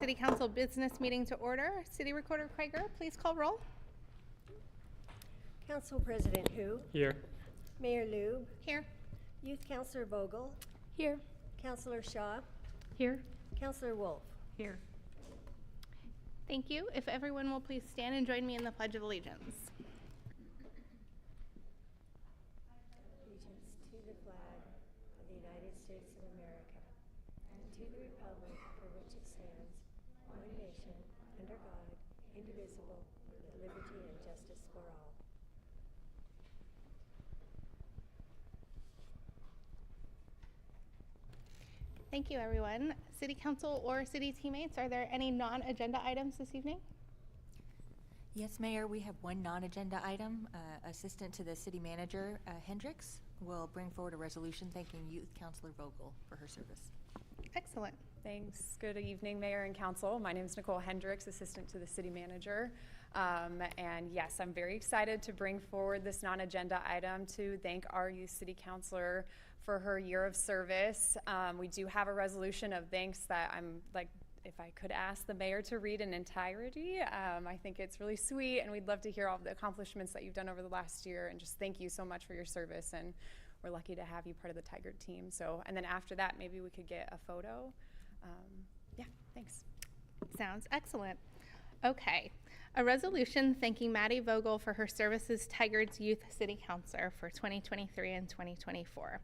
City Council business meeting to order. City Recorder Krieger, please call roll. Council President Hu. Here. Mayor Lube. Here. Youth Councilor Vogel. Here. Councilor Shaw. Here. Councilor Wolf. Here. Thank you. If everyone will please stand and join me in the Pledge of Allegiance. Allegiance to the flag of the United States of America and to the republic for which it stands, one nation, under God, indivisible, with liberty and justice for all. Thank you, everyone. City Council or city teammates, are there any non-agenda items this evening? Yes, Mayor, we have one non-agenda item. Assistant to the City Manager, Hendricks, will bring forward a resolution thanking Youth Councilor Vogel for her service. Excellent. Thanks. Good evening, Mayor and Council. My name is Nicole Hendricks, Assistant to the City Manager. And yes, I'm very excited to bring forward this non-agenda item to thank our Youth City Councilor for her year of service. We do have a resolution of thanks that I'm like, if I could ask the mayor to read in entirety. I think it's really sweet, and we'd love to hear all the accomplishments that you've done over the last year, and just thank you so much for your service, and we're lucky to have you part of the Tigard team. So, and then after that, maybe we could get a photo. Yeah, thanks. Sounds excellent. Okay. A resolution thanking Maddie Vogel for her service as Tigard's Youth City Councilor for 2023 and 2024.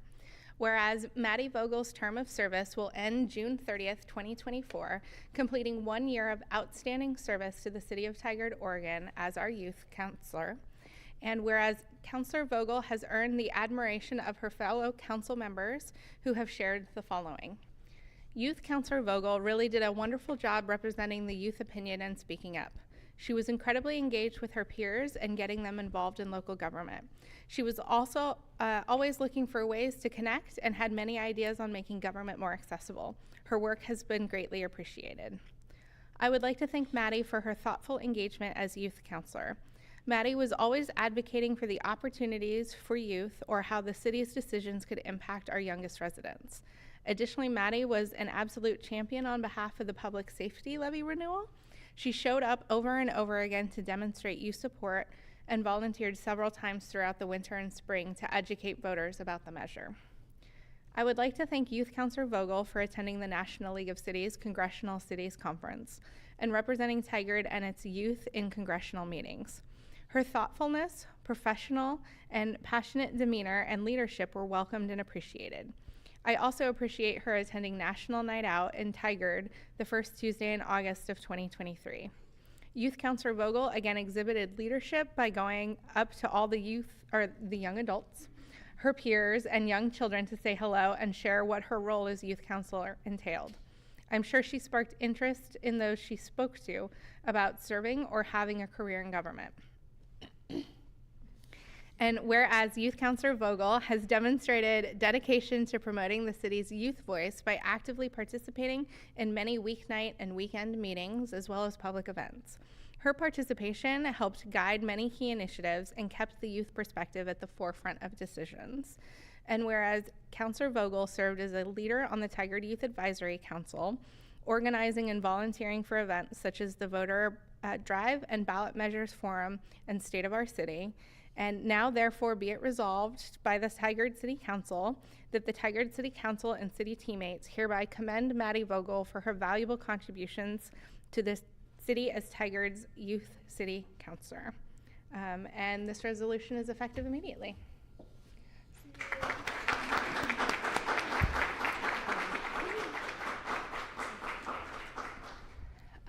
Whereas Maddie Vogel's term of service will end June 30th, 2024, completing 1 year of outstanding service to the City of Tigard, Oregon as our youth councilor. And whereas Councilor Vogel has earned the admiration of her fellow council members who have shared the following. Youth Councilor Vogel really did a wonderful job representing the youth opinion and speaking up. She was incredibly engaged with her peers and getting them involved in local government. She was also always looking for ways to connect and had many ideas on making government more accessible. Her work has been greatly appreciated. I would like to thank Maddie for her thoughtful engagement as youth councilor. Maddie was always advocating for the opportunities for youth or how the city's decisions could impact our youngest residents. Additionally, Maddie was an absolute champion on behalf of the public safety levy renewal. She showed up over and over again to demonstrate youth support and volunteered several times throughout the winter and spring to educate voters about the measure. I would like to thank Youth Councilor Vogel for attending the National League of Cities Congressional Cities Conference and representing Tigard and its youth in congressional meetings. Her thoughtfulness, professional, and passionate demeanor and leadership were welcomed and appreciated. I also appreciate her attending National Night Out in Tigard the first Tuesday in August of 2023. Youth Councilor Vogel again exhibited leadership by going up to all the youth, or the young adults, her peers, and young children to say hello and share what her role as youth councilor entailed. I'm sure she sparked interest in those she spoke to about serving or having a career in government. And whereas Youth Councilor Vogel has demonstrated dedication to promoting the city's youth voice by actively participating in many weeknight and weekend meetings, as well as public events. Her participation helped guide many key initiatives and kept the youth perspective at the forefront of decisions. And whereas Councilor Vogel served as a leader on the Tigard Youth Advisory Council, organizing and volunteering for events such as the Voter Drive and Ballot Measures Forum and State of Our City. And now, therefore, be it resolved by the Tigard City Council that the Tigard City Council and city teammates hereby commend Maddie Vogel for her valuable contributions to the city as Tigard's Youth City Councilor. And this resolution is effective immediately.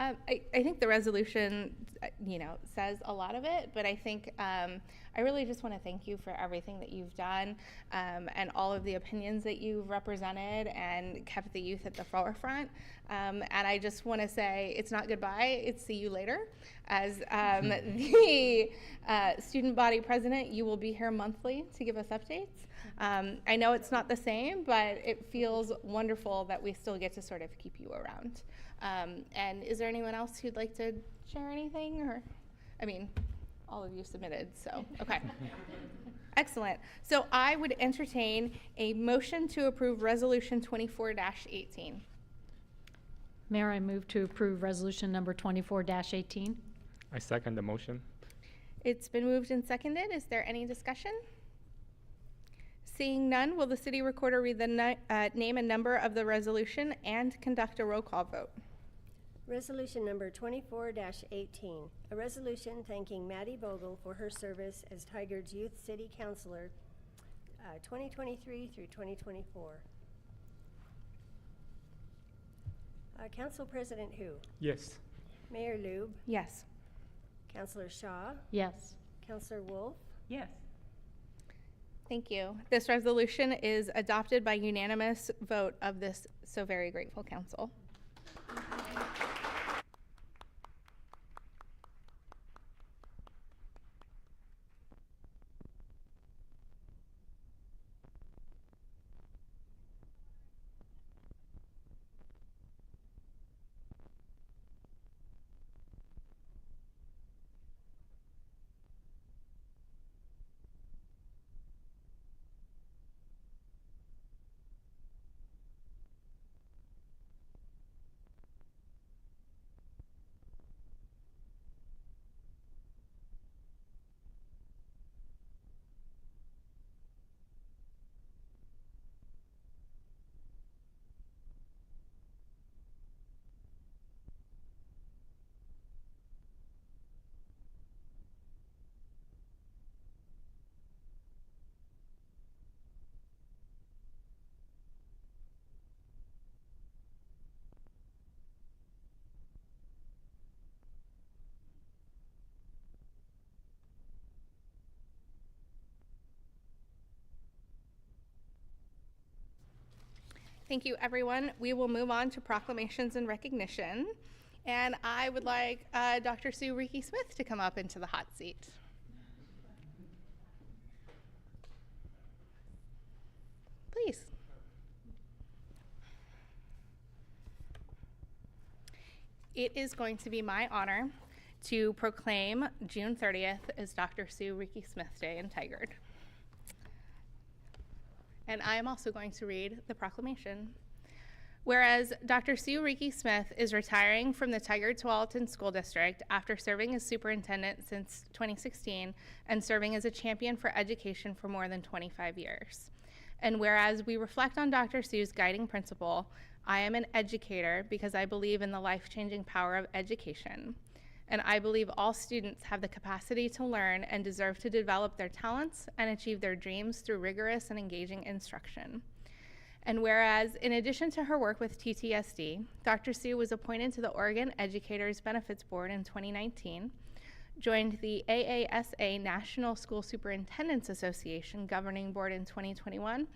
I think the resolution, says a lot of it, but I think I really just want to thank you for everything that you've done and all of the opinions that you've represented and kept the youth at the forefront. And I just want to say it's not goodbye, it's see you later. As the student body president, you will be here monthly to give us updates. I know it's not the same, but it feels wonderful that we still get to sort of keep you around. And is there anyone else who'd like to share anything? Or, all of you submitted, so, okay. Excellent. So I would entertain a motion to approve Resolution 24-18. Mayor, I move to approve resolution number 24-18. I second the motion. It's been moved and seconded. Is there any discussion? Seeing none, will the city recorder read the name and number of the resolution and conduct a roll call vote? Resolution number 24-18, a resolution thanking Maddie Vogel for her service as Tigard's Youth City Councilor, 2023 through 2024. Council President Hu, Yes. Mayor Lube, Yes. Councilor Shaw, Yes. Councilor Wolf, Yes. Thank you. This resolution is adopted by unanimous vote of this so very grateful council. Thank you, everyone. We will move on to proclamations and recognition. And I would like Dr. Sue Reekie-Smith to come up into the hot seat. Please. It is going to be my honor to proclaim June 30th as Dr. Sue Reekie-Smith Day in Tigard. And I am also going to read the proclamation. Whereas Dr. Sue Reekie-Smith is retiring from the Tigard-Tualatin School District after serving as superintendent since 2016 and serving as a champion for education for more than 25 years. And whereas we reflect on Dr. Sue's guiding principle, I am an educator because I believe in the life-changing power of education. And I believe all students have the capacity to learn and deserve to develop their talents and achieve their dreams through rigorous and engaging instruction. And whereas, in addition to her work with TTSD, Dr. Sue was appointed to the Oregon Educators Benefits Board in 2019, joined the AASA National School Superintendents Association Governing Board in 2021,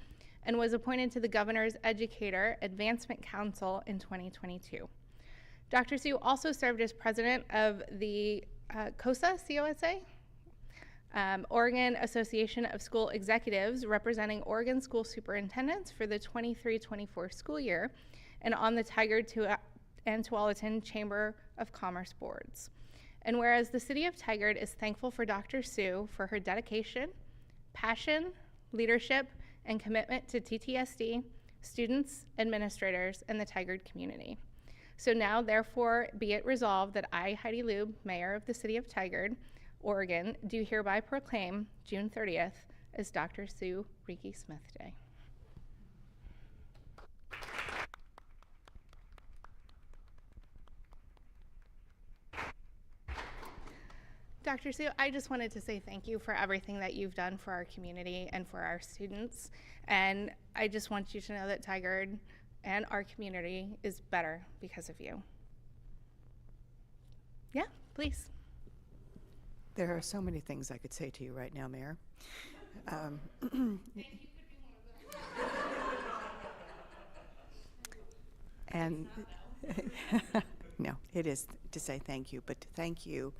and was appointed to the Governor's Educator Advancement Council in 2022. Dr. Sue also served as president of the COSA, C-O-S-A, Oregon Association of School Executives, representing Oregon school superintendents for the 23-24 school year, and on the Tigard and Tualatin Chamber of Commerce boards. And whereas the city of Tigard is thankful for Dr. Sue for her dedication, passion, leadership, and commitment to TTSD, students, administrators, and the Tigard community. So now, therefore, be it resolved that I, Heidi Lube, Mayor of the City of Tigard, Oregon, do hereby proclaim June 30th as Dr. Sue Reekie-Smith Day. Dr. Sue, I just wanted to say thank you for everything that you've done for our community and for our students. And I just want you to know that Tigard and our community is better because of you. Yeah, please. There are so many things I could say to you right now, Mayor. And no, it is to say thank you, but to thank you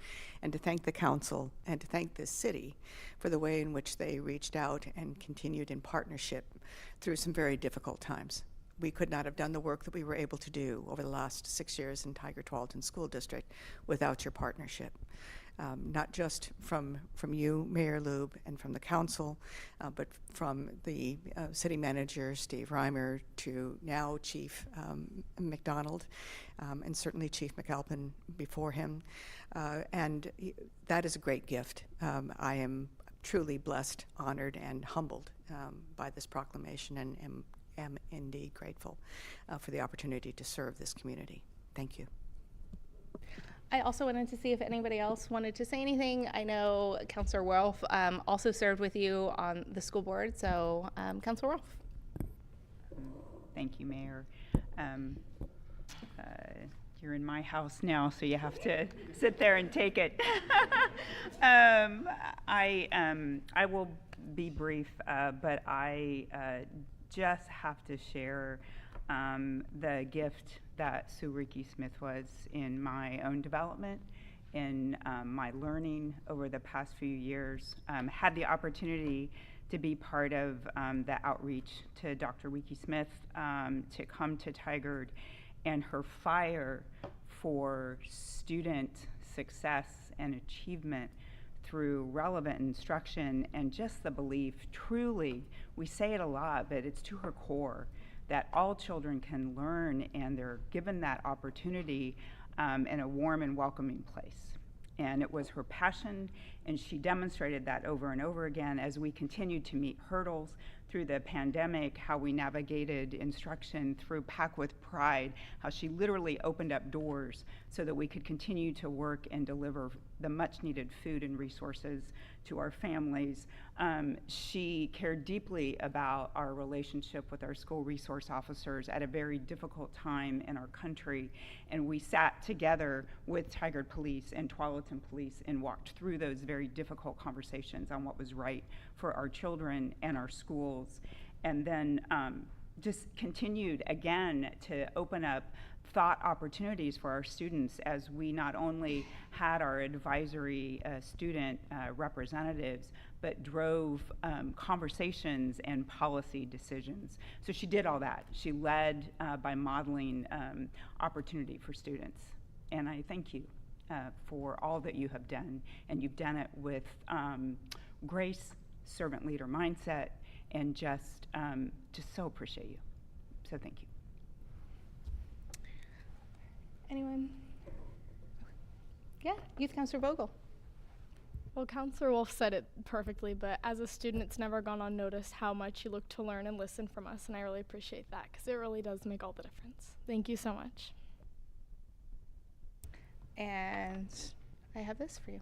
and to thank the council and to thank this city for the way in which they reached out and continued in partnership through some very difficult times. We could not have done the work that we were able to do over the last 6 years in Tigard-Tualatin School District without your partnership. not just from you, Mayor Lube, and from the council, but from the city manager, Steve Reimer, to now Chief McDonald, and certainly Chief McAlpin before him. That is a great gift. I am truly blessed, honored, and humbled by this proclamation, and am indeed grateful for the opportunity to serve this community. Thank you. I also wanted to see if anybody else wanted to say anything. I know Councilor Wolf also served with you on the school board, so Councilor Wolf. Thank you, Mayor. You're in my house now, so you have to sit there and take it. I will be brief, but I just have to share the gift that Sue Ricky Smith was in my own development, in my learning over the past few years. Had the opportunity to be part of the outreach to Dr. Ricky Smith, to come to Tigard, and her fire for student success and achievement through relevant instruction, and just the belief, truly, we say it a lot, but it's to her core, that all children can learn and they're given that opportunity in a warm and welcoming place. And it was her passion, and she demonstrated that over and over again as we continued to meet hurdles through the pandemic, how we navigated instruction through Pack with Pride, how she literally opened up doors so that we could continue to work and deliver the much needed food and resources to our families. She cared deeply about our relationship with our school resource officers at a very difficult time in our country, and we sat together with Tigard Police and Tualatin Police and walked through those very difficult conversations on what was right for our children and our schools, and then just continued again to open up thought opportunities for our students as we not only had our advisory student representatives, but drove conversations and policy decisions. So she did all that. She led by modeling opportunity for students. And I thank you for all that you have done. And you've done it with grace, servant leader mindset, and just so appreciate you. So thank you. Anyone? Yeah, Youth Councilor Vogel. Well, Counselor Wolf said it perfectly, but as a student, it's never gone unnoticed how much you look to learn and listen from us, and I really appreciate that because it really does make all the difference. Thank you so much. And I have this for you.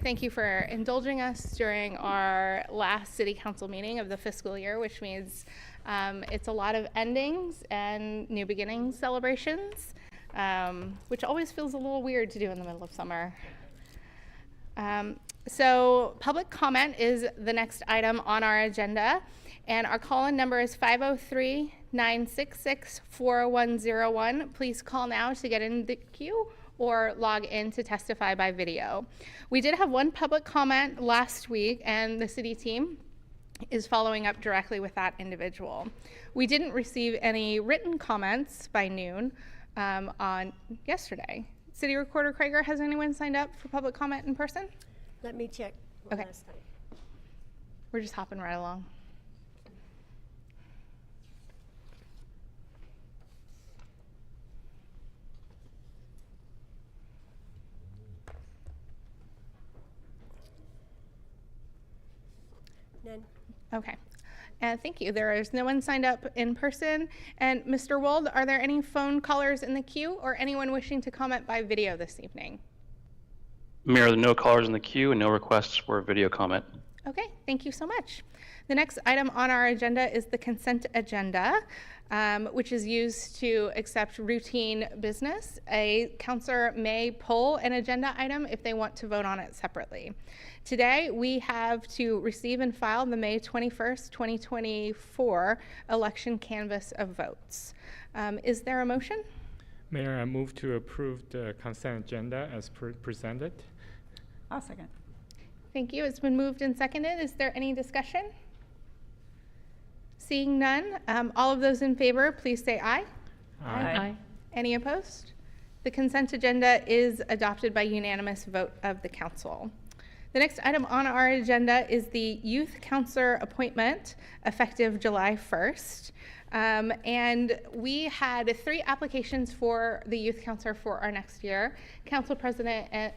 Thank you for indulging us during our last city council meeting of the fiscal year, which means it's a lot of endings and new beginnings celebrations, which always feels a little weird to do in the middle of summer. So public comment is the next item on our agenda, and our call-in number is 503-966-4101. Please call now to get in the queue or log in to testify by video. We did have one public comment last week, and the city team is following up directly with that individual. We didn't receive any written comments by noon on yesterday. City Recorder Krager, has anyone signed up for public comment in person? Let me check one Okay. last time. We're just hopping right along. Okay. Thank you. There is no one signed up in person. And Mr. Wold, are there any phone callers in the queue or anyone wishing to comment by video this evening? Mayor, there are no callers in the queue and no requests for video comment. Okay, thank you so much. The next item on our agenda is the consent agenda, which is used to accept routine business. A counselor may pull an agenda item if they want to vote on it separately. Today, we have to receive and file the May 21st, 2024 election canvass of votes. Is there a motion? Mayor, I move to approve the consent agenda as presented. I'll second. Thank you. It's been moved and seconded. Is there any discussion? Seeing none, all of those in favor, please say aye. Aye. Any opposed? The consent agenda is adopted by unanimous vote of the council. The next item on our agenda is the youth counselor appointment effective July 1st. And we had 3 applications for the youth counselor for our next year. Council President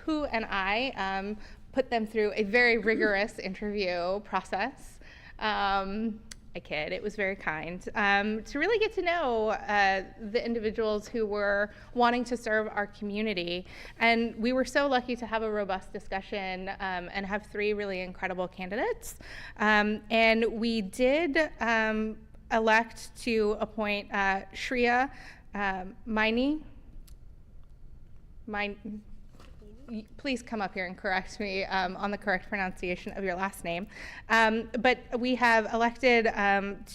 Hu and I put them through a very rigorous interview process. I kid, it was very kind, to really get to know the individuals who were wanting to serve our community. And we were so lucky to have a robust discussion and have 3 really incredible candidates. And we did elect to appoint Shreya Maini. Please come up here and correct me on the correct pronunciation of your last name. But we have elected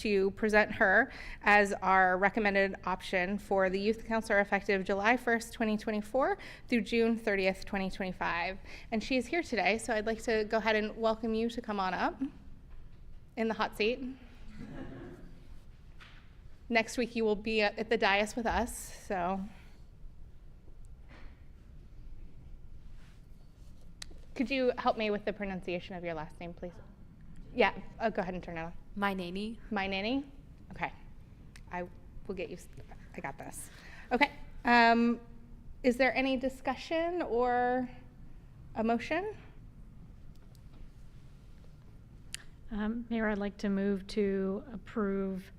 to present her as our recommended option for the youth counselor effective July 1st, 2024 through June 30th, 2025. And she is here today, so I'd like to go ahead and welcome you to come on up in the hot seat. Next week you will be at the dais with us, so. Could you help me with the pronunciation of your last name, please? Yeah, go ahead and turn it on. My nanny. My nanny? Okay. I will get you, I got this. Okay. Is there any discussion or a motion? Mayor, I'd like to move to approve,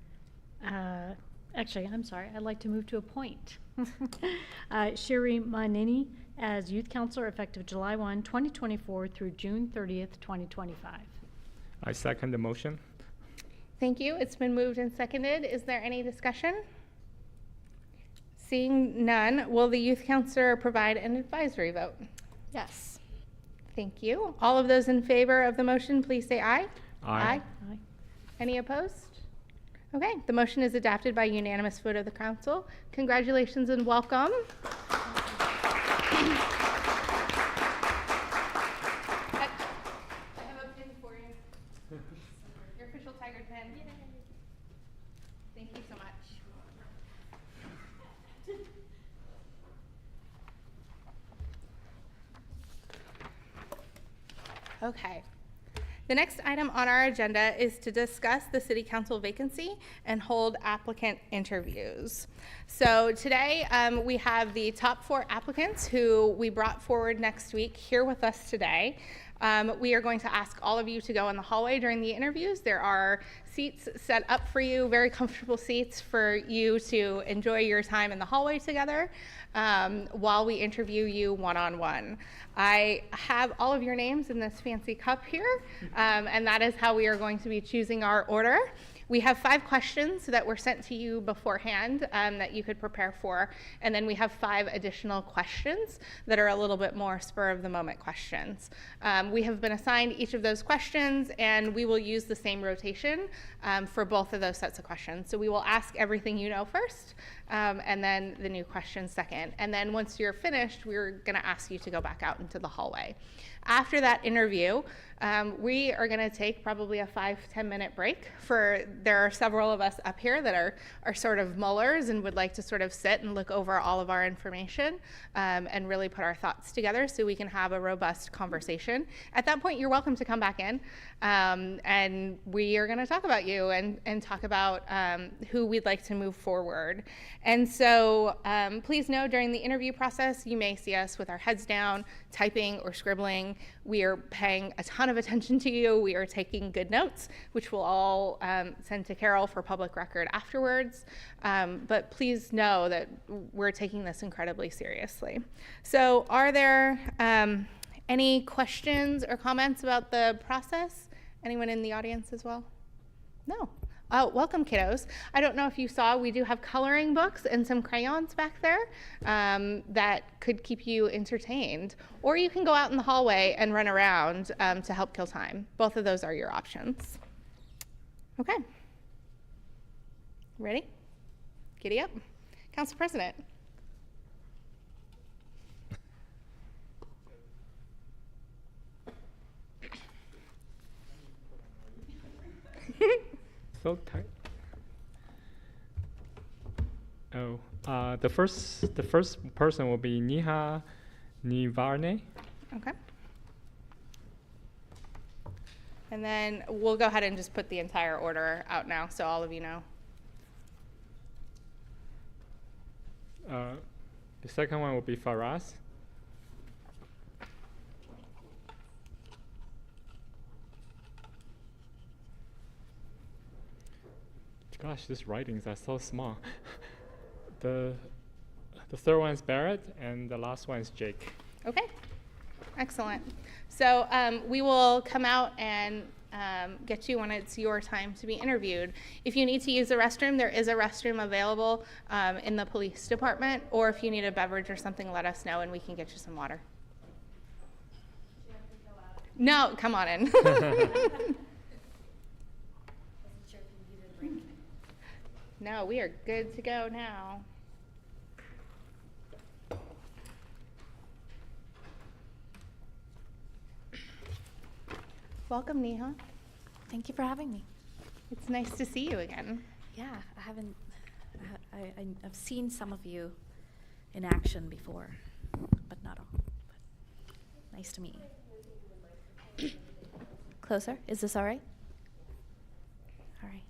actually, I'm sorry, I'd like to move to appoint Sherry Manini as youth counselor effective July 1, 2024 through June 30th, 2025. I second the motion. Thank you. It's been moved and seconded. Is there any discussion? Seeing none, will the youth counselor provide an advisory vote? Yes. Thank you. All of those in favor of the motion, please say aye. Aye. Aye. Any opposed? Okay, the motion is adopted by unanimous vote of the council. Congratulations and welcome. I have a pin for you. Your official Tiger pin. Thank you so much. Okay. The next item on our agenda is to discuss the city council vacancy and hold applicant interviews. So today we have the top 4 applicants who we brought forward next week here with us today. We are going to ask all of you to go in the hallway during the interviews. There are seats set up for you, very comfortable seats for you to enjoy your time in the hallway together while we interview you one-on-one. I have all of your names in this fancy cup here, and that is how we are going to be choosing our order. We have 5 questions that were sent to you beforehand that you could prepare for, and then we have 5 additional questions that are a little bit more spur-of-the-moment questions. We have been assigned each of those questions, and we will use the same rotation for both of those sets of questions. So we will ask everything you know first, and then the new questions second. And then once you're finished, we're going to ask you to go back out into the hallway. After that interview, we are going to take probably a 5-10 minute break. There are several of us up here that are sort of mullers and would like to sort of sit and look over all of our information and really put our thoughts together so we can have a robust conversation. At that point, you're welcome to come back in, and we are going to talk about you and talk about who we'd like to move forward. And so please know during the interview process, you may see us with our heads down, typing or scribbling. We are paying a ton of attention to you. We are taking good notes, which we'll all send to Carol for public record afterwards. But please know that we're taking this incredibly seriously. So are there any questions or comments about the process? Anyone in the audience as well? No. Oh, welcome, kiddos. I don't know if you saw, we do have coloring books and some crayons back there that could keep you entertained. Or you can go out in the hallway and run around to help kill time. Both of those are your options. Okay. Ready? Giddy up. Council President. So tight. Oh, the first person will be Neha Nivarne. Okay. And then we'll go ahead and just put the entire order out now so all of you know. The second one will be Faraz. Gosh, these writings are so small. The third one is Barrett, and the last one is Jake. Okay, excellent. So we will come out and get you when it's your time to be interviewed. If you need to use the restroom, there is a restroom available in the police department, or if you need a beverage or something, let us know and we can get you some water. No, come on in. No, we are good to go now. Welcome, Neha. Thank you for having me. It's nice to see you again. Yeah, I haven't. I've seen some of you in action before, but not all. But nice to meet you. Closer? Is this all right? All right.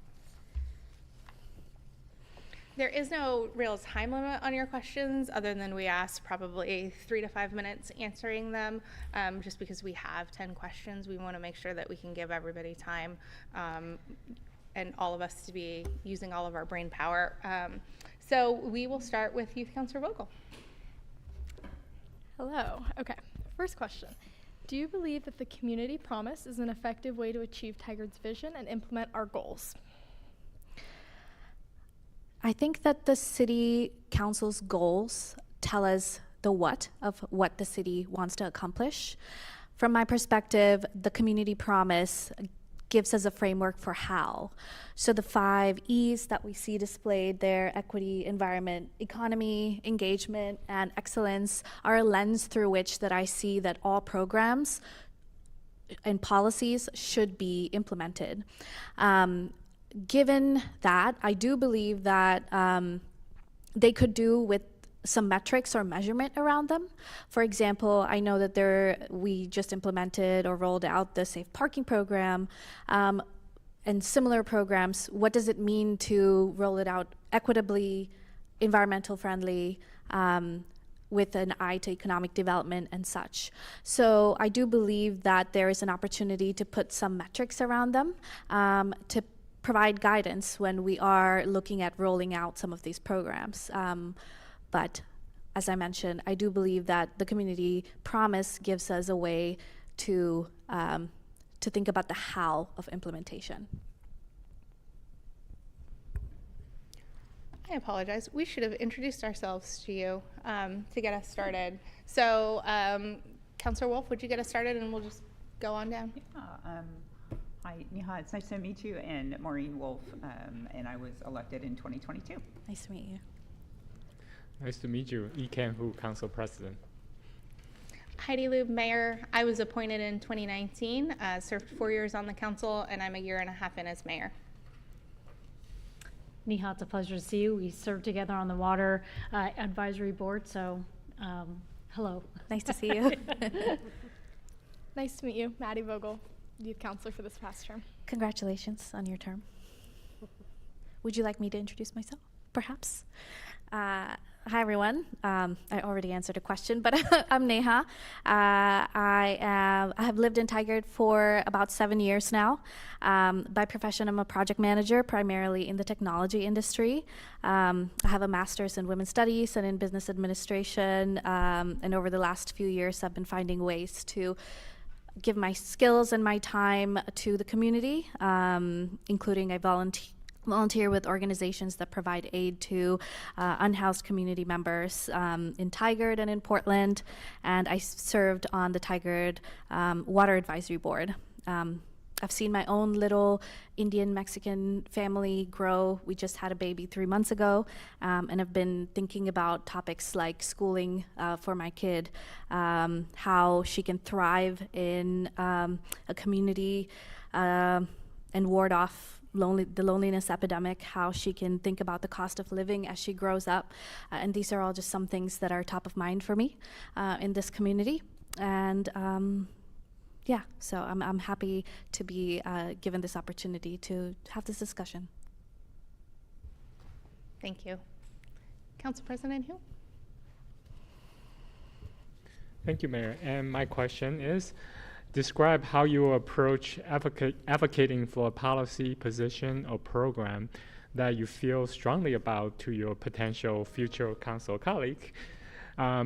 There is no real time limit on your questions other than we ask probably 3 to 5 minutes answering them. Just because we have 10 questions, we want to make sure that we can give everybody time and all of us to be using all of our brain power. So we will start with Youth Councilor Vogel. Hello. Okay. First question. Do you believe that the community promise is an effective way to achieve Tigard's vision and implement our goals? I think that the city council's goals tell us the what of what the city wants to accomplish. From my perspective, the community promise gives us a framework for how. So the 5 E's that we see displayed there, equity, environment, economy, engagement, and excellence, are a lens through which that I see that all programs and policies should be implemented. Given that, I do believe that they could do with some metrics or measurement around them. For example, I know that we just implemented or rolled out the Safe Parking program and similar programs. What does it mean to roll it out equitably, environmental friendly, with an eye to economic development and such? So I do believe that there is an opportunity to put some metrics around them to provide guidance when we are looking at rolling out some of these programs. But as I mentioned, I do believe that the community promise gives us a way to think about the how of implementation. I apologize. We should have introduced ourselves to you to get us started. So, Councilor Wolf, would you get us started and we'll just go on down? Hi, Neha. It's nice to meet you, and Maureen Wolf, and I was elected in 2022. Nice to meet you. Nice to meet you, Ken Hu, Council President. Heidi Lube, Mayor. I was appointed in 2019, served 4 years on the council, and I'm a year and a half in as mayor. Neha, it's a pleasure to see you. We served together on the Water Advisory Board, so hello. Nice to see you. Nice to meet you, Maddie Vogel, Youth Counselor for this past term. Congratulations on your term. Would you like me to introduce myself, perhaps? Hi, everyone. I already answered a question, but I'm Neha. I have lived in Tigard for about 7 years now. By profession, I'm a project manager, primarily in the technology industry. I have a master's in women's studies and in business administration. And over the last few years, I've been finding ways to give my skills and my time to the community, including I volunteer with organizations that provide aid to unhoused community members in Tigard and in Portland, and I served on the Tigard Water Advisory Board. I've seen my own little Indian-Mexican family grow. We just had a baby 3 months ago, and I've been thinking about topics like schooling for my kid, how she can thrive in a community and ward off the loneliness epidemic, how she can think about the cost of living as she grows up. And these are all just some things that are top of mind for me in this community. And yeah, so I'm happy to be given this opportunity to have this discussion. Thank you. Council President Hu? Thank you, Mayor. And my question is, describe how you will approach advocating for a policy, position, or program that you feel strongly about to your potential future council colleague.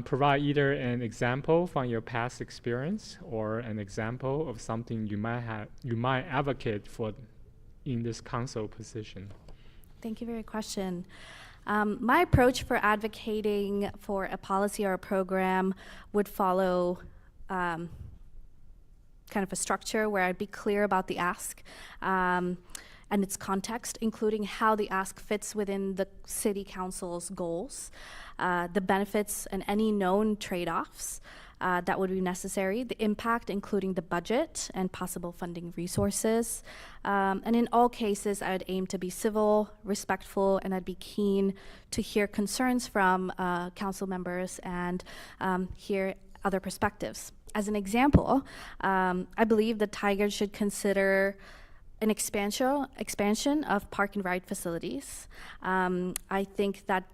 Provide either an example from your past experience or an example of something you might advocate for in this council position. Thank you for your question. My approach for advocating for a policy or a program would follow kind of a structure where I'd be clear about the ask and its context, including how the ask fits within the city council's goals, the benefits and any known trade-offs that would be necessary, the impact, including the budget and possible funding resources. And in all cases, I would aim to be civil, respectful, and I'd be keen to hear concerns from council members and hear other perspectives. As an example, I believe that Tigard should consider an expansion of park and ride facilities. I think that,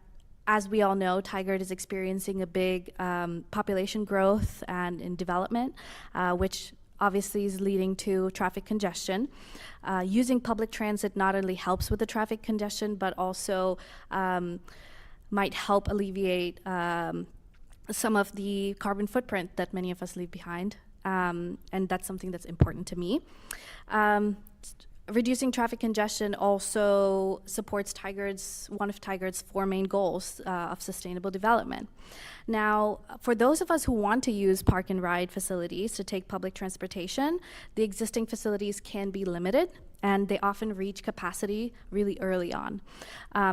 as we all know, Tigard is experiencing a big population growth and in development, which obviously is leading to traffic congestion. Using public transit not only helps with the traffic congestion, but also might help alleviate some of the carbon footprint that many of us leave behind, and that's something that's important to me. Reducing traffic congestion also supports one of Tigard's 4 main goals of sustainable development. Now, for those of us who want to use park and ride facilities to take public transportation, the existing facilities can be limited, and they often reach capacity really early on.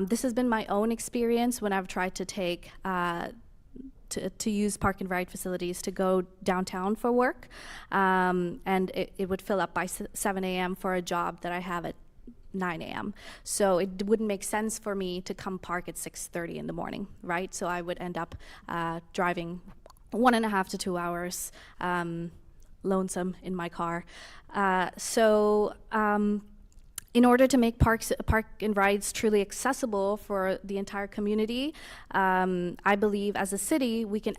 This has been my own experience when I've tried to take to use park and ride facilities to go downtown for work, and it would fill up by 7 a.m. for a job that I have at 9 a.m. So it wouldn't make sense for me to come park at 6:30 in the morning, right? So I would end up driving 1.5 to 2 hours, lonesome in my car. In order to make park and rides truly accessible for the entire community, I believe as a city we can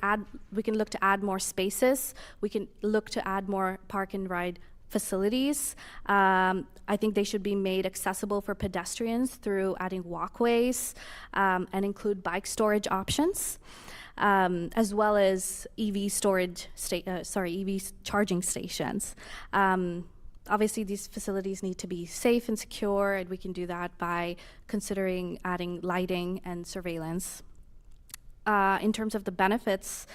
look to add more spaces. We can look to add more park and ride facilities. I think they should be made accessible for pedestrians through adding walkways and include bike storage options, as well as EV charging stations. Obviously, these facilities need to be safe and secure, and we can do that by considering adding lighting and surveillance. In terms of the benefits,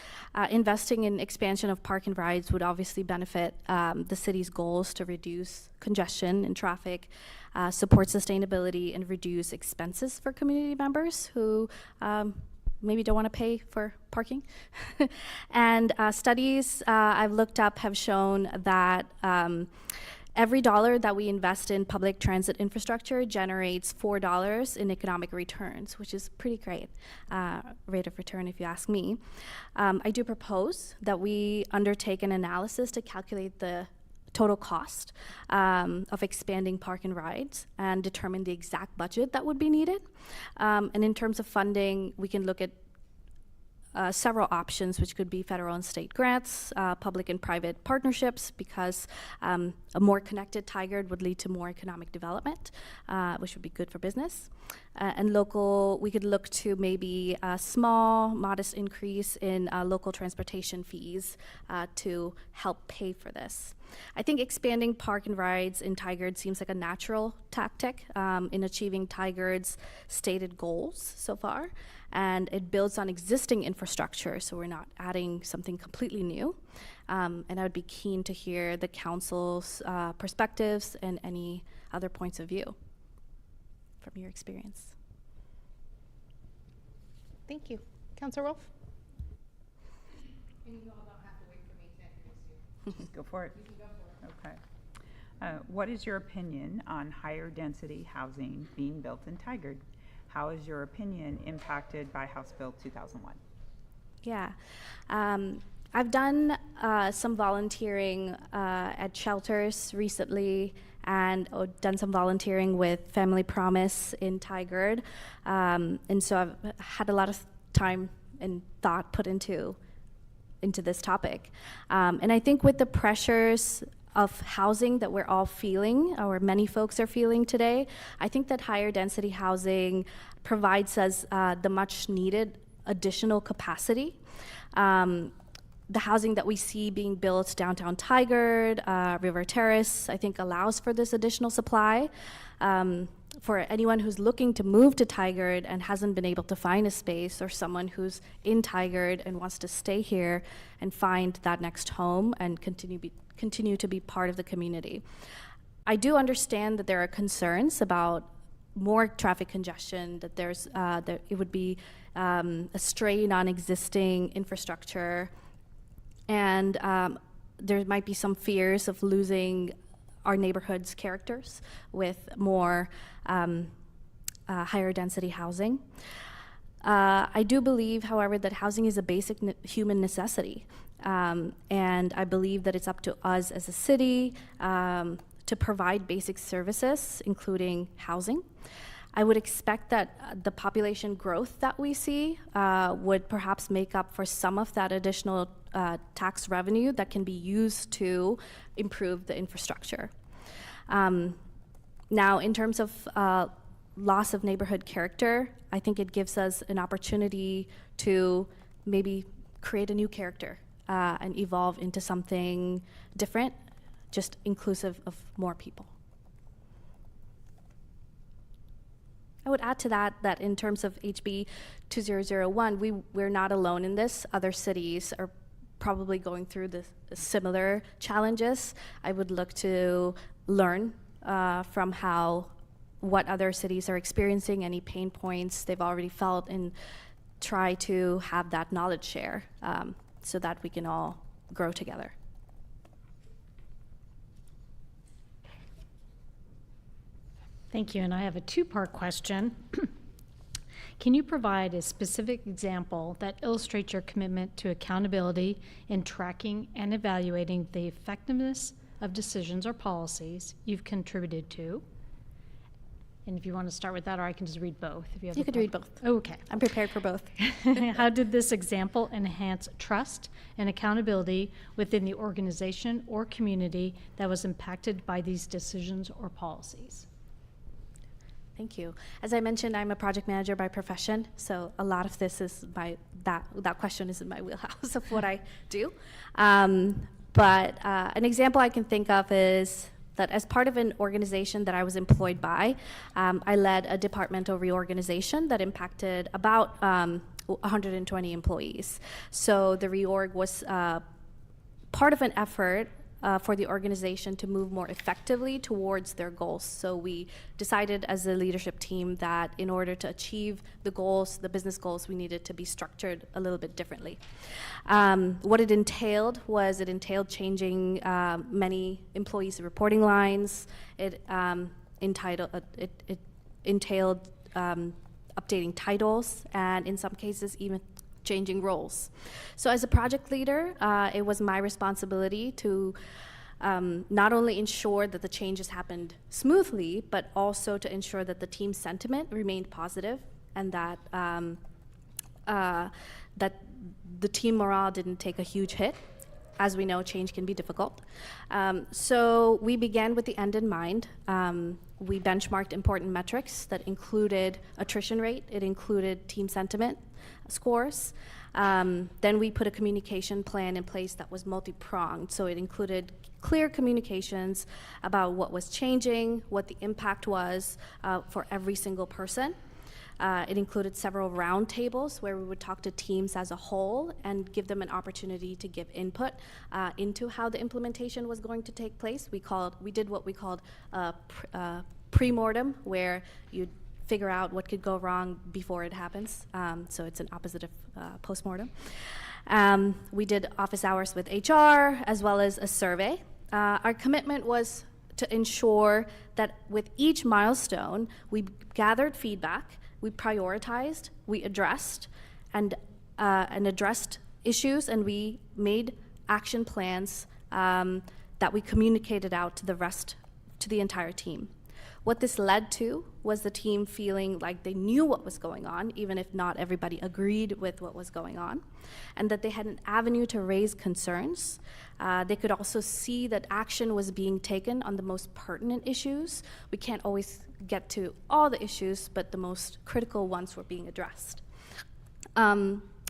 investing in expansion of park and rides would obviously benefit the city's goals to reduce congestion and traffic, support sustainability, and reduce expenses for community members who maybe don't want to pay for parking. And studies I've looked up have shown that every dollar that we invest in public transit infrastructure generates $4 in economic returns, which is pretty great rate of return if you ask me. I do propose that we undertake an analysis to calculate the total cost of expanding park and rides and determine the exact budget that would be needed. And in terms of funding, we can look at several options, which could be federal and state grants, public and private partnerships, because a more connected Tigard would lead to more economic development, which would be good for business. And local, we could look to maybe a small, modest increase in local transportation fees to help pay for this. I think expanding park and rides in Tigard seems like a natural tactic in achieving Tigard's stated goals so far, and it builds on existing infrastructure, so we're not adding something completely new. And I would be keen to hear the council's perspectives and any other points of view from your experience. Thank you. Councilor Wolf? Go for it. Okay. What is your opinion on higher density housing being built in Tigard? How is your opinion impacted by House Bill 2001? Yeah. I've done some volunteering at shelters recently and done some volunteering with Family Promise in Tigard. And so I've had a lot of time and thought put into this topic. And I think with the pressures of housing that we're all feeling, or many folks are feeling today, I think that higher density housing provides us the much needed additional capacity. The housing that we see being built downtown Tigard, River Terrace, I think allows for this additional supply. For anyone who's looking to move to Tigard and hasn't been able to find a space, or someone who's in Tigard and wants to stay here and find that next home and continue to be part of the community. I do understand that there are concerns about more traffic congestion, that that it would be a strain on existing infrastructure, and there might be some fears of losing our neighborhood's characters with more higher density housing. I do believe, however, that housing is a basic human necessity. And I believe that it's up to us as a city to provide basic services, including housing. I would expect that the population growth that we see would perhaps make up for some of that additional tax revenue that can be used to improve the infrastructure. Now, in terms of loss of neighborhood character, I think it gives us an opportunity to maybe create a new character and evolve into something different, just inclusive of more people. I would add to that in terms of HB 2001, we're not alone in this. Other cities are probably going through the similar challenges. I would look to learn from what other cities are experiencing, any pain points they've already felt, and try to have that knowledge share so that we can all grow together. Thank you, and I have a two-part question. Can you provide a specific example that illustrates your commitment to accountability in tracking and evaluating the effectiveness of decisions or policies you've contributed to? And if you want to start with that, or I can just read both. If you could read both. Oh, okay. I'm prepared for both. How did this example enhance trust and accountability within the organization or community that was impacted by these decisions or policies? Thank you. As I mentioned, I'm a project manager by profession, so a lot of this is that question is in my wheelhouse of what I do. But an example I can think of is that as part of an organization that I was employed by, I led a departmental reorganization that impacted about 120 employees. So the reorg was part of an effort for the organization to move more effectively towards their goals. So we decided as a leadership team that in order to achieve the goals, the business goals, we needed to be structured a little bit differently. What it entailed changing many employees' reporting lines. It entailed updating titles, and in some cases even changing roles. So as a project leader, it was my responsibility to not only ensure that the changes happened smoothly, but also to ensure that the team sentiment remained positive and that that the team morale didn't take a huge hit. As we know, change can be difficult. So we began with the end in mind. We benchmarked important metrics that included attrition rate, it included team sentiment scores. Then we put a communication plan in place that was multi-pronged. So it included clear communications about what was changing, what the impact was for every single person. It included several roundtables where we would talk to teams as a whole and give them an opportunity to give input into how the implementation was going to take place. We did what we called pre-mortem, where you figure out what could go wrong before it happens. So it's an opposite of post-mortem. We did office hours with HR as well as a survey. Our commitment was to ensure that with each milestone, we gathered feedback, we prioritized, we addressed, and addressed issues, and we made action plans that we communicated out to the entire team. What this led to was the team feeling like they knew what was going on, even if not everybody agreed with what was going on, and that they had an avenue to raise concerns. They could also see that action was being taken on the most pertinent issues. We can't always get to all the issues, but the most critical ones were being addressed.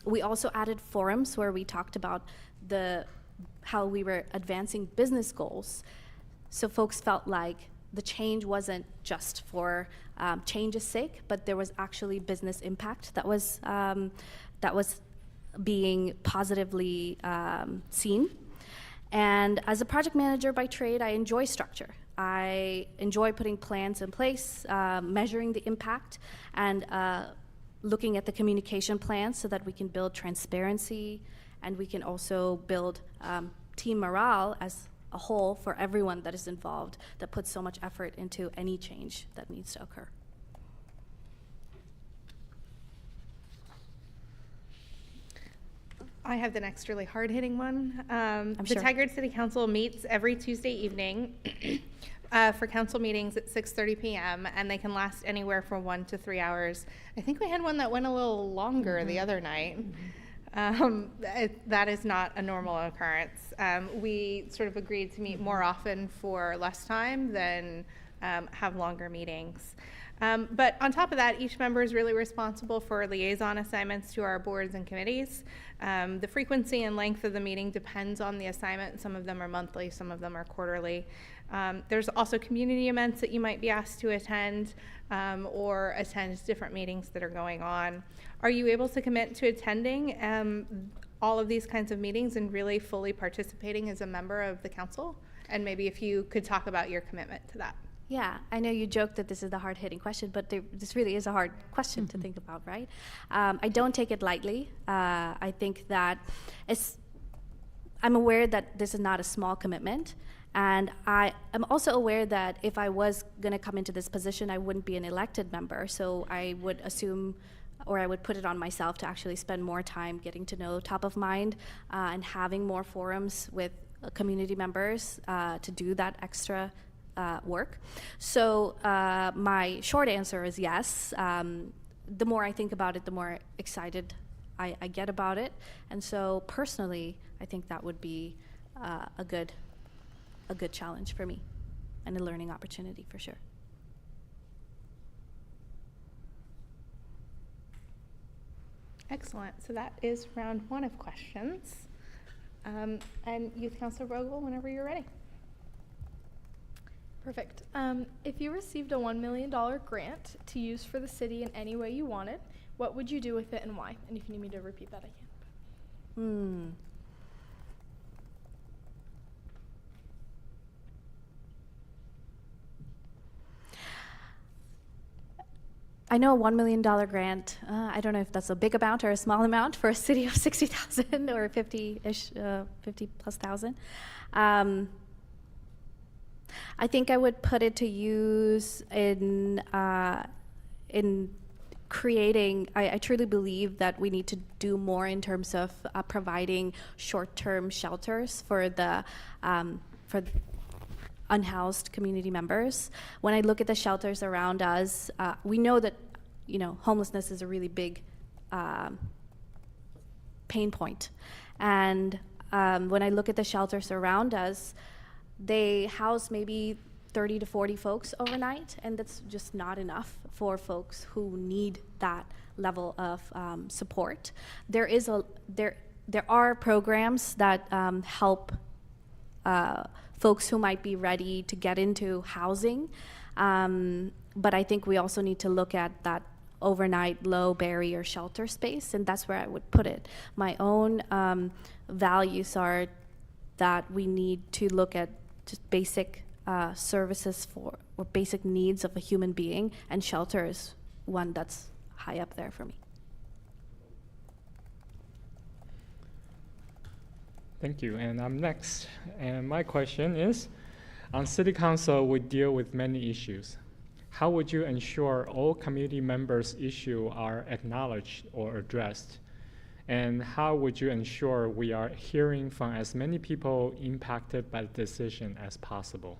We also added forums where we talked about how we were advancing business goals, so folks felt like the change wasn't just for change's sake, but there was actually business impact that was being positively seen. And as a project manager by trade, I enjoy structure. I enjoy putting plans in place, measuring the impact, and looking at the communication plans so that we can build transparency, and we can also build team morale as a whole for everyone that is involved, that puts so much effort into any change that needs to occur. I have the next really hard-hitting one. The sure. Tigard City Council meets every Tuesday evening for council meetings at 6:30 p.m. and they can last anywhere from 1 to 3 hours. I think we had one that went a little longer the other night. That is not a normal occurrence. We sort of agreed to meet more often for less time than have longer meetings. But on top of that, each member is really responsible for liaison assignments to our boards and committees. The frequency and length of the meeting depends on the assignment. Some of them are monthly, some of them are quarterly. There's also community events that you might be asked to attend or attend different meetings that are going on. Are you able to commit to attending all of these kinds of meetings and really fully participating as a member of the council? And maybe if you could talk about your commitment to that. Yeah, I know you joked that this is the hard-hitting question, but this really is a hard question to think about, right? I don't take it lightly. I think that I'm aware that this is not a small commitment, and I am also aware that if I was going to come into this position, I wouldn't be an elected member, so I would assume, or I would put it on myself to actually spend more time getting to know top of mind and having more forums with community members to do that extra work. So my short answer is yes. The more I think about it, the more excited I get about it. And so personally, I think that would be a good challenge for me and a learning opportunity for sure. Excellent. So that is round one of questions. And Youth Councilor Vogel, whenever you're ready. Perfect. If you received a $1 million grant to use for the city in any way you wanted, what would you do with it and why? And if you need me to repeat that, I can. I know a $1 million grant, I don't know if that's a big amount or a small amount for a city of 60,000 or 50-ish, 50 plus thousand. I think I would put it to use in creating, I truly believe that we need to do more in terms of providing short-term shelters for the for unhoused community members. When I look at the shelters around us, we know that, you know, homelessness is a really big pain point. And when I look at the shelters around us, they house maybe 30 to 40 folks overnight, and that's just not enough for folks who need that level of support. There are programs that help folks who might be ready to get into housing, but I think we also need to look at that overnight low barrier shelter space, and that's where I would put it. My own values are that we need to look at just basic services for, or basic needs of a human being, and shelter is one that's high up there for me. Thank you. And I'm next. And my question is, on City Council, we deal with many issues. How would you ensure all community members' issues are acknowledged or addressed? And how would you ensure we are hearing from as many people impacted by the decision as possible?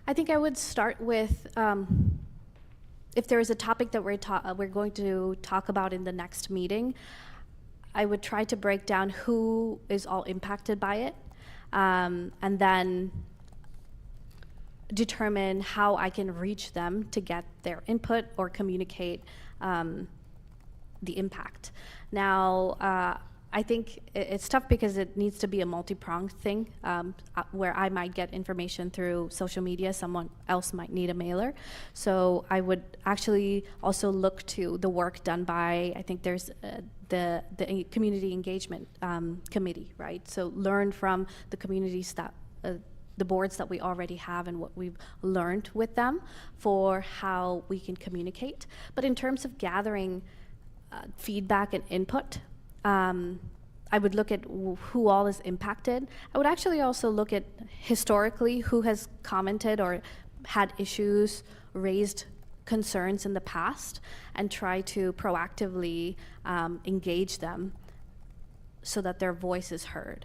I think I would start with, if there is a topic that we're going to talk about in the next meeting, I would try to break down who is all impacted by it, and then determine how I can reach them to get their input or communicate the impact. Now, I think it's tough because it needs to be a multi-pronged thing, where I might get information through social media, someone else might need a mailer. So I would actually also look to the work done by, I think there's the community engagement committee, right? So learn from the communities that, the boards that we already have and what we've learned with them for how we can communicate. But in terms of gathering feedback and input, I would look at who all is impacted. I would actually also look at historically who has commented or had issues, raised concerns in the past, and try to proactively engage them so that their voice is heard.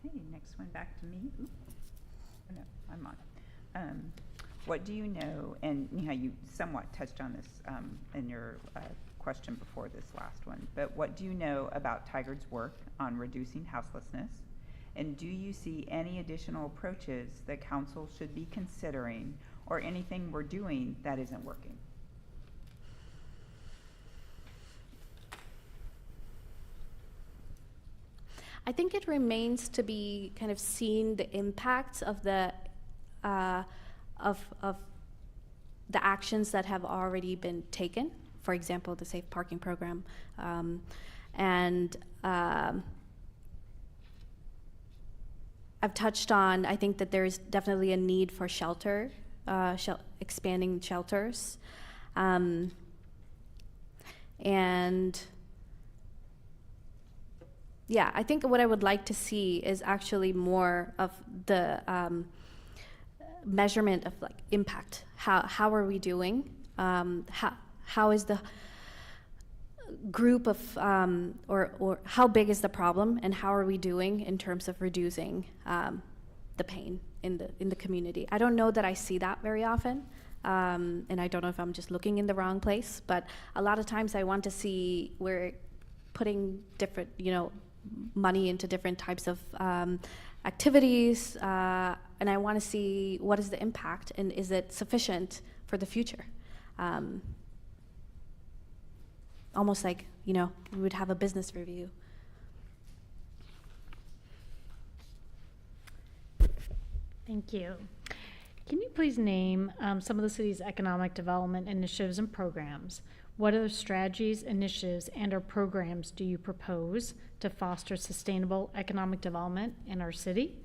Okay, next one back to me. Oops. Oh, no, I'm on. What do you know, and Neha, you somewhat touched on this in your question before this last one, but what do you know about Tigard's work on reducing houselessness? And do you see any additional approaches that council should be considering, or anything we're doing that isn't working? I think it remains to be kind of seen the impacts of the of the actions that have already been taken. For example, the safe parking program, and I've touched on, I think that there's definitely a need for shelter, expanding shelters, and yeah, I think what I would like to see is actually more of the measurement of like impact. How are we doing? How is the group of or how big is the problem, and how are we doing in terms of reducing the pain in the community? I don't know that I see that very often, and I don't know if I'm just looking in the wrong place. But a lot of times I want to see we're putting different, money into different types of activities, and I want to see what is the impact and is it sufficient for the future. Almost like, we would have a business review. Thank you. Can you please name some of the city's economic development initiatives and programs? What other strategies, initiatives, and/or programs do you propose to foster sustainable economic development in our city,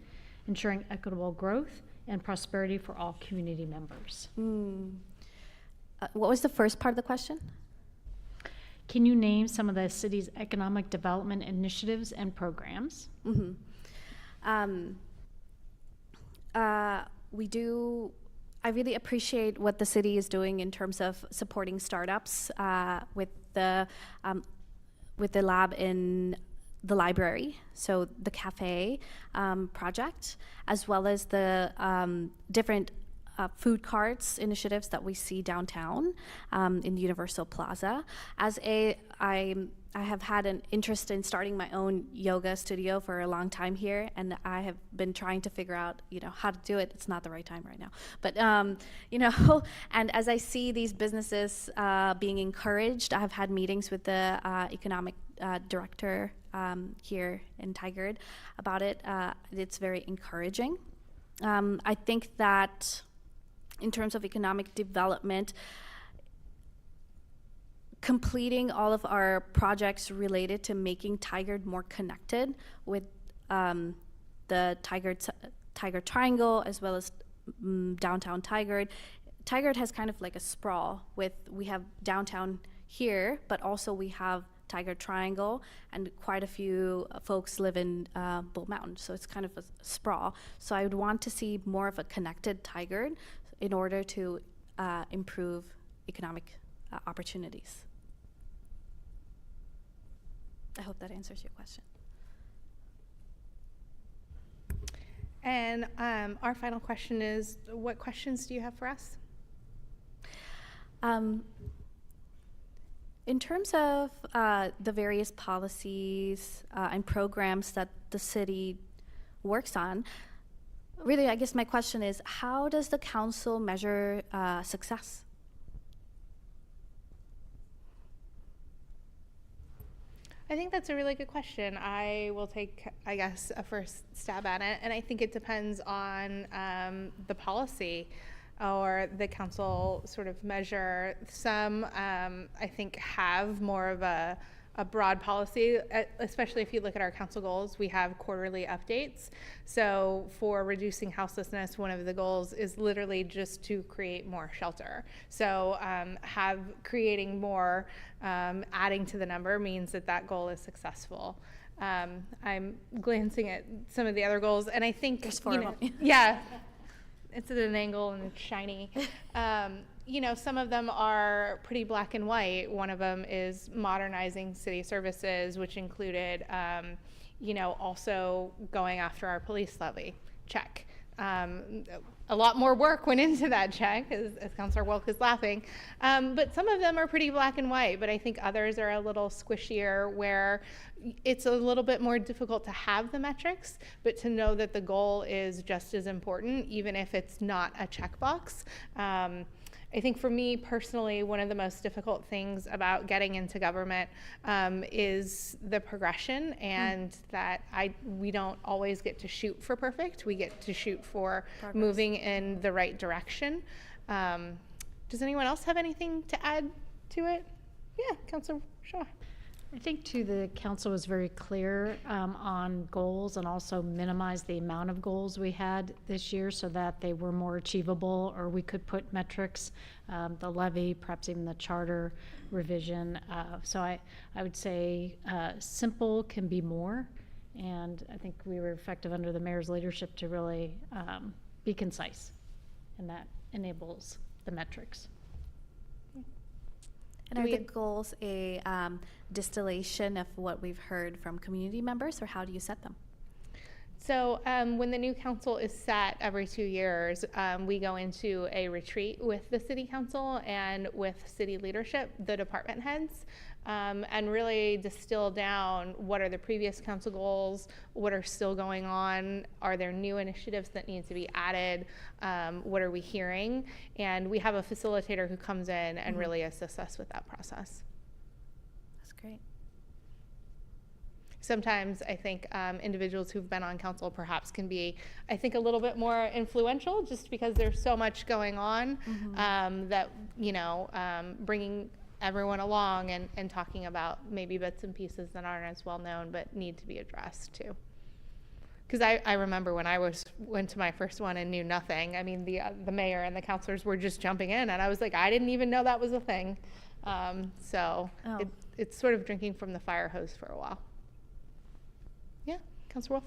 ensuring equitable growth and prosperity for all community members? What was the first part of the question? Can you name some of the city's economic development initiatives and programs? I really appreciate what the city is doing in terms of supporting startups with the with the lab in the library, so the cafe project, as well as the different food carts initiatives that we see downtown in Universal Plaza. I have had an interest in starting my own yoga studio for a long time here, and I have been trying to figure out, how to do it. It's not the right time right now, but and as I see these businesses being encouraged, I have had meetings with the economic director here in Tigard about it. It's very encouraging. I think that in terms of economic development, completing all of our projects related to making Tigard more connected with the Tigard Triangle, as well as downtown Tigard. Tigard has kind of like a sprawl we have downtown here, but also we have Tigard Triangle, and quite a few folks live in Bull Mountain, so it's kind of a sprawl. So I would want to see more of a connected Tigard in order to improve economic opportunities. I hope that answers your question. And our final question is, what questions do you have for us? In terms of the various policies and programs that the city works on, really, I guess my question is, how does the council measure success? I think that's a really good question. I will take, I guess, a first stab at it, and I think it depends on the policy or the council sort of measure. Some, I think, have more of a broad policy, especially if you look at our council goals. We have quarterly updates. So for reducing houselessness, one of the goals is literally just to create more shelter. So creating more, adding to the number means that goal is successful. I'm glancing at some of the other goals, and I think there's 4 of them. Yeah, it's at an angle and it's shiny. Some of them are pretty black and white. One of them is modernizing city services, which included, also going after our police levy. Check. A lot more work went into that check, as Councilor Wilk is laughing. But some of them are pretty black and white, but I think others are a little squishier, where it's a little bit more difficult to have the metrics, but to know that the goal is just as important, even if it's not a checkbox. I think for me personally, one of the most difficult things about getting into government is the progression, and that we don't always get to shoot for perfect. We get to shoot for progress, moving in the right direction. Does anyone else have anything to add to it? Yeah, Councilor Shaw. I think too, the council was very clear on goals, and also minimized the amount of goals we had this year so that they were more achievable, or we could put metrics, the levy, perhaps even the charter revision. So I would say simple can be more, and I think we were effective under the mayor's leadership to really be concise, and that enables the metrics. And are the goals a distillation of what we've heard from community members, or how do you set them? So when the new council is set every 2 years, we go into a retreat with the city council and with city leadership, the department heads, and really distill down what are the previous council goals, what are still going on, are there new initiatives that need to be added, what are we hearing, and we have a facilitator who comes in and really assists us with that process. That's great. Sometimes I think individuals who've been on council perhaps can be, I think, a little bit more influential, just because there's so much going on that, bringing everyone along and talking about maybe bits and pieces that aren't as well known but need to be addressed too. Because I remember when I went to my first one and knew nothing. I mean, the mayor and the councilors were just jumping in, and I was like, I didn't even know that was a thing. It's sort of drinking from the fire hose for a while. Yeah, Councilor Wolf.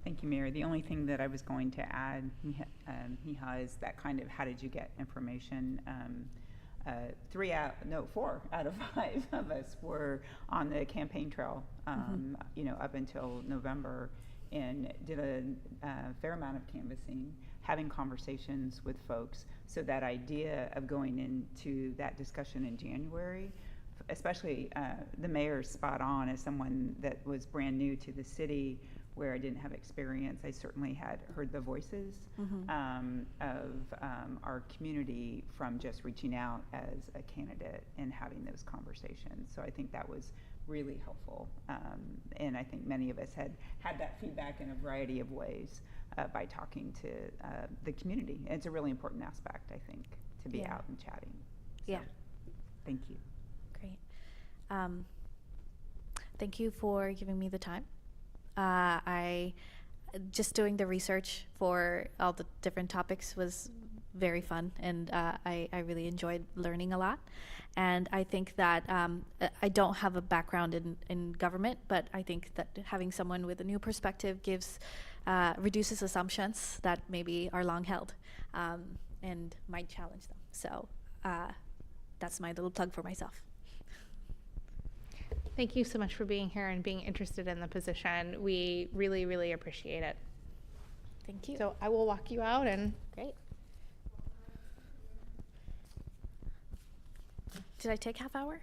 Thank you, Mayor. The only thing that I was going to add, Miha, is that kind of how did you get information? 4 out of 5 of us were on the campaign trail, up until November, and did a fair amount of canvassing, having conversations with folks. So that idea of going into that discussion in January, especially the mayor's spot on as someone that was brand new to the city, where I didn't have experience. I certainly had heard the voices of our community from just reaching out as a candidate and having those conversations. So I think that was really helpful. And I think many of us had that feedback in a variety of ways by talking to the community. And it's a really important aspect, I think, to be out and chatting. So, Yeah. Thank you. Great. Thank you for giving me the time. I just doing the research for all the different topics was very fun, and I really enjoyed learning a lot. And I think that I don't have a background in government, but I think that having someone with a new perspective reduces assumptions that maybe are long held and might challenge them. So that's my little plug for myself. Thank you so much for being here and being interested in the position. We really, really appreciate it. Thank you. So I will walk you out and Great. Did I take half hour?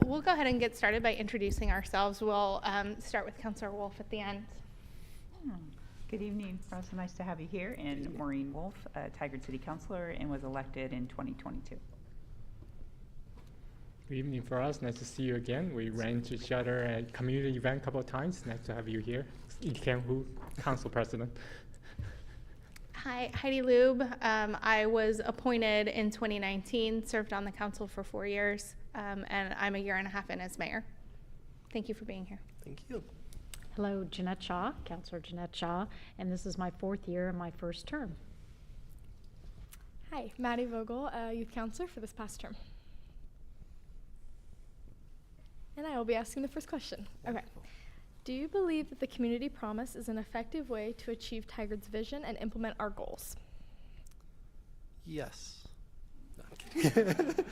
We'll go ahead and get started by introducing ourselves. We'll start with Councilor Wolf at the end. Good evening. It's nice to have you here. And Maureen Wolf, Tigard City Councilor, and was elected in 2022. Good evening for us. Nice to see you again. We ran into each other at community event a couple of times. Nice to have you here. Lee Kang-hoo, Council President. Hi, Heidi Lube. I was appointed in 2019, served on the council for 4 years, and I'm a year and a half in as mayor. Thank you for being here. Thank you. Hello, Jeanette Shaw, Councilor Jeanette Shaw, and this is my 4th year and my first term. Hi, Maddie Vogel, youth counselor for this past term. And I will be asking the first question. Okay. Do you believe that the community promise is an effective way to achieve Tigard's vision and implement our goals? Yes. No, I'm kidding.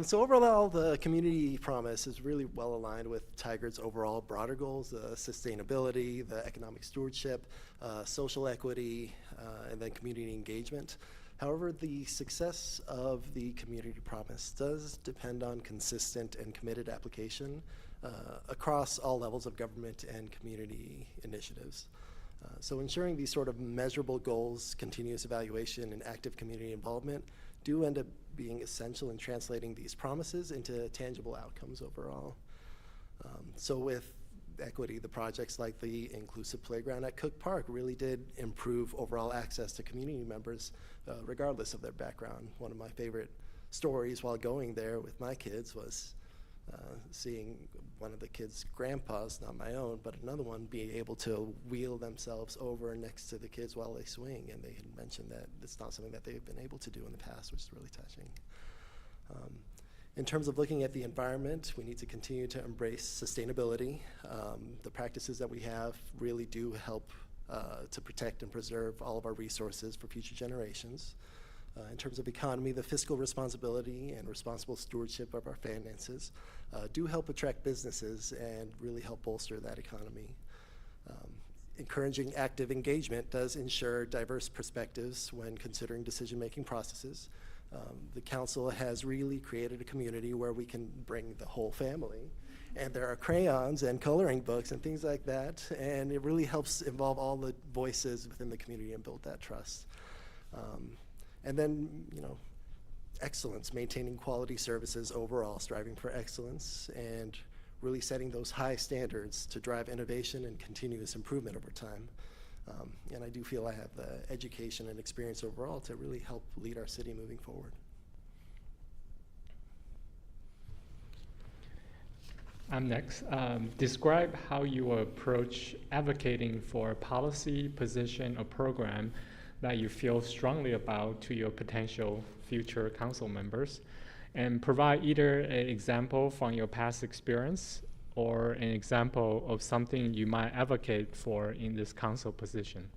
So overall, the community promise is really well aligned with Tigard's overall broader goals: sustainability, the economic stewardship, social equity, and then community engagement. However, the success of the community promise does depend on consistent and committed application across all levels of government and community initiatives. So ensuring these sort of measurable goals, continuous evaluation, and active community involvement do end up being essential in translating these promises into tangible outcomes overall. So with equity, the projects like the inclusive playground at Cook Park really did improve overall access to community members regardless of their background. One of my favorite stories while going there with my kids was seeing one of the kids' grandpas, not my own, but another one, be able to wheel themselves over next to the kids while they swing, and they had mentioned that it's not something that they've been able to do in the past, which is really touching. In terms of looking at the environment, we need to continue to embrace sustainability. The practices that we have really do help to protect and preserve all of our resources for future generations. In terms of economy, the fiscal responsibility and responsible stewardship of our finances do help attract businesses and really help bolster that economy. Encouraging active engagement does ensure diverse perspectives when considering decision-making processes. The council has really created a community where we can bring the whole family, and there are crayons and coloring books and things like that, and it really helps involve all the voices within the community and build that trust. And then, excellence, maintaining quality services overall, striving for excellence, and really setting those high standards to drive innovation and continuous improvement over time. And I do feel I have the education and experience overall to really help lead our city moving forward. I'm next. Describe how you approach advocating for a policy, position, or program that you feel strongly about to your potential future council members, and provide either an example from your past experience or an example of something you might advocate for in this council position.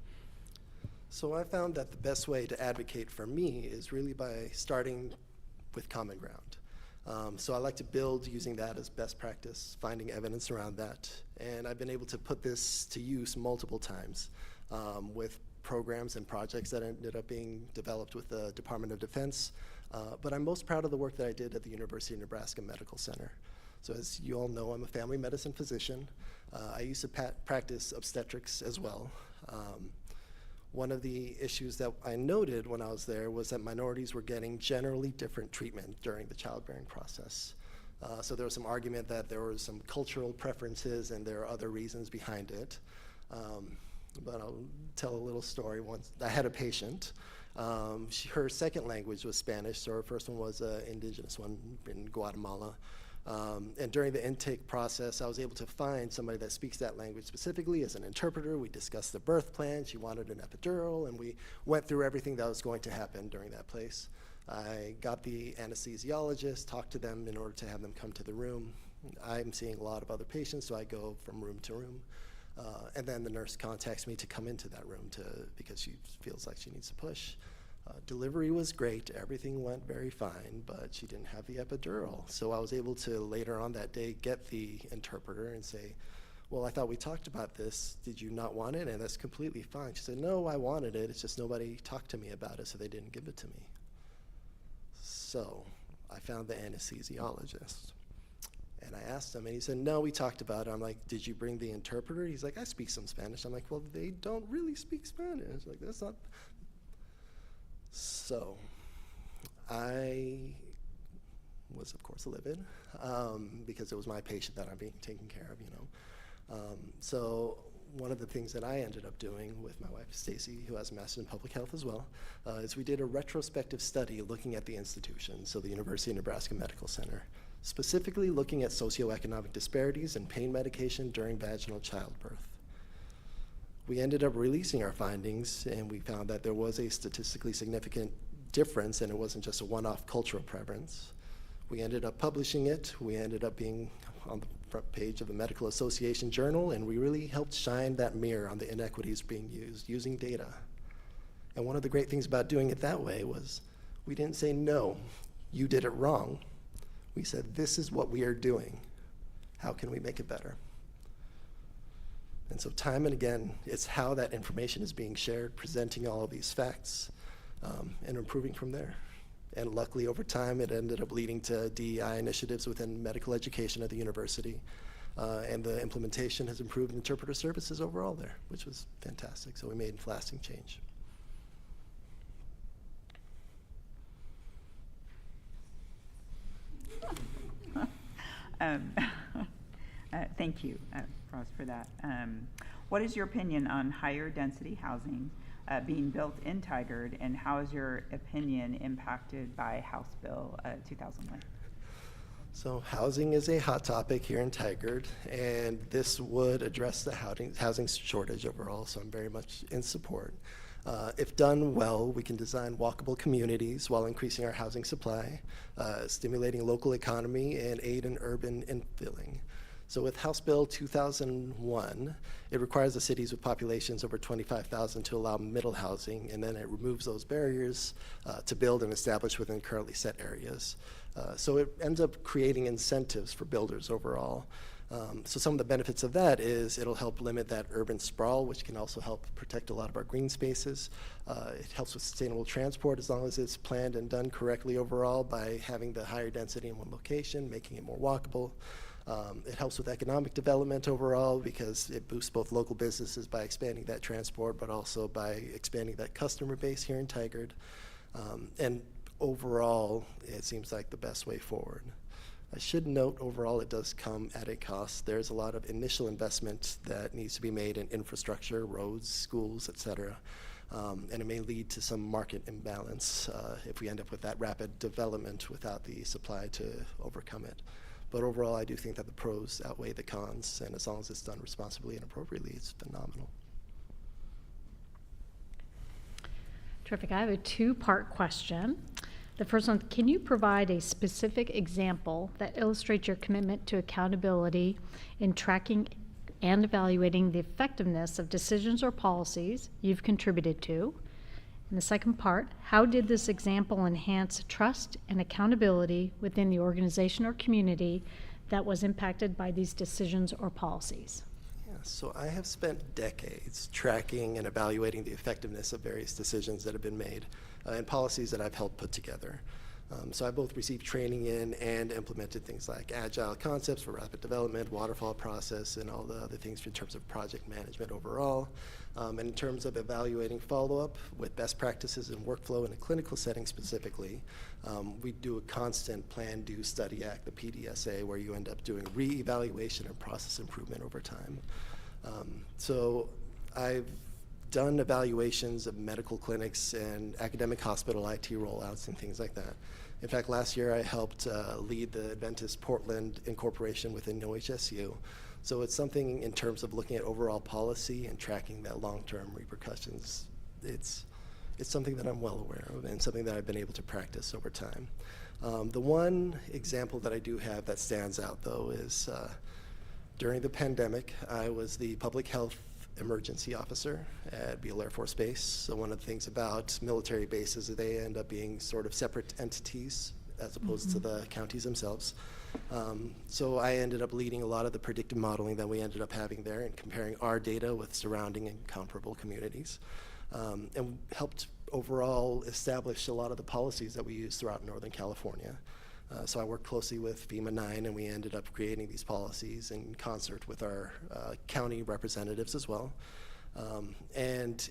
So I found that the best way to advocate for me is really by starting with common ground. So I like to build using that as best practice, finding evidence around that. And I've been able to put this to use multiple times with programs and projects that ended up being developed with the Department of Defense. But I'm most proud of the work that I did at the University of Nebraska Medical Center. So as you all know, I'm a family medicine physician. I used to practice obstetrics as well. One of the issues that I noted when I was there was that minorities were getting generally different treatment during the childbearing process. So there was some argument that there were some cultural preferences and there are other reasons behind it. But I'll tell a little story. Once I had a patient. Her second language was Spanish, so her first one was an indigenous one in Guatemala. And during the intake process, I was able to find somebody that speaks that language specifically as an interpreter. We discussed the birth plan. She wanted an epidural, and we went through everything that was going to happen during that place. I got the anesthesiologist, talked to them in order to have them come to the room. I'm seeing a lot of other patients, so I go from room to room. And then the nurse contacts me to come into that room because she feels like she needs to push. Delivery was great, everything went very fine, but she didn't have the epidural. So I was able to later on that day get the interpreter and say, well, I thought we talked about this, did you not want it? And that's completely fine. She said, no, I wanted it, it's just nobody talked to me about it, so they didn't give it to me. So I found the anesthesiologist. And I asked him, and he said, no, we talked about it. I'm like, did you bring the interpreter? He's like, I speak some Spanish. I'm like, well, they don't really speak Spanish. Like, that's not. So I was, of course, livid because it was my patient that I'm being taken care of, you know. So one of the things that I ended up doing with my wife, Stacy, who has a master's in public health as well, is we did a retrospective study looking at the institution, so the University of Nebraska Medical Center, specifically looking at socioeconomic disparities in pain medication during vaginal childbirth. We ended up releasing our findings, and we found that there was a statistically significant difference, and it wasn't just a one-off cultural preference. We ended up publishing it. We ended up being on the front page of the Medical Association Journal, and we really helped shine that mirror on the inequities being used, using data. And one of the great things about doing it that way was we didn't say, no, you did it wrong. We said, this is what we are doing. How can we make it better? And so time and again, it's how that information is being shared, presenting all of these facts, and improving from there. And luckily, over time, it ended up leading to DEI initiatives within medical education at the university. And the implementation has improved interpreter services overall there, which was fantastic. So we made lasting change. Thank you, Ross, for that. What is your opinion on higher density housing being built in Tigard, and how is your opinion impacted by House Bill 2001? So housing is a hot topic here in Tigard, and this would address the housing shortage overall, so I'm very much in support. If done well, we can design walkable communities while increasing our housing supply, stimulating local economy, and aid in urban infilling. So with House Bill 2001, it requires the cities with populations over 25,000 to allow middle housing, and then it removes those barriers to build and establish within currently set areas. So it ends up creating incentives for builders overall. So some of the benefits of that is it'll help limit that urban sprawl, which can also help protect a lot of our green spaces. It helps with sustainable transport as long as it's planned and done correctly overall by having the higher density in one location, making it more walkable. It helps with economic development overall because it boosts both local businesses by expanding that transport, but also by expanding that customer base here in Tigard. And overall, it seems like the best way forward. I should note, overall, it does come at a cost. There's a lot of initial investment that needs to be made in infrastructure, roads, schools, et cetera. And it may lead to some market imbalance if we end up with that rapid development without the supply to overcome it. But overall, I do think that the pros outweigh the cons, and as long as it's done responsibly and appropriately, it's phenomenal. Terrific. I have a two-part question. The first one, can you provide a specific example that illustrates your commitment to accountability in tracking and evaluating the effectiveness of decisions or policies you've contributed to? And the second part, how did this example enhance trust and accountability within the organization or community that was impacted by these decisions or policies? So I have spent decades tracking and evaluating the effectiveness of various decisions that have been made and policies that I've helped put together. So I both received training in and implemented things like agile concepts for rapid development, waterfall process, and all the other things in terms of project management overall. And in terms of evaluating follow-up with best practices and workflow in a clinical setting specifically, we do a constant plan, do, study, act, the PDSA, where you end up doing re-evaluation and process improvement over time. So I've done evaluations of medical clinics and academic hospital IT rollouts and things like that. In fact, last year I helped lead the Adventist Portland incorporation within OHSU. So it's something in terms of looking at overall policy and tracking that long-term repercussions. It's something that I'm well aware of and something that I've been able to practice over time. The one example that I do have that stands out, though, is during the pandemic, I was the public health emergency officer at Beale Air Force Base. So one of the things about military bases is they end up being sort of separate entities as opposed to the counties themselves. So I ended up leading a lot of the predictive modeling that we ended up having there and comparing our data with surrounding and comparable communities. And helped overall establish a lot of the policies that we use throughout Northern California. So I worked closely with FEMA 9, and we ended up creating these policies in concert with our county representatives as well. And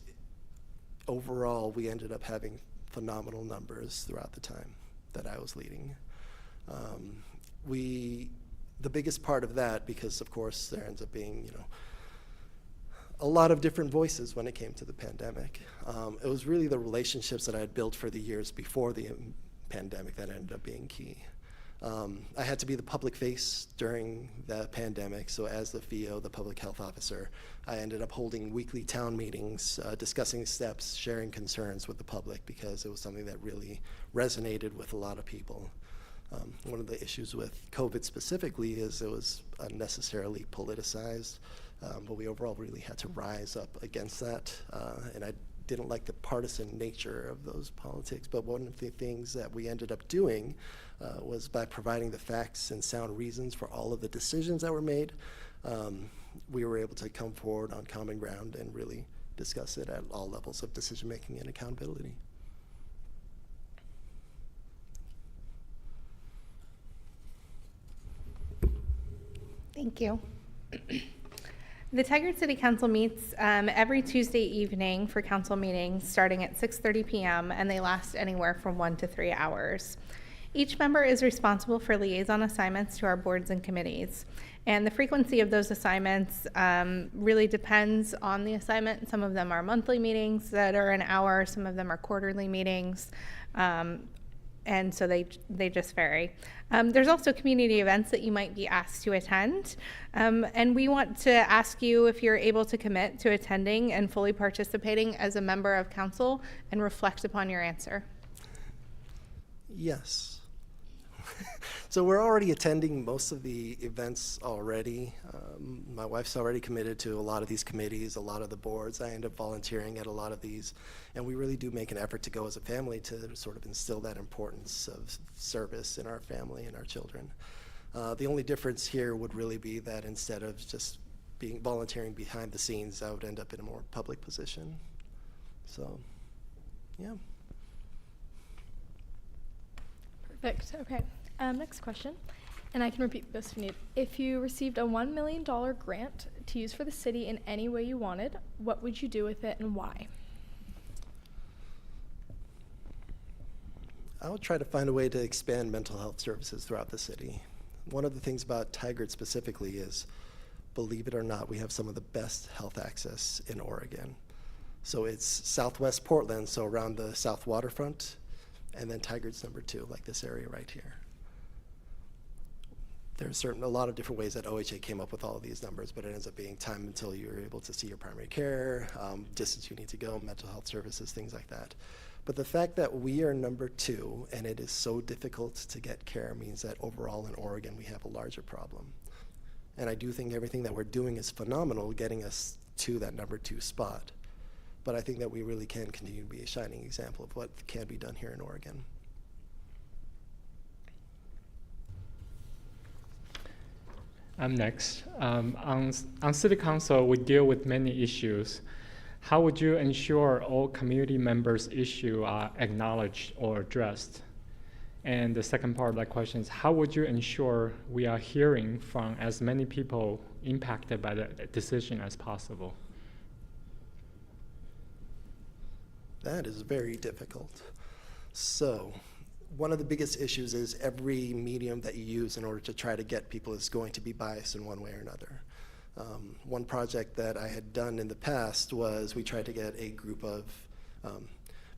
overall, we ended up having phenomenal numbers throughout the time that I was leading. The biggest part of that, because of course there ends up being, a lot of different voices when it came to the pandemic. It was really the relationships that I had built for the years before the pandemic that ended up being key. I had to be the public face during the pandemic, so as the FEO, the public health officer, I ended up holding weekly town meetings, discussing steps, sharing concerns with the public, because it was something that really resonated with a lot of people. One of the issues with COVID specifically is it was unnecessarily politicized, but we overall really had to rise up against that, and I didn't like the partisan nature of those politics. But one of the things that we ended up doing was by providing the facts and sound reasons for all of the decisions that were made, we were able to come forward on common ground and really discuss it at all levels of decision making and accountability. Thank you. The Tigard City Council meets every Tuesday evening for council meetings starting at 6:30 p.m. and they last anywhere from 1 to 3 hours. Each member is responsible for liaison assignments to our boards and committees. And the frequency of those assignments really depends on the assignment. Some of them are monthly meetings that are an hour, some of them are quarterly meetings. And so they just vary. There's also community events that you might be asked to attend. And we want to ask you if you're able to commit to attending and fully participating as a member of council and reflect upon your answer. Yes. So we're already attending most of the events already. My wife's already committed to a lot of these committees, a lot of the boards. I end up volunteering at a lot of these. And we really do make an effort to go as a family to sort of instill that importance of service in our family and our children. The only difference here would really be that instead of just volunteering behind the scenes, I would end up in a more public position. So, yeah. Perfect. Okay. Next question, and I can repeat this if you need. If you received a $1 million grant to use for the city in any way you wanted, what would you do with it and why? I would try to find a way to expand mental health services throughout the city. One of the things about Tigard specifically is, believe it or not, we have some of the best health access in Oregon. So it's southwest Portland, so around the south waterfront, and then Tigard's number 2, like this area right here. There's a lot of different ways that OHA came up with all of these numbers, but it ends up being time until you're able to see your primary care, distance you need to go, mental health services, things like that. But the fact that we are number 2 and it is so difficult to get care means that overall in Oregon we have a larger problem. And I do think everything that we're doing is phenomenal, getting us to that number 2 spot. But I think that we really can continue to be a shining example of what can be done here in Oregon. I'm next. On City Council, we deal with many issues. How would you ensure all community members' issues are acknowledged or addressed? And the second part of that question is, how would you ensure we are hearing from as many people impacted by the decision as possible? That is very difficult. So, one of the biggest issues is every medium that you use in order to try to get people is going to be biased in one way or another. One project that I had done in the past was we tried to get a group of,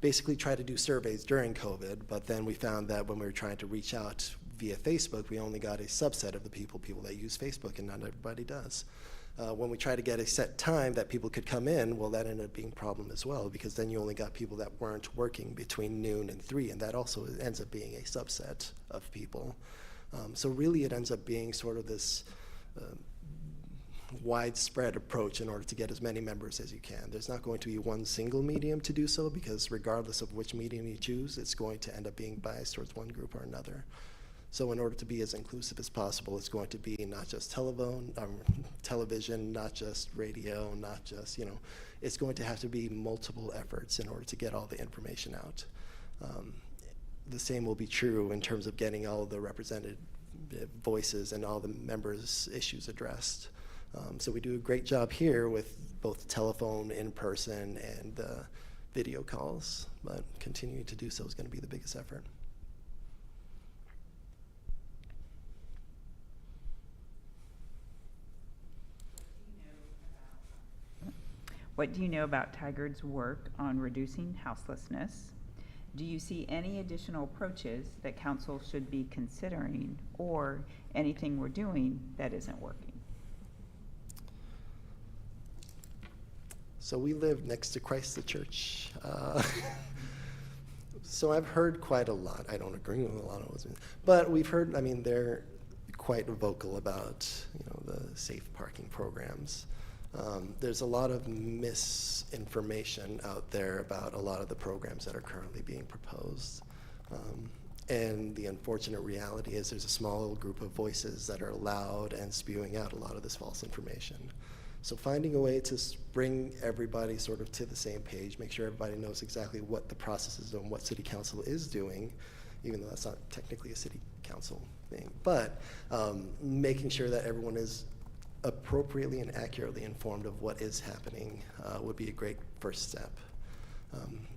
basically try to do surveys during COVID, but then we found that when we were trying to reach out via Facebook, we only got a subset of the people that use Facebook, and not everybody does. When we try to get a set time that people could come in, well, that ended up being a problem as well, because then you only got people that weren't working between noon and 3, and that also ends up being a subset of people. So really it ends up being sort of this widespread approach in order to get as many members as you can. There's not going to be one single medium to do so, because regardless of which medium you choose, it's going to end up being biased towards one group or another. So in order to be as inclusive as possible, it's going to be not just television, not just radio, not just, it's going to have to be multiple efforts in order to get all the information out. The same will be true in terms of getting all the represented voices and all the members' issues addressed. So we do a great job here with both telephone, in-person, and video calls, but continuing to do so is going to be the biggest effort. What do you know about Tigard's work on reducing houselessness? Do you see any additional approaches that council should be considering, or anything we're doing that isn't working? So we live next to Christ the Church. So I've heard quite a lot. I don't agree with a lot of what's been, but we've heard, they're quite vocal about, the safe parking programs. There's a lot of misinformation out there about a lot of the programs that are currently being proposed. And the unfortunate reality is there's a small group of voices that are loud and spewing out a lot of this false information. So finding a way to bring everybody sort of to the same page, make sure everybody knows exactly what the process is and what City Council is doing, even though that's not technically a City Council thing, but making sure that everyone is appropriately and accurately informed of what is happening would be a great first step.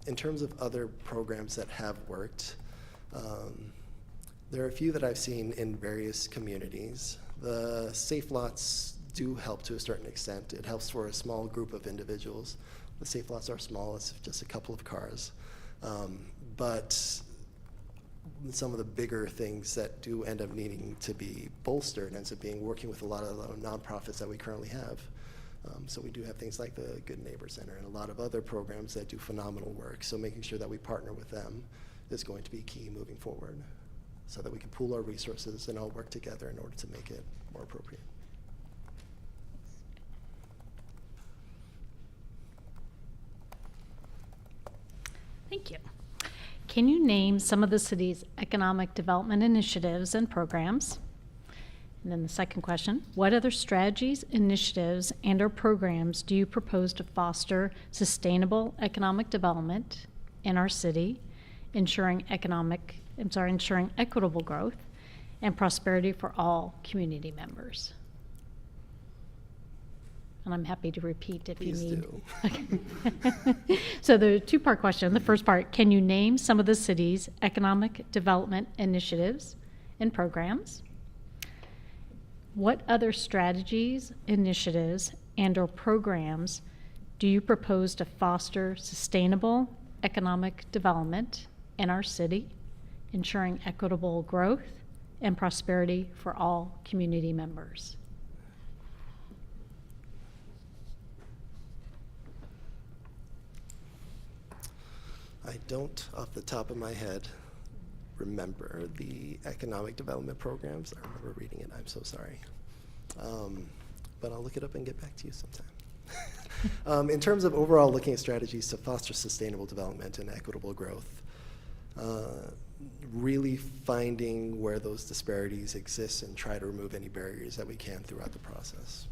In terms of other programs that have worked, there are a few that I've seen in various communities. The safe lots do help to a certain extent. It helps for a small group of individuals. The safe lots are small, it's just a couple of cars. But some of the bigger things that do end up needing to be bolstered ends up being working with a lot of nonprofits that we currently have. So we do have things like the Good Neighbor Center and a lot of other programs that do phenomenal work. So making sure that we partner with them is going to be key moving forward, so that we can pool our resources and all work together in order to make it more appropriate. Thank you. Can you name some of the city's economic development initiatives and programs? And then the second question, what other strategies, initiatives, and/or programs do you propose to foster sustainable economic development in our city, ensuring equitable growth and prosperity for all community members? and I'm happy to repeat if Please you need. do. Okay. So the two-part question. The first part, can you name some of the city's economic development initiatives and programs? What other strategies, initiatives, and/or programs do you propose to foster sustainable economic development in our city, ensuring equitable growth and prosperity for all community members? I don't, off the top of my head, remember the economic development programs. I remember reading it. I'm so sorry. But I'll look it up and get back to you sometime. In terms of overall looking at strategies to foster sustainable development and equitable growth, really finding where those disparities exist and try to remove any barriers that we can throughout the process.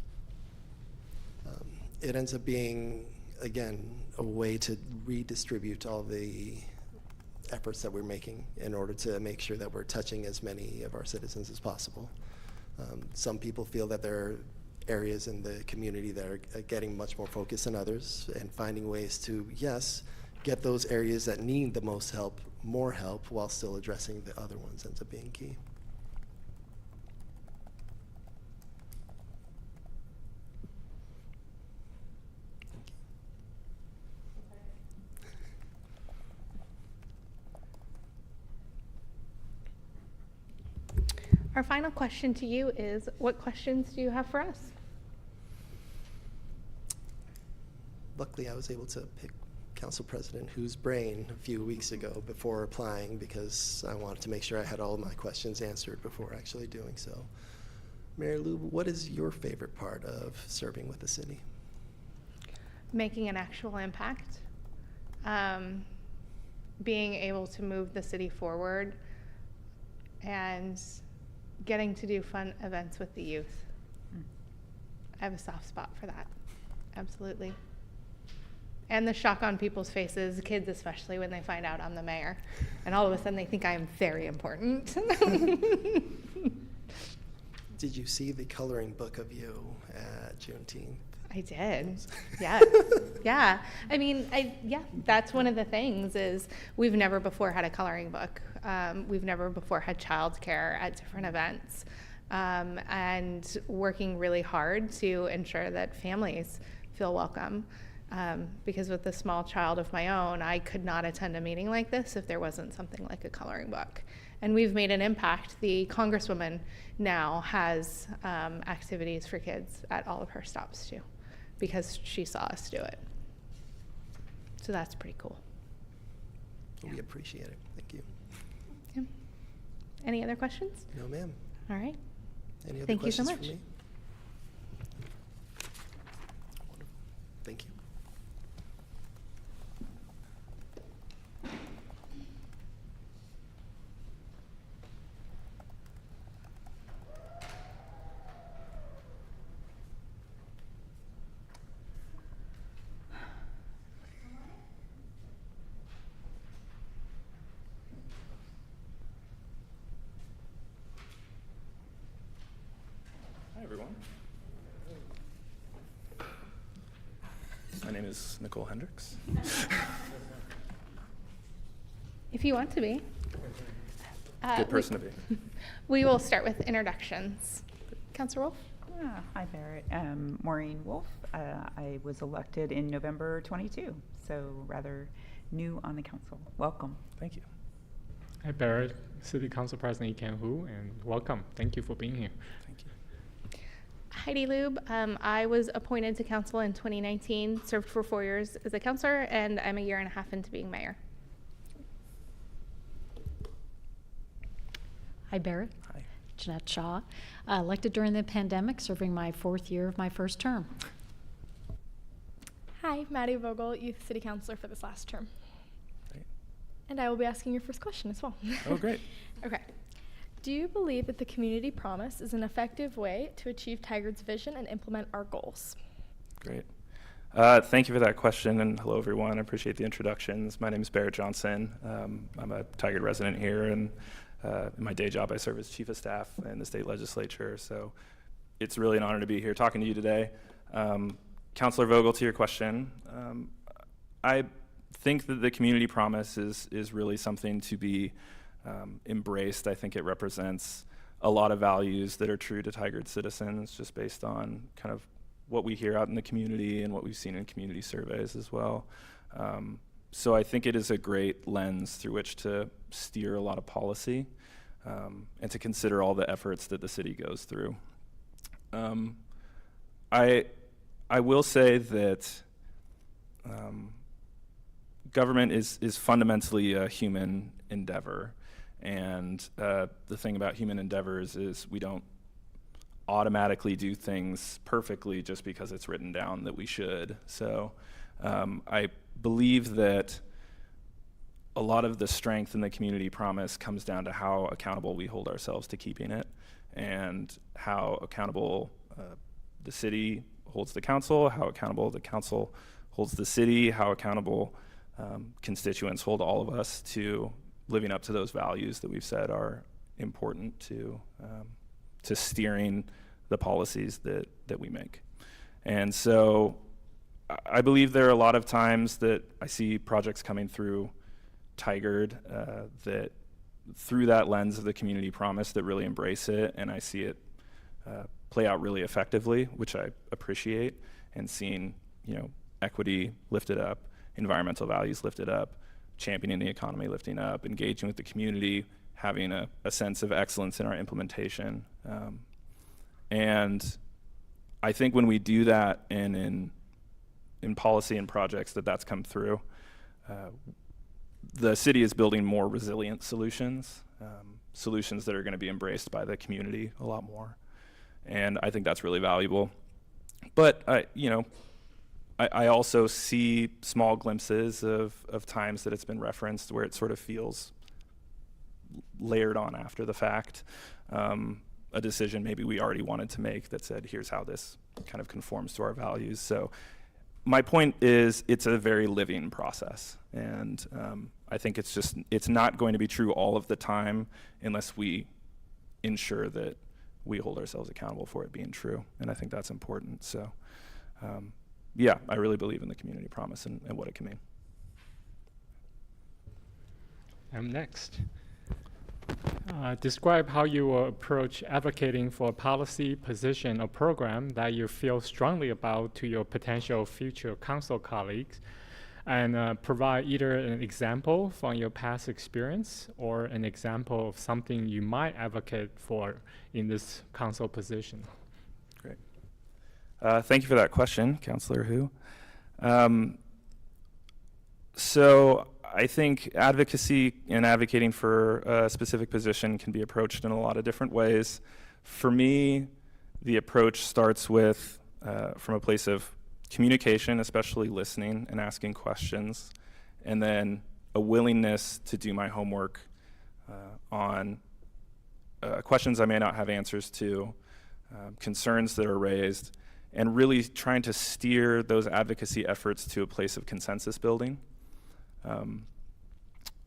It ends up being, again, a way to redistribute all the efforts that we're making in order to make sure that we're touching as many of our citizens as possible. Some people feel that there are areas in the community that are getting much more focus than others, and finding ways to, yes, get those areas that need the most help, more help, while still addressing the other ones ends up being key. Our final question to you is, what questions do you have for us? Luckily, I was able to pick Council President Hu's brain a few weeks ago before applying, because I wanted to make sure I had all of my questions answered before actually doing so. Mayor Lube, what is your favorite part of serving with the city? Making an actual impact, being able to move the city forward, and getting to do fun events with the youth. I have a soft spot for that, absolutely. And the shock on people's faces, kids especially, when they find out I'm the mayor. And all of a sudden they think I am very important. Did you see the coloring book of you at Juneteenth? I did, yeah, yeah. I mean, that's one of the things is we've never before had a coloring book. We've never before had childcare at different events, and working really hard to ensure that families feel welcome. Because with a small child of my own, I could not attend a meeting like this if there wasn't something like a coloring book. And we've made an impact. The Congresswoman now has activities for kids at all of her stops too, because she saw us do it. So that's pretty cool. We appreciate it. Thank you. Yeah. Any other questions? No, ma'am. All right. Any other Thank you so questions much. for me? Wonderful. Thank you. Hi, everyone. My name is Nicole Hendricks. If you want to be. Good person to be. We will start with introductions. Councilor Wolf? Hi, Barrett. Maureen Wolf. I was elected in November 22, so rather new on the council. Welcome. Thank you. Hi, Barrett, City Council President Ikan Hu, and welcome. Thank you for being here. Thank you. Heidi Lube. I was appointed to council in 2019, served for 4 years as a councilor, and I'm a year and a half into being mayor. Hi, Barrett. Hi. Jeanette Shaw, elected during the pandemic, serving my 4th year of my first term. Hi, Maddie Vogel, Youth City Councilor for this last term. Great. And I will be asking your first question as well. Oh, great. Okay. Do you believe that the community promise is an effective way to achieve Tigard's vision and implement our goals? Great. Thank you for that question, and hello, everyone. I appreciate the introductions. My name is Barrett Johnson. I'm a Tigard resident here, and in my day job, I serve as Chief of Staff in the state legislature, so it's really an honor to be here talking to you today. Councilor Vogel, to your question, I think that the community promise is really something to be embraced. I think it represents a lot of values that are true to Tigard citizens, just based on kind of what we hear out in the community and what we've seen in community surveys as well. So I think it is a great lens through which to steer a lot of policy and to consider all the efforts that the city goes through. I will say that government is fundamentally a human endeavor. And the thing about human endeavors is we don't automatically do things perfectly just because it's written down that we should. So I believe that a lot of the strength in the community promise comes down to how accountable we hold ourselves to keeping it, and how accountable the city holds the council, how accountable the council holds the city, how accountable constituents hold all of us to living up to those values that we've said are important to steering the policies that we make. And so I believe there are a lot of times that I see projects coming through Tigard that through that lens of the community promise that really embrace it, and I see it play out really effectively, which I appreciate, and seeing, equity lifted up, environmental values lifted up, championing the economy lifting up, engaging with the community, having a sense of excellence in our implementation. And I think when we do that and in policy and projects that's come through, the city is building more resilient solutions, solutions that are going to be embraced by the community a lot more. And I think that's really valuable. But I also see small glimpses of times that it's been referenced where it sort of feels layered on after the fact. A decision maybe we already wanted to make that said, here's how this kind of conforms to our values. So my point is it's a very living process. And I think it's not going to be true all of the time unless we ensure that we hold ourselves accountable for it being true. And I think that's important. So yeah, I really believe in the community promise and what it can mean. I'm next. Describe how you will approach advocating for a policy, position, or program that you feel strongly about to your potential future council colleagues, and provide either an example from your past experience or an example of something you might advocate for in this council position. Great. Thank you for that question, Councilor Hu. So I think advocacy and advocating for a specific position can be approached in a lot of different ways. For me, the approach starts with from a place of communication, especially listening and asking questions, and then a willingness to do my homework on questions I may not have answers to, concerns that are raised, and really trying to steer those advocacy efforts to a place of consensus building.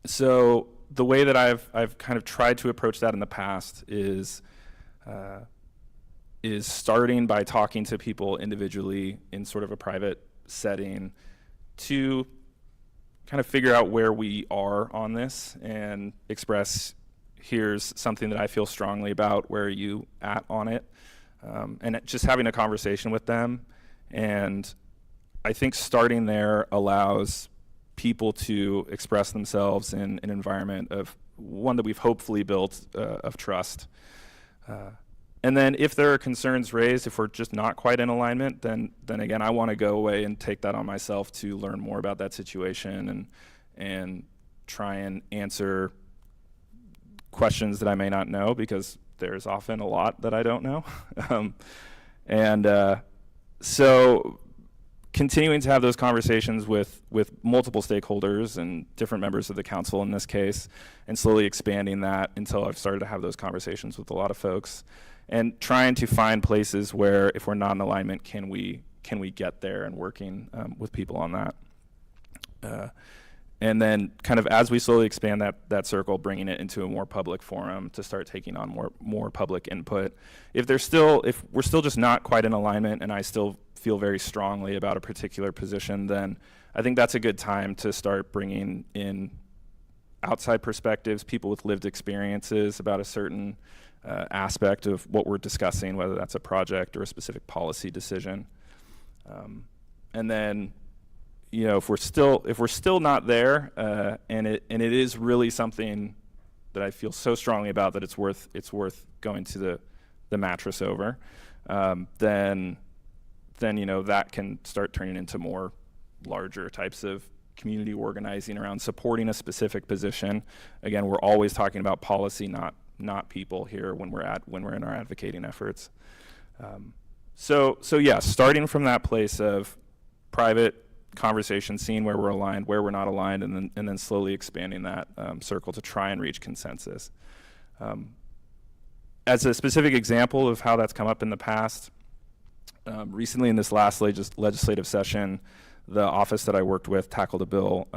So the way that I've kind of tried to approach that in the past is starting by talking to people individually in sort of a private setting to kind of figure out where we are on this and express, here's something that I feel strongly about, where are you at on it? And just having a conversation with them. And I think starting there allows people to express themselves in an environment of one that we've hopefully built of trust. And then if there are concerns raised, if we're just not quite in alignment, then again, I want to go away and take that on myself to learn more about that situation and try and answer questions that I may not know, because there's often a lot that I don't know. So continuing to have those conversations with multiple stakeholders and different members of the council in this case, and slowly expanding that until I've started to have those conversations with a lot of folks, and trying to find places where, if we're not in alignment, can we get there, and working with people on that. and then kind of as we slowly expand that circle, bringing it into a more public forum to start taking on more public input. If we're still just not quite in alignment and I still feel very strongly about a particular position, then I think that's a good time to start bringing in outside perspectives, people with lived experiences about a certain aspect of what we're discussing, whether that's a project or a specific policy decision. And then, you know, if we're still not there, and it is really something that I feel so strongly about that it's worth going to the mattress over, then you know, that can start turning into more larger types of community organizing around supporting a specific position. Again, we're always talking about policy, not people here when we're in our advocating efforts. So yeah, starting from that place of private conversation, seeing where we're aligned, where we're not aligned, and then slowly expanding that circle to try and reach consensus. As a specific example of how that's come up in the past, recently in this last legislative session, the office that I worked with tackled a bill,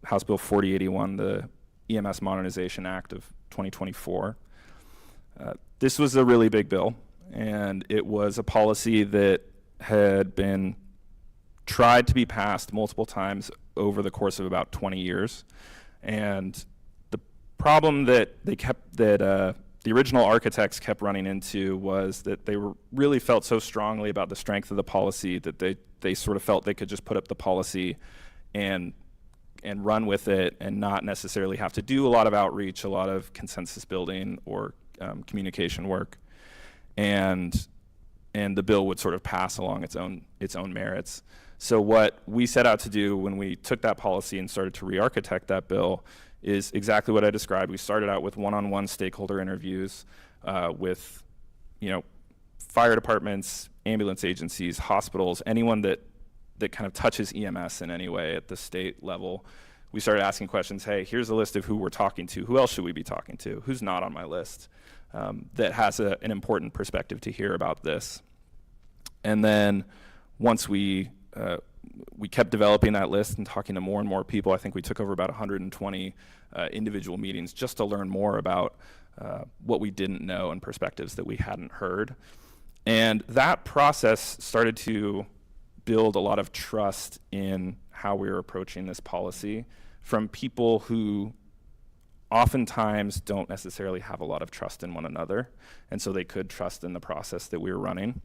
House Bill 4081, the EMS Modernization Act of 2024. This was a really big bill, and it was a policy that had been tried to be passed multiple times over the course of about 20 years. And the problem that the original architects kept running into was that they really felt so strongly about the strength of the policy that they sort of felt they could just put up the policy and run with it and not necessarily have to do a lot of outreach, a lot of consensus building or communication work. And the bill would sort of pass along its own merits. So what we set out to do when we took that policy and started to re-architect that bill is exactly what I described. We started out with one-on-one stakeholder interviews with, you know, fire departments, ambulance agencies, hospitals, anyone that kind of touches EMS in any way at the state level. We started asking questions, hey, here's a list of who we're talking to. Who else should we be talking to? Who's not on my list that has an important perspective to hear about this? And then once we kept developing that list and talking to more and more people. I think we took over about 120 individual meetings just to learn more about what we didn't know and perspectives that we hadn't heard. And that process started to build a lot of trust in how we were approaching this policy from people who oftentimes don't necessarily have a lot of trust in one another, and so they could trust in the process that we were running.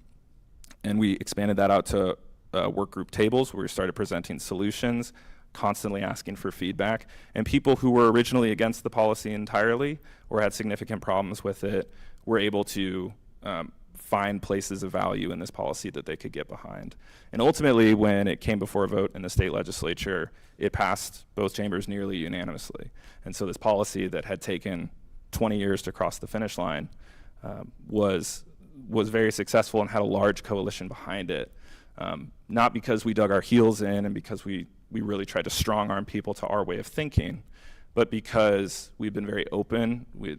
And we expanded that out to work group tables where we started presenting solutions, constantly asking for feedback, and people who were originally against the policy entirely or had significant problems with it were able to find places of value in this policy that they could get behind. And ultimately, when it came before a vote in the state legislature, it passed both chambers nearly unanimously. And so this policy that had taken 20 years to cross the finish line was very successful and had a large coalition behind it. Not because we dug our heels in and because we really tried to strong arm people to our way of thinking, but because we've been very open. We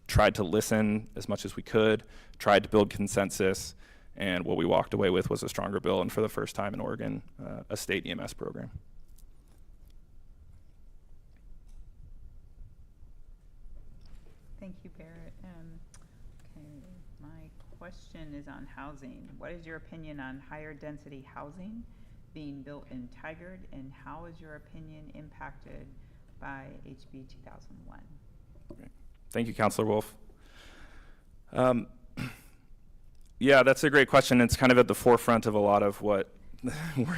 tried to listen as much as we could, tried to build consensus, and what we walked away with was a stronger bill, and for the first time in Oregon, a state EMS program. Thank you, Barrett. Okay, my question is on housing. What is your opinion on higher density housing being built in Tigard, and how is your opinion impacted by HB 2001? Great. Thank you, Councilor Wolf. Yeah, that's a great question. It's kind of at the forefront of a lot of what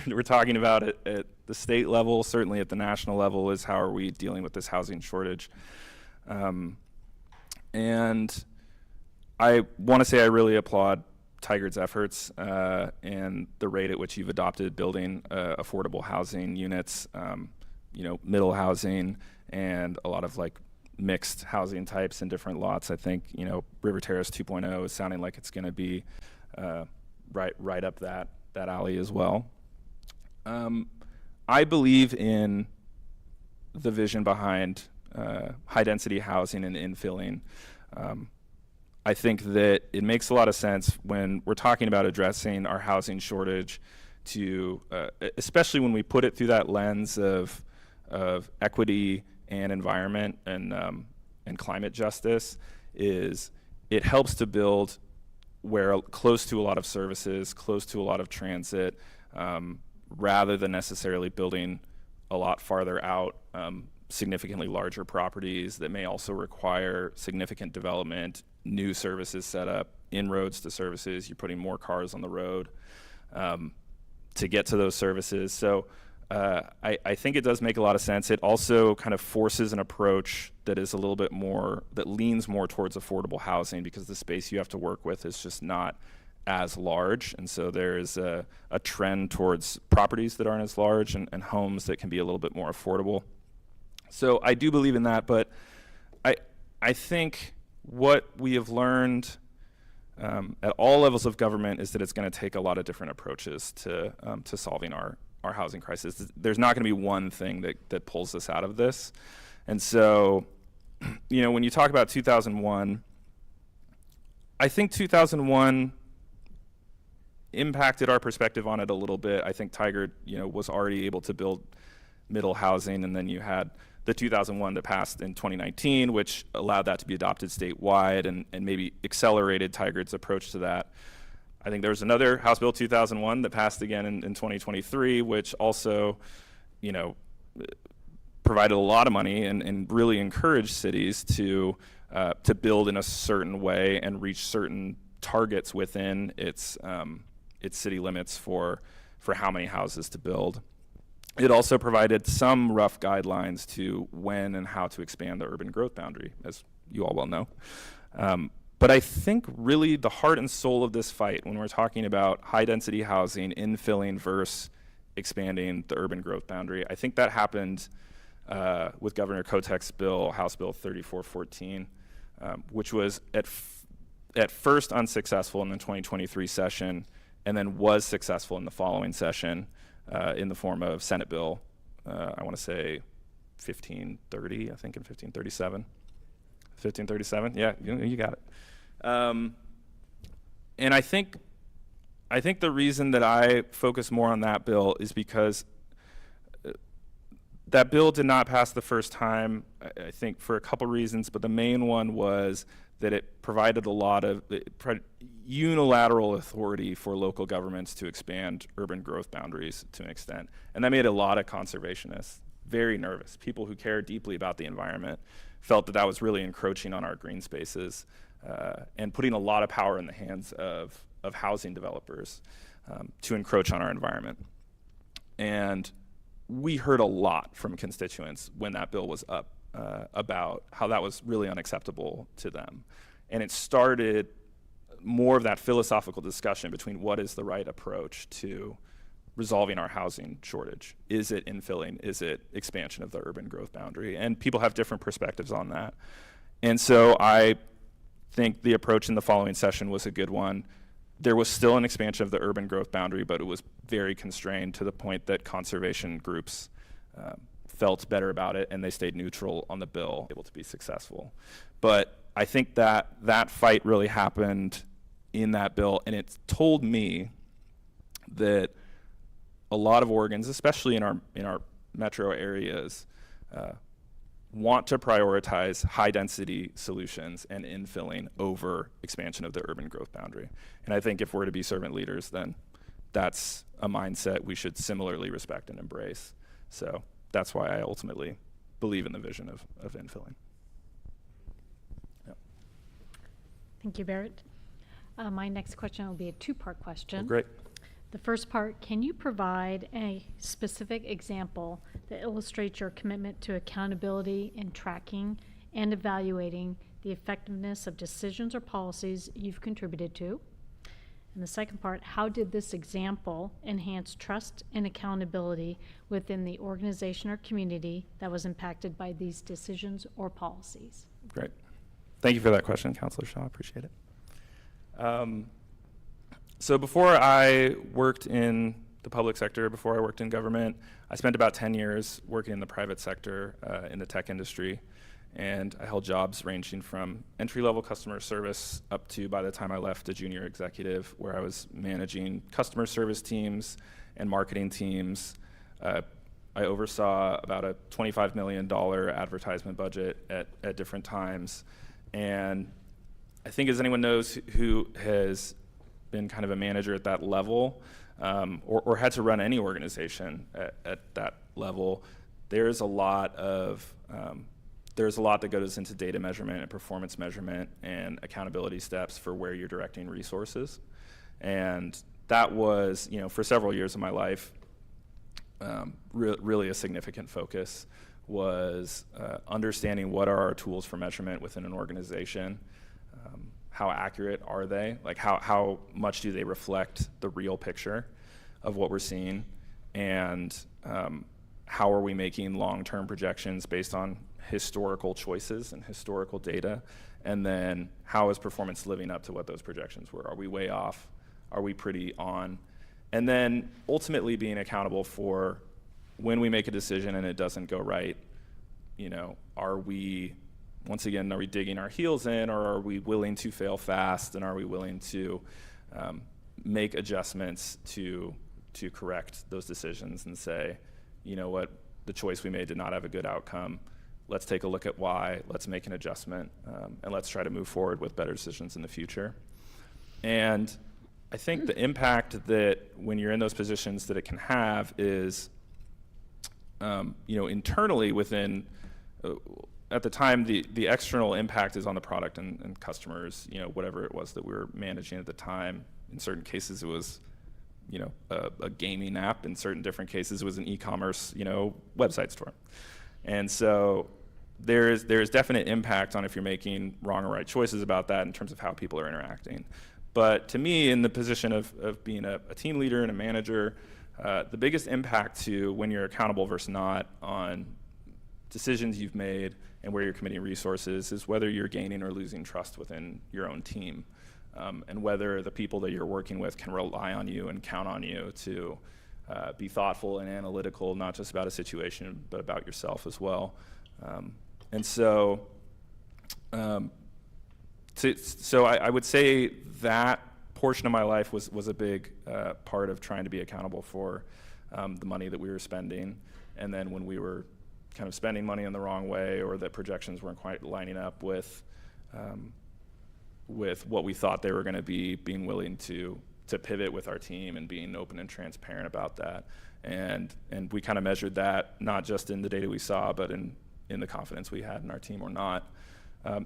we're talking about at the state level, certainly at the national level, is how are we dealing with this housing shortage. And I want to say I really applaud Tigard's efforts and the rate at which you've adopted building affordable housing units, middle housing, and a lot of like mixed housing types in different lots. I think, River Terrace 2.0 is sounding like it's going to be right up that alley as well. I believe in the vision behind high density housing and infilling. I think that it makes a lot of sense when we're talking about addressing our housing shortage to, especially when we put it through that lens of of equity and environment and climate justice is it helps to build where close to a lot of services, close to a lot of transit, rather than necessarily building a lot farther out, significantly larger properties that may also require significant development, new services set up, inroads to services, you're putting more cars on the road to get to those services. So I think it does make a lot of sense. It also kind of forces an approach that is a little bit more, that leans more towards affordable housing, because the space you have to work with is just not as large. And so there is a trend towards properties that aren't as large and homes that can be a little bit more affordable. So I do believe in that, but I think what we have learned at all levels of government is that it's going to take a lot of different approaches to solving our housing crisis. There's not going to be one thing that pulls us out of this. And so, you know, when you talk about 2001, I think 2001 impacted our perspective on it a little bit. I think Tigard, you know, was already able to build middle housing, and then you had the 2001 that passed in 2019, which allowed that to be adopted statewide and maybe accelerated Tigard's approach to that. I think there was another House Bill 2001 that passed again in 2023, which also, you know, provided a lot of money and really encouraged cities to build in a certain way and reach certain targets within its city limits for how many houses to build. It also provided some rough guidelines to when and how to expand the urban growth boundary, as you all well know. But I think really the heart and soul of this fight, when we're talking about high-density housing, infilling versus expanding the urban growth boundary, I think that happened with Governor Kotek's bill, House Bill 3414, which was at first unsuccessful in the 2023 session, and then was successful in the following session in the form of Senate Bill, I want to say 1530, I think in 1537. 1537, yeah, you got it. And I think the reason that I focus more on that bill is because that bill did not pass the first time, I think for a couple reasons, but the main one was that it provided a lot of unilateral authority for local governments to expand urban growth boundaries to an extent. And that made a lot of conservationists very nervous. People who care deeply about the environment felt that that was really encroaching on our green spaces and putting a lot of power in the hands of housing developers to encroach on our environment. And we heard a lot from constituents when that bill was up about how that was really unacceptable to them. And it started more of that philosophical discussion between what is the right approach to resolving our housing shortage. Is it infilling? Is it expansion of the urban growth boundary? And people have different perspectives on that. And so I think the approach in the following session was a good one. There was still an expansion of the urban growth boundary, but it was very constrained to the point that conservation groups felt better about it, and they stayed neutral on the bill, able to be successful. But I think that that fight really happened in that bill, and it told me that a lot of Oregons, especially in our metro areas, want to prioritize high-density solutions and infilling over expansion of the urban growth boundary. And I think if we're to be servant leaders, then that's a mindset we should similarly respect and embrace. So that's why I ultimately believe in the vision of infilling. Yep. Thank you, Barrett. My next question will be a two-part question. Oh, great. The first part, can you provide a specific example that illustrates your commitment to accountability in tracking and evaluating the effectiveness of decisions or policies you've contributed to? And the second part, how did this example enhance trust and accountability within the organization or community that was impacted by these decisions or policies? Great. Thank you for that question, Councilor Shaw. Appreciate it. So before I worked in the public sector, before I worked in government, I spent about 10 years working in the private sector in the tech industry. And I held jobs ranging from entry-level customer service up to, by the time I left, a junior executive, where I was managing customer service teams and marketing teams, I oversaw about a $25 million advertisement budget at different times. And I think, as anyone knows who has been kind of a manager at that level, or had to run any organization at that level, there's a lot that goes into data measurement and performance measurement and accountability steps for where you're directing resources. And that was, for several years of my life, really a significant focus was understanding what are our tools for measurement within an organization. How accurate are they? Like how much do they reflect the real picture of what we're seeing? And how are we making long-term projections based on historical choices and historical data? And then how is performance living up to what those projections were? Are we way off? Are we pretty on? And then ultimately being accountable for when we make a decision and it doesn't go right, are we digging our heels in, or are we willing to fail fast, and are we willing to make adjustments to correct those decisions and say, you know what, the choice we made did not have a good outcome. Let's take a look at why, let's make an adjustment, and let's try to move forward with better decisions in the future. And I think the impact that when you're in those positions that it can have is, internally within, at the time, the external impact is on the product and customers, whatever it was that we were managing at the time. In certain cases, it was, a gaming app. In certain different cases, it was an e-commerce, website store. And so there's definite impact on if you're making wrong or right choices about that in terms of how people are interacting. But to me, in the position of being a team leader and a manager, the biggest impact to when you're accountable versus not on decisions you've made and where you're committing resources is whether you're gaining or losing trust within your own team, and whether the people that you're working with can rely on you and count on you to be thoughtful and analytical, not just about a situation, but about yourself as well. So I would say that portion of my life was a big part of trying to be accountable for the money that we were spending. And then when we were kind of spending money in the wrong way, or that projections weren't quite lining up with what we thought they were going to be, being willing to pivot with our team and being open and transparent about that. And we kind of measured that not just in the data we saw, but in the confidence we had in our team or not.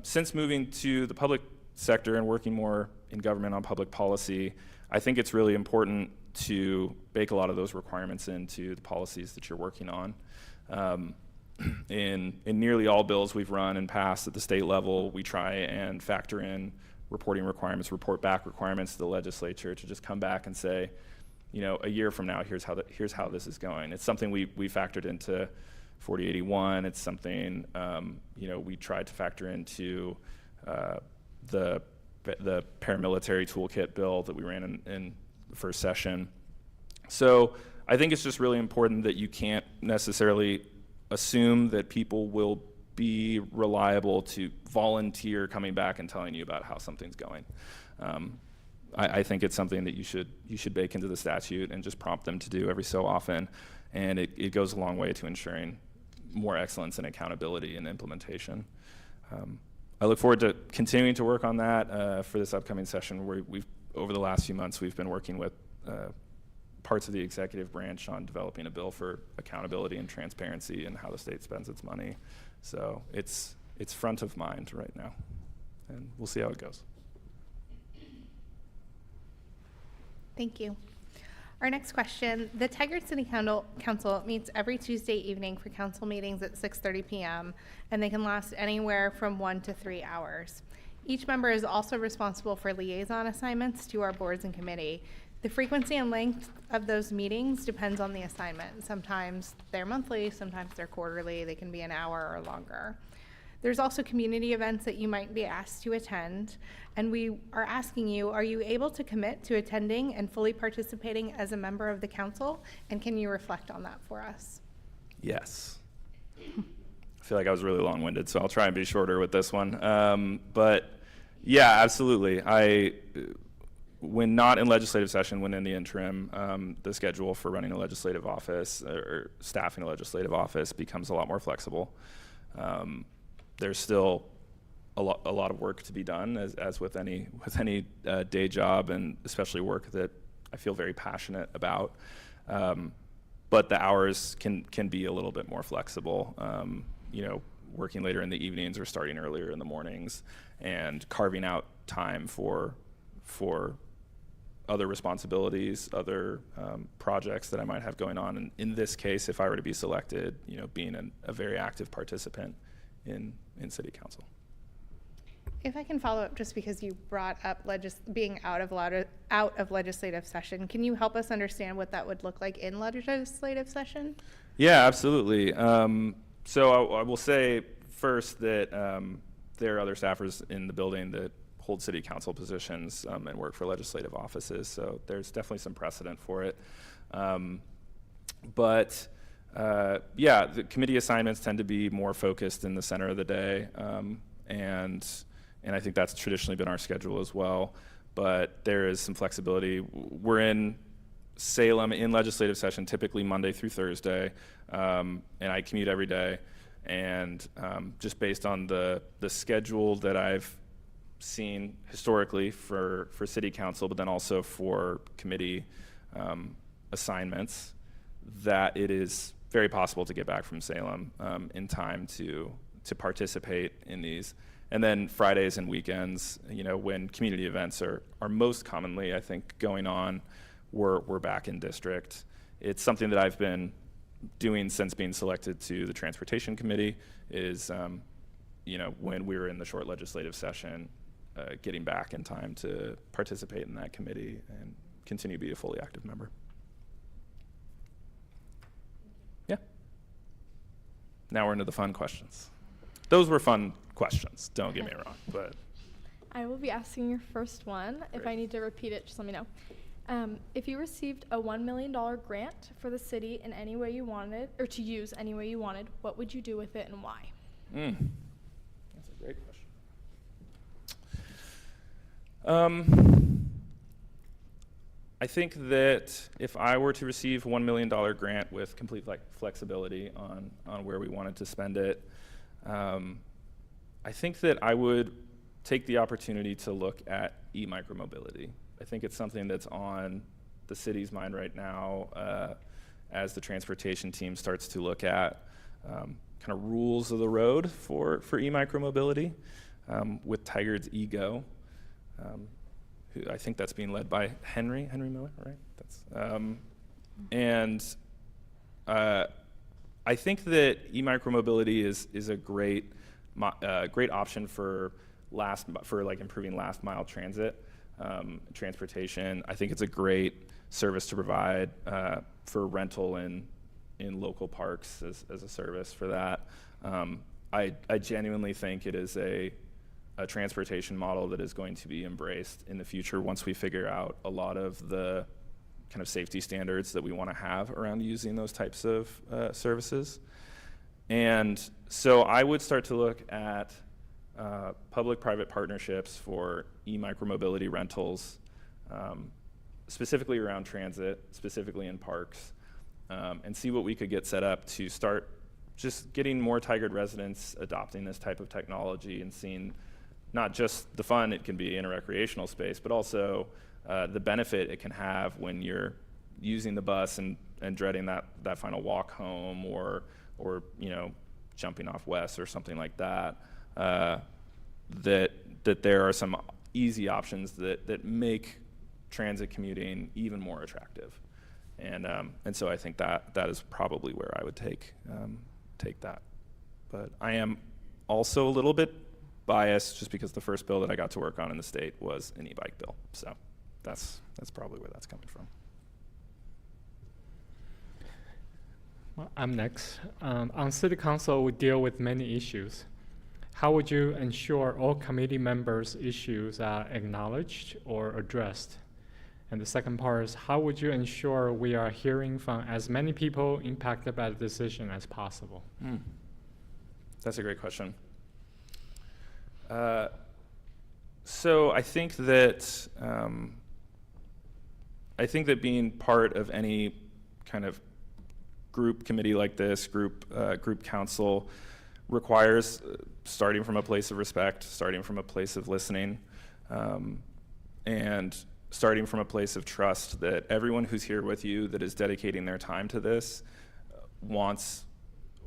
Since moving to the public sector and working more in government on public policy, I think it's really important to bake a lot of those requirements into the policies that you're working on. In nearly all bills we've run and passed at the state level, we try and factor in reporting requirements, report back requirements to the legislature to just come back and say, a year from now, here's how this is going. It's something we factored into 4081. It's something we tried to factor into the paramilitary toolkit bill that we ran in the first session. So I think it's just really important that you can't necessarily assume that people will be reliable to volunteer coming back and telling you about how something's going. I think it's something that you should bake into the statute and just prompt them to do every so often, and it goes a long way to ensuring more excellence and accountability in implementation. I look forward to continuing to work on that for this upcoming session, where over the last few months we've been working with parts of the executive branch on developing a bill for accountability and transparency and how the state spends its money. So it's front of mind right now, and we'll see how it goes. Thank you. Our next question, the Tigard City Council meets every Tuesday evening for council meetings at 6:30 p.m., and they can last anywhere from 1 to 3 hours. Each member is also responsible for liaison assignments to our boards and committee. The frequency and length of those meetings depends on the assignment. Sometimes they're monthly, sometimes they're quarterly, they can be an hour or longer. There's also community events that you might be asked to attend, and we are asking you, are you able to commit to attending and fully participating as a member of the council, and can you reflect on that for us? Yes. I feel like I was really long-winded, so I'll try and be shorter with this one. But yeah, absolutely. when not in legislative session, when in the interim, the schedule for running a legislative office or staffing a legislative office becomes a lot more flexible. There's still a lot of work to be done, as with any day job, and especially work that I feel very passionate about. But the hours can be a little bit more flexible. Working later in the evenings or starting earlier in the mornings, and carving out time for other responsibilities, other projects that I might have going on. And in this case, if I were to be selected, being a very active participant in city council. If I can follow up, just because you brought up being out of legislative session, can you help us understand what that would look like in legislative session? Yeah, absolutely. So I will say first that there are other staffers in the building that hold city council positions and work for legislative offices, so there's definitely some precedent for it. The committee assignments tend to be more focused in the center of the day, and I think that's traditionally been our schedule as well, but there is some flexibility. We're in Salem in legislative session typically Monday through Thursday, and I commute every day, and just based on the schedule that I've seen historically for city council, but then also for committee assignments, that it is very possible to get back from Salem in time to participate in these. And then Fridays and weekends, when community events are most commonly, I think, going on, we're back in district. It's something that I've been doing since being selected to the Transportation Committee, is when we were in the short legislative session, getting back in time to participate in that committee and continue to be a fully active member. Yeah. Now we're into the fun questions. Those were fun questions, don't get me wrong, but. I will be asking your first one. If I need to repeat it, just let me know. If you received a $1 million grant for the city in any way you wanted, or to use any way you wanted, what would you do with it and why? That's a great question. I think that if I were to receive $1 million grant with complete flexibility on where we wanted to spend it, I think that I would take the opportunity to look at e-micromobility. I think it's something that's on the city's mind right now as the transportation team starts to look at kind of rules of the road for e-micromobility with Tigard's eGo. Who I think that's being led by Henry Miller, right? I think that e-micromobility is a great option for improving last mile transit transportation. I think it's a great service to provide for rental in local parks as a service for that. I genuinely think it is a transportation model that is going to be embraced in the future once we figure out a lot of the kind of safety standards that we want to have around using those types of services. And so I would start to look at public-private partnerships for e-micromobility rentals, specifically around transit, specifically in parks, and see what we could get set up to start just getting more Tigard residents adopting this type of technology and seeing not just the fun it can be in a recreational space, but also the benefit it can have when you're using the bus and dreading that final walk home or jumping off west or something like that. That there are some easy options that make transit commuting even more attractive, and so I think that is probably where I would take that. But I am also a little bit biased just because the first bill that I got to work on in the state was an e-bike bill, so that's probably where that's coming from. Well, I'm next. On City Council, we deal with many issues. How would you ensure all committee members' issues are acknowledged or addressed? And the second part is, how would you ensure we are hearing from as many people impacted by the decision as possible? That's a great question. So I think that I think that being part of any kind of group committee like this, group council, requires starting from a place of respect, starting from a place of listening, and starting from a place of trust that everyone who's here with you that is dedicating their time to this wants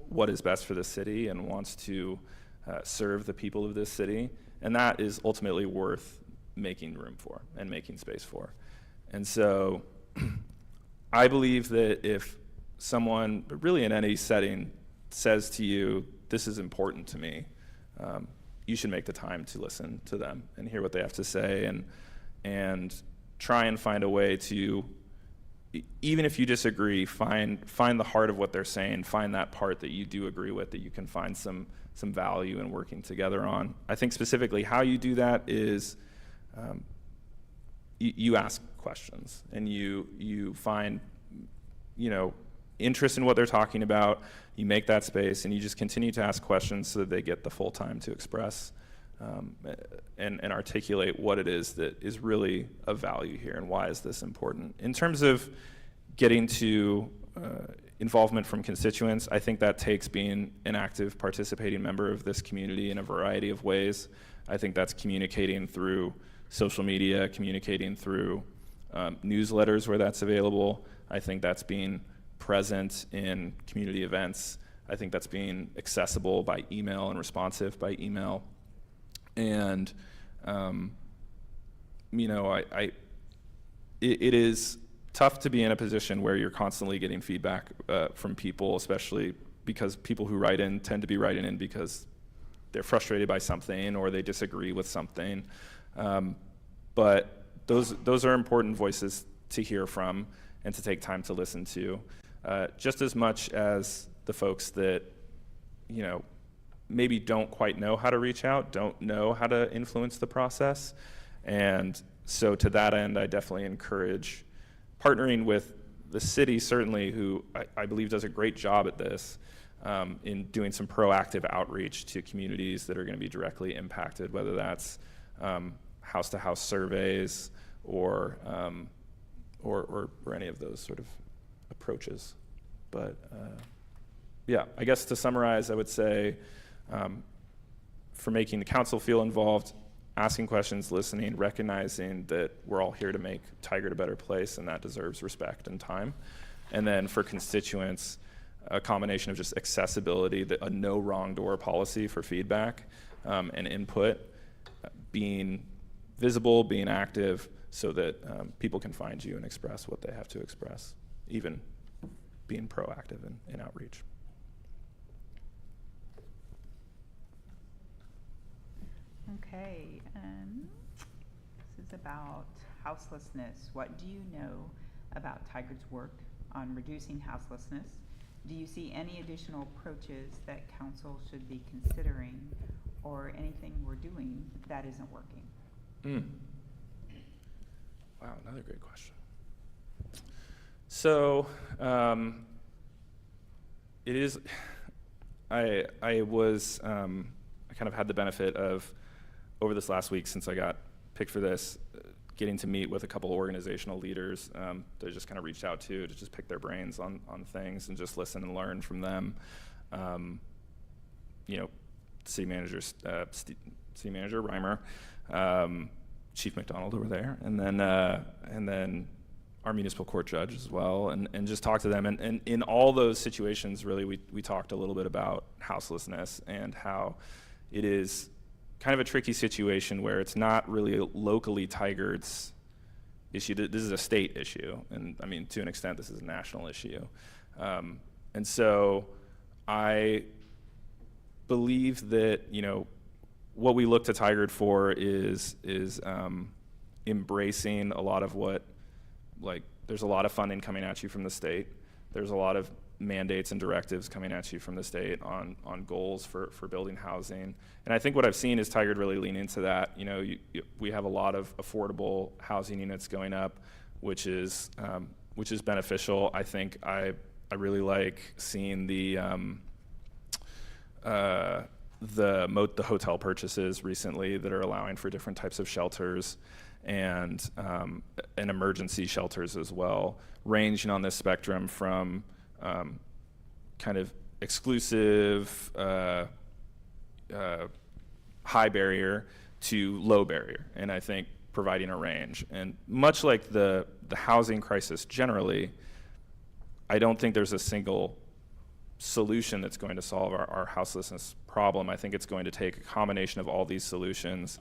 what is best for the city and wants to serve the people of this city. And that is ultimately worth making room for and making space for. And so I believe that if someone, really in any setting, says to you, this is important to me, you should make the time to listen to them and hear what they have to say, and try and find a way to, even if you disagree, find the heart of what they're saying, find that part that you do agree with, that you can find some value in working together on. I think specifically how you do that is you ask questions, and you find, interest in what they're talking about, you make that space, and you just continue to ask questions so that they get the full time to express and articulate what it is that is really of value here and why is this important. In terms of getting to involvement from constituents, I think that takes being an active participating member of this community in a variety of ways. I think that's communicating through social media, communicating through newsletters where that's available. I think that's being present in community events. I think that's being accessible by email and responsive by email. And, it is tough to be in a position where you're constantly getting feedback from people, especially because people who write in tend to be writing in because they're frustrated by something or they disagree with something. But those are important voices to hear from and to take time to listen to, just as much as the folks that, maybe don't quite know how to reach out, don't know how to influence the process. And so to that end, I definitely encourage partnering with the city, certainly, who I believe does a great job at this, in doing some proactive outreach to communities that are going to be directly impacted, whether that's house-to-house surveys or any of those sort of approaches. But yeah, I guess to summarize, I would say for making the council feel involved, asking questions, listening, recognizing that we're all here to make Tigard a better place, and that deserves respect and time. And then for constituents, a combination of just accessibility, a no wrong door policy for feedback and input, being visible, being active, so that people can find you and express what they have to express, even being proactive in outreach. Okay, this is about houselessness. What do you know about Tigard's work on reducing houselessness? Do you see any additional approaches that council should be considering, or anything we're doing that isn't working? Wow, another great question. So it is, I kind of had the benefit of, over this last week since I got picked for this, getting to meet with a couple organizational leaders that I just kind of reached out to just pick their brains on things and just listen and learn from them. City Manager Reimer, Chief McDonald over there, and then our municipal court judge as well, and just talk to them. And in all those situations, really, we talked a little bit about houselessness and how it is kind of a tricky situation where it's not really locally Tigard's issue. This is a state issue, and I mean, to an extent, this is a national issue. And so I believe that, what we look to Tigard for is embracing a lot of what, there's a lot of funding coming at you from the state. There's a lot of mandates and directives coming at you from the state on goals for building housing. And I think what I've seen is Tigard really lean into that. We have a lot of affordable housing units going up, which is beneficial. I think I really like seeing the the hotel purchases recently that are allowing for different types of shelters and emergency shelters as well, ranging on this spectrum from kind of exclusive, high barrier to low barrier, and I think providing a range. And much like the housing crisis generally, I don't think there's a single solution that's going to solve our houselessness problem. I think it's going to take a combination of all these solutions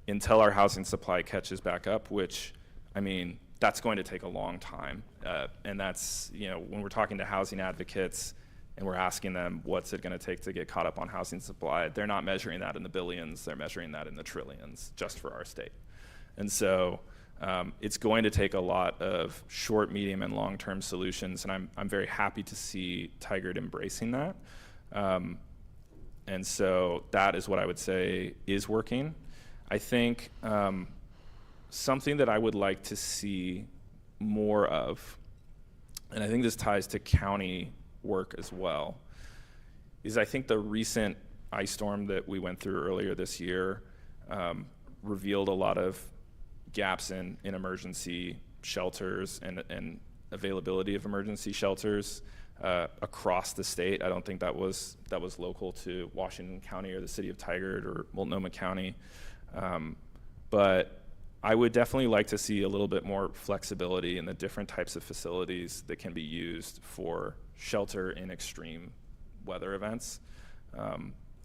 until our housing supply catches back up, which, I mean, that's going to take a long time. And that's, you know, when we're talking to housing advocates and we're asking them what's it going to take to get caught up on housing supply, they're not measuring that in the billions, they're measuring that in the trillions just for our state. And so it's going to take a lot of short, medium, and long-term solutions, and I'm very happy to see Tigard embracing that. And so that is what I would say is working. I think something that I would like to see more of, and I think this ties to county work as well, is I think the recent ice storm that we went through earlier this year revealed a lot of gaps in emergency shelters and availability of emergency shelters across the state. I don't think that was local to Washington County or the city of Tigard or Multnomah County. But I would definitely like to see a little bit more flexibility in the different types of facilities that can be used for shelter in extreme weather events.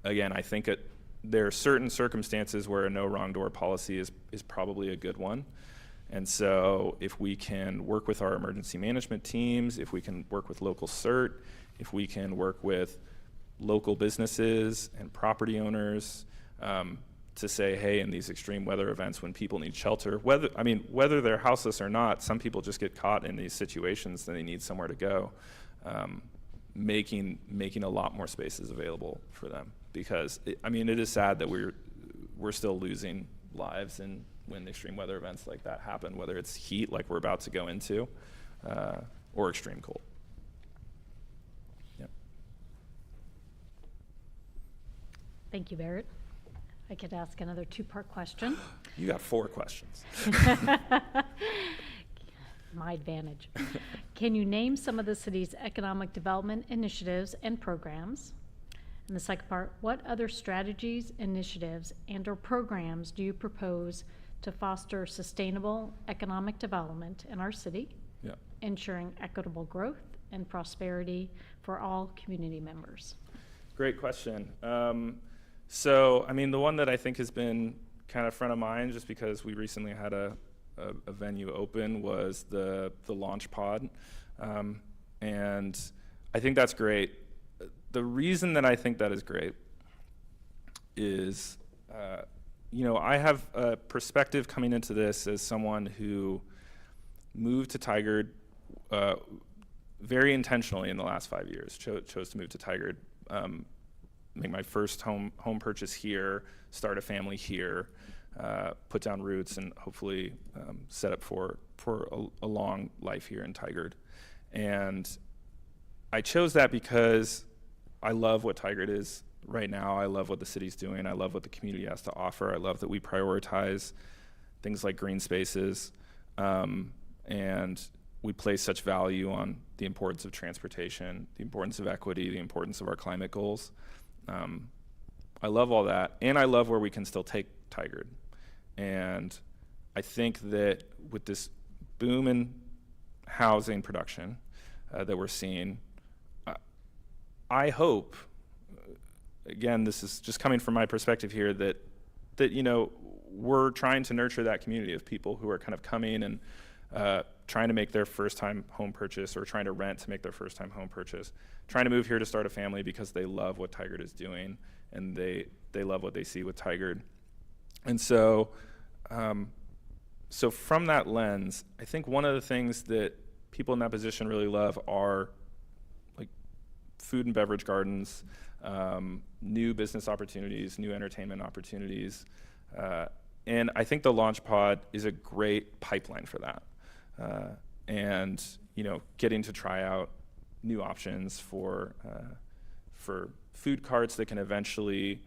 Again, I think there are certain circumstances where a no wrong door policy is probably a good one. And so if we can work with our emergency management teams, if we can work with local CERT, if we can work with local businesses and property owners to say, hey, in these extreme weather events when people need shelter, whether they're houseless or not, some people just get caught in these situations and they need somewhere to go, making a lot more spaces available for them. Because it is sad that we're still losing lives when extreme weather events like that happen, whether it's heat like we're about to go into, or extreme cold. Yep. Thank you, Barrett. I could ask another two-part question. You got 4 questions. My advantage. Can you name some of the city's economic development initiatives and programs? And the second part, what other strategies, initiatives, and/or programs do you propose to foster sustainable economic development in our city, ensuring equitable growth and prosperity for all community members? Great question. So, the one that I think has been kind of front of mind, just because we recently had a venue open, was the Launch Pod, and I think that's great. The reason that I think that is great is, I have a perspective coming into this as someone who moved to Tigard very intentionally in the last 5 years, chose to move to Tigard, make my first home purchase here, start a family here, put down roots, and hopefully set up for a long life here in Tigard. And I chose that because I love what Tigard is right now. I love what the city's doing. I love what the community has to offer. I love that we prioritize things like green spaces, and we place such value on the importance of transportation, the importance of equity, the importance of our climate goals. I love all that, and I love where we can still take Tigard. And I think that with this boom in housing production that we're seeing, I hope, again, this is just coming from my perspective here, that we're trying to nurture that community of people who are kind of coming and trying to make their first-time home purchase, or trying to rent to make their first-time home purchase, trying to move here to start a family because they love what Tigard is doing, and they love what they see with Tigard. And so, so from that lens, I think one of the things that people in that position really love are like food and beverage gardens, new business opportunities, new entertainment opportunities, and I think the Launch Pod is a great pipeline for that. And getting to try out new options for food carts that can eventually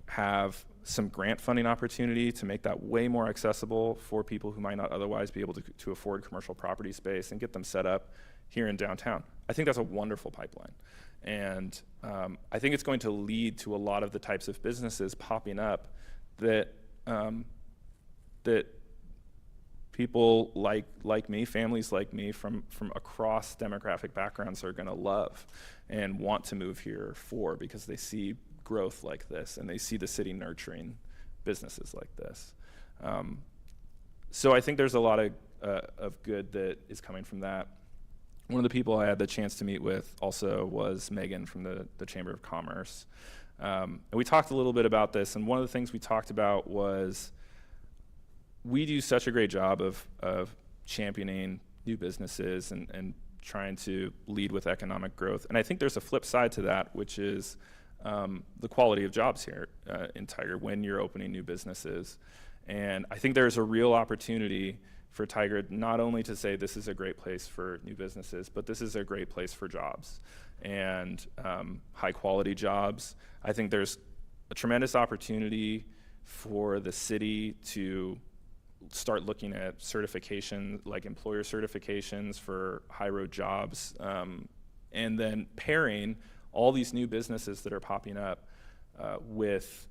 have some grant funding opportunity to make that way more accessible for people who might not otherwise be able to afford commercial property space and get them set up here in downtown. I think that's a wonderful pipeline. And I think it's going to lead to a lot of the types of businesses popping up that that people like me, families like me from across demographic backgrounds are going to love and want to move here for, because they see growth like this and they see the city nurturing businesses like this. So I think there's a lot of good that is coming from that. One of the people I had the chance to meet with also was Megan from the Chamber of Commerce. And we talked a little bit about this, and one of the things we talked about was we do such a great job of championing new businesses and trying to lead with economic growth. And I think there's a flip side to that, which is the quality of jobs here in Tigard when you're opening new businesses. And I think there's a real opportunity for Tigard not only to say this is a great place for new businesses, but this is a great place for jobs and high quality jobs. I think there's a tremendous opportunity for the city to start looking at certification, like employer certifications for high road jobs, and then pairing all these new businesses that are popping up with,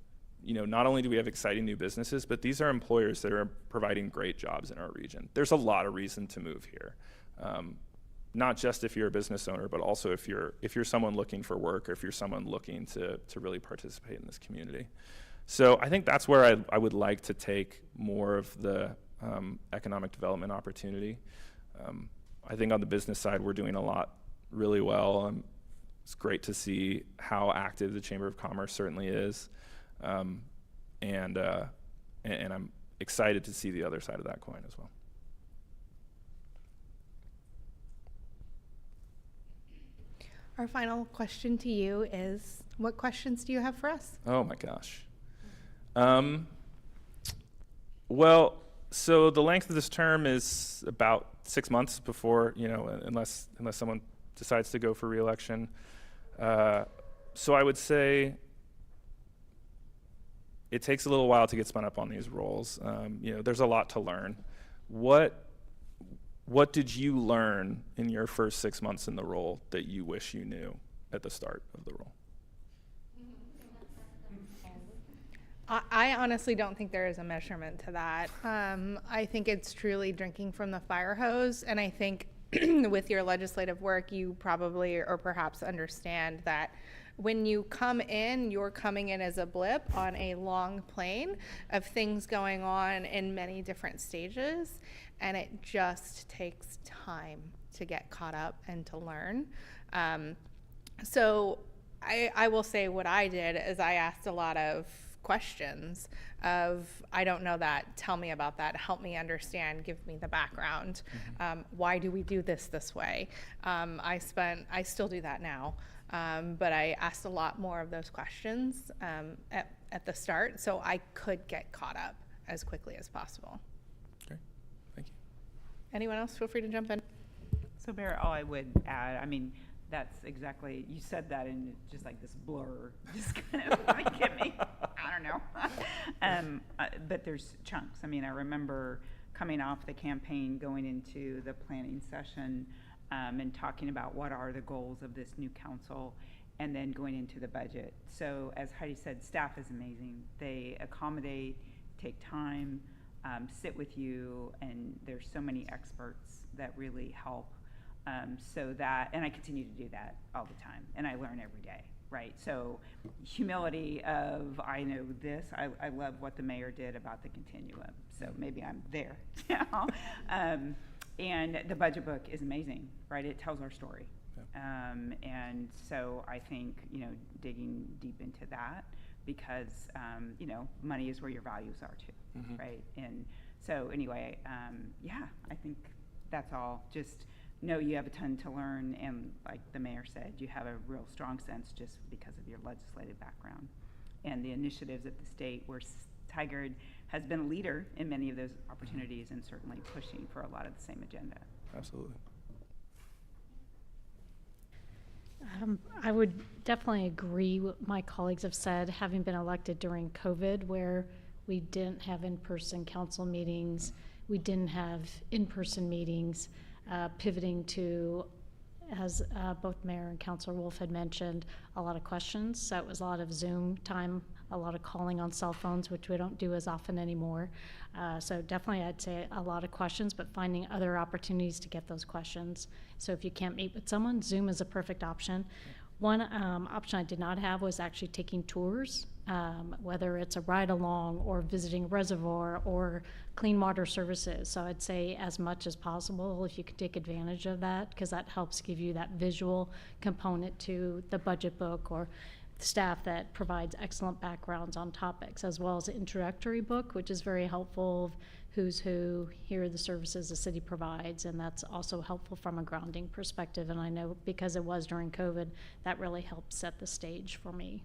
not only do we have exciting new businesses, but these are employers that are providing great jobs in our region. There's a lot of reason to move here. Not just if you're a business owner, but also if you're someone looking for work, or if you're someone looking to really participate in this community. So I think that's where I would like to take more of the economic development opportunity. I think on the business side, we're doing a lot really well. It's great to see how active the Chamber of Commerce certainly is. And I'm excited to see the other side of that coin as well. Our final question to you is, what questions do you have for us? Oh my gosh. Well, so the length of this term is about 6 months before, unless someone decides to go for re-election. So I would say it takes a little while to get spun up on these roles. There's a lot to learn. What did you learn in your first 6 months in the role that you wish you knew at the start of the role? I honestly don't think there is a measurement to that. I think it's truly drinking from the fire hose, and I think with your legislative work, you probably or perhaps understand that when you come in, you're coming in as a blip on a long plane of things going on in many different stages, and it just takes time to get caught up and to learn. So I will say what I did is I asked a lot of questions of, I don't know that, tell me about that, help me understand, give me the background. Why do we do this way? I still do that now, but I asked a lot more of those questions at the start, so I could get caught up as quickly as possible. Great, thank you. Anyone else, feel free to jump in. So Mayor, all I would add, that's exactly, you said that and it's just like this blur, just kind of like hit me. I don't know. But there's chunks. I remember coming off the campaign, going into the planning session, and talking about what are the goals of this new council, and then going into the budget. So as Heidi said, staff is amazing. They accommodate, take time, sit with you, and there's so many experts that really help. So that, and I continue to do that all the time, and I learn every day, right? So humility of, I know this, I love what the mayor did about the continuum, so maybe I'm there now. And the budget book is amazing, right? It tells our story. Yeah. And so I think, digging deep into that, because, money is where your values are too, right? And so anyway, I think that's all. Just know you have a ton to learn, and like the mayor said, you have a real strong sense just because of your legislative background and the initiatives at the state where Tigard has been a leader in many of those opportunities and certainly pushing for a lot of the same agenda. Absolutely. I would definitely agree with what my colleagues have said, having been elected during COVID, where we didn't have in-person council meetings, we didn't have in-person meetings, pivoting to, as both Mayor and Councilor Wolf had mentioned, a lot of questions. So it was a lot of Zoom time, a lot of calling on cell phones, which we don't do as often anymore. So definitely I'd say a lot of questions, but finding other opportunities to get those questions. So if you can't meet with someone, Zoom is a perfect option. One option I did not have was actually taking tours, whether it's a ride along or visiting a reservoir or clean water services. So I'd say as much as possible if you could take advantage of that, because that helps give you that visual component to the budget book or staff that provides excellent backgrounds on topics, as well as an introductory book, which is very helpful. Who's who, here are the services the city provides, and that's also helpful from a grounding perspective. And I know because it was during COVID, that really helped set the stage for me.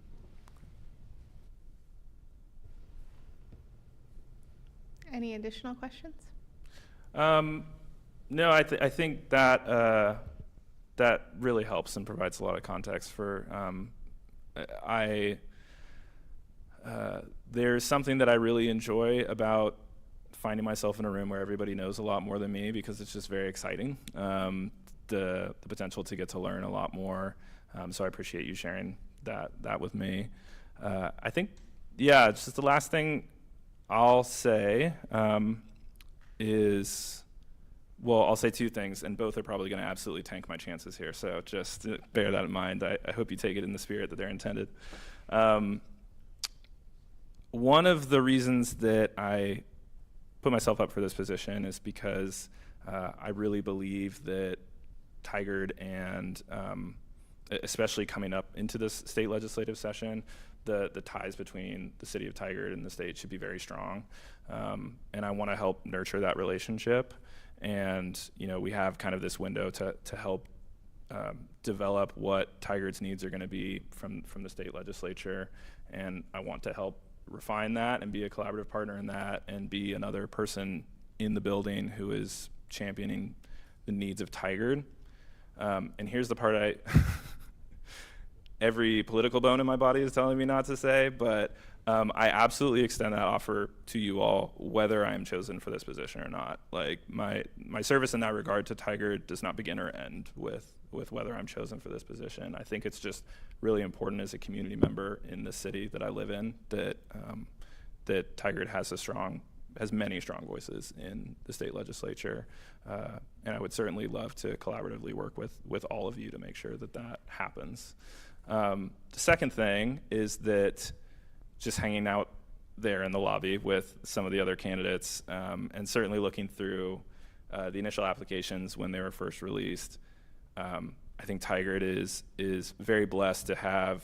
Any additional questions? No, I think that that really helps and provides a lot of context for. There's something that I really enjoy about finding myself in a room where everybody knows a lot more than me, because it's just very exciting. The potential to get to learn a lot more. So I appreciate you sharing that with me. I think, yeah, just the last thing I'll say is, well, I'll say two things, and both are probably going to absolutely tank my chances here. So just bear that in mind. I hope you take it in the spirit that they're intended. One of the reasons that I put myself up for this position is because I really believe that Tigard, and especially coming up into this state legislative session, the ties between the city of Tigard and the state should be very strong. And I want to help nurture that relationship. And, you know, we have kind of this window to help develop what Tigard's needs are going to be from the state legislature. And I want to help refine that and be a collaborative partner in that, and be another person in the building who is championing the needs of Tigard. And here's the part every political bone in my body is telling me not to say, but I absolutely extend that offer to you all, whether I am chosen for this position or not. Like, my service in that regard to Tigard does not begin or end with whether I'm chosen for this position. I think it's just really important as a community member in the city that I live in that that Tigard has many strong voices in the state legislature, and I would certainly love to collaboratively work with all of you to make sure that happens. The second thing is that just hanging out there in the lobby with some of the other candidates, and certainly looking through the initial applications when they were first released, I think Tigard is very blessed to have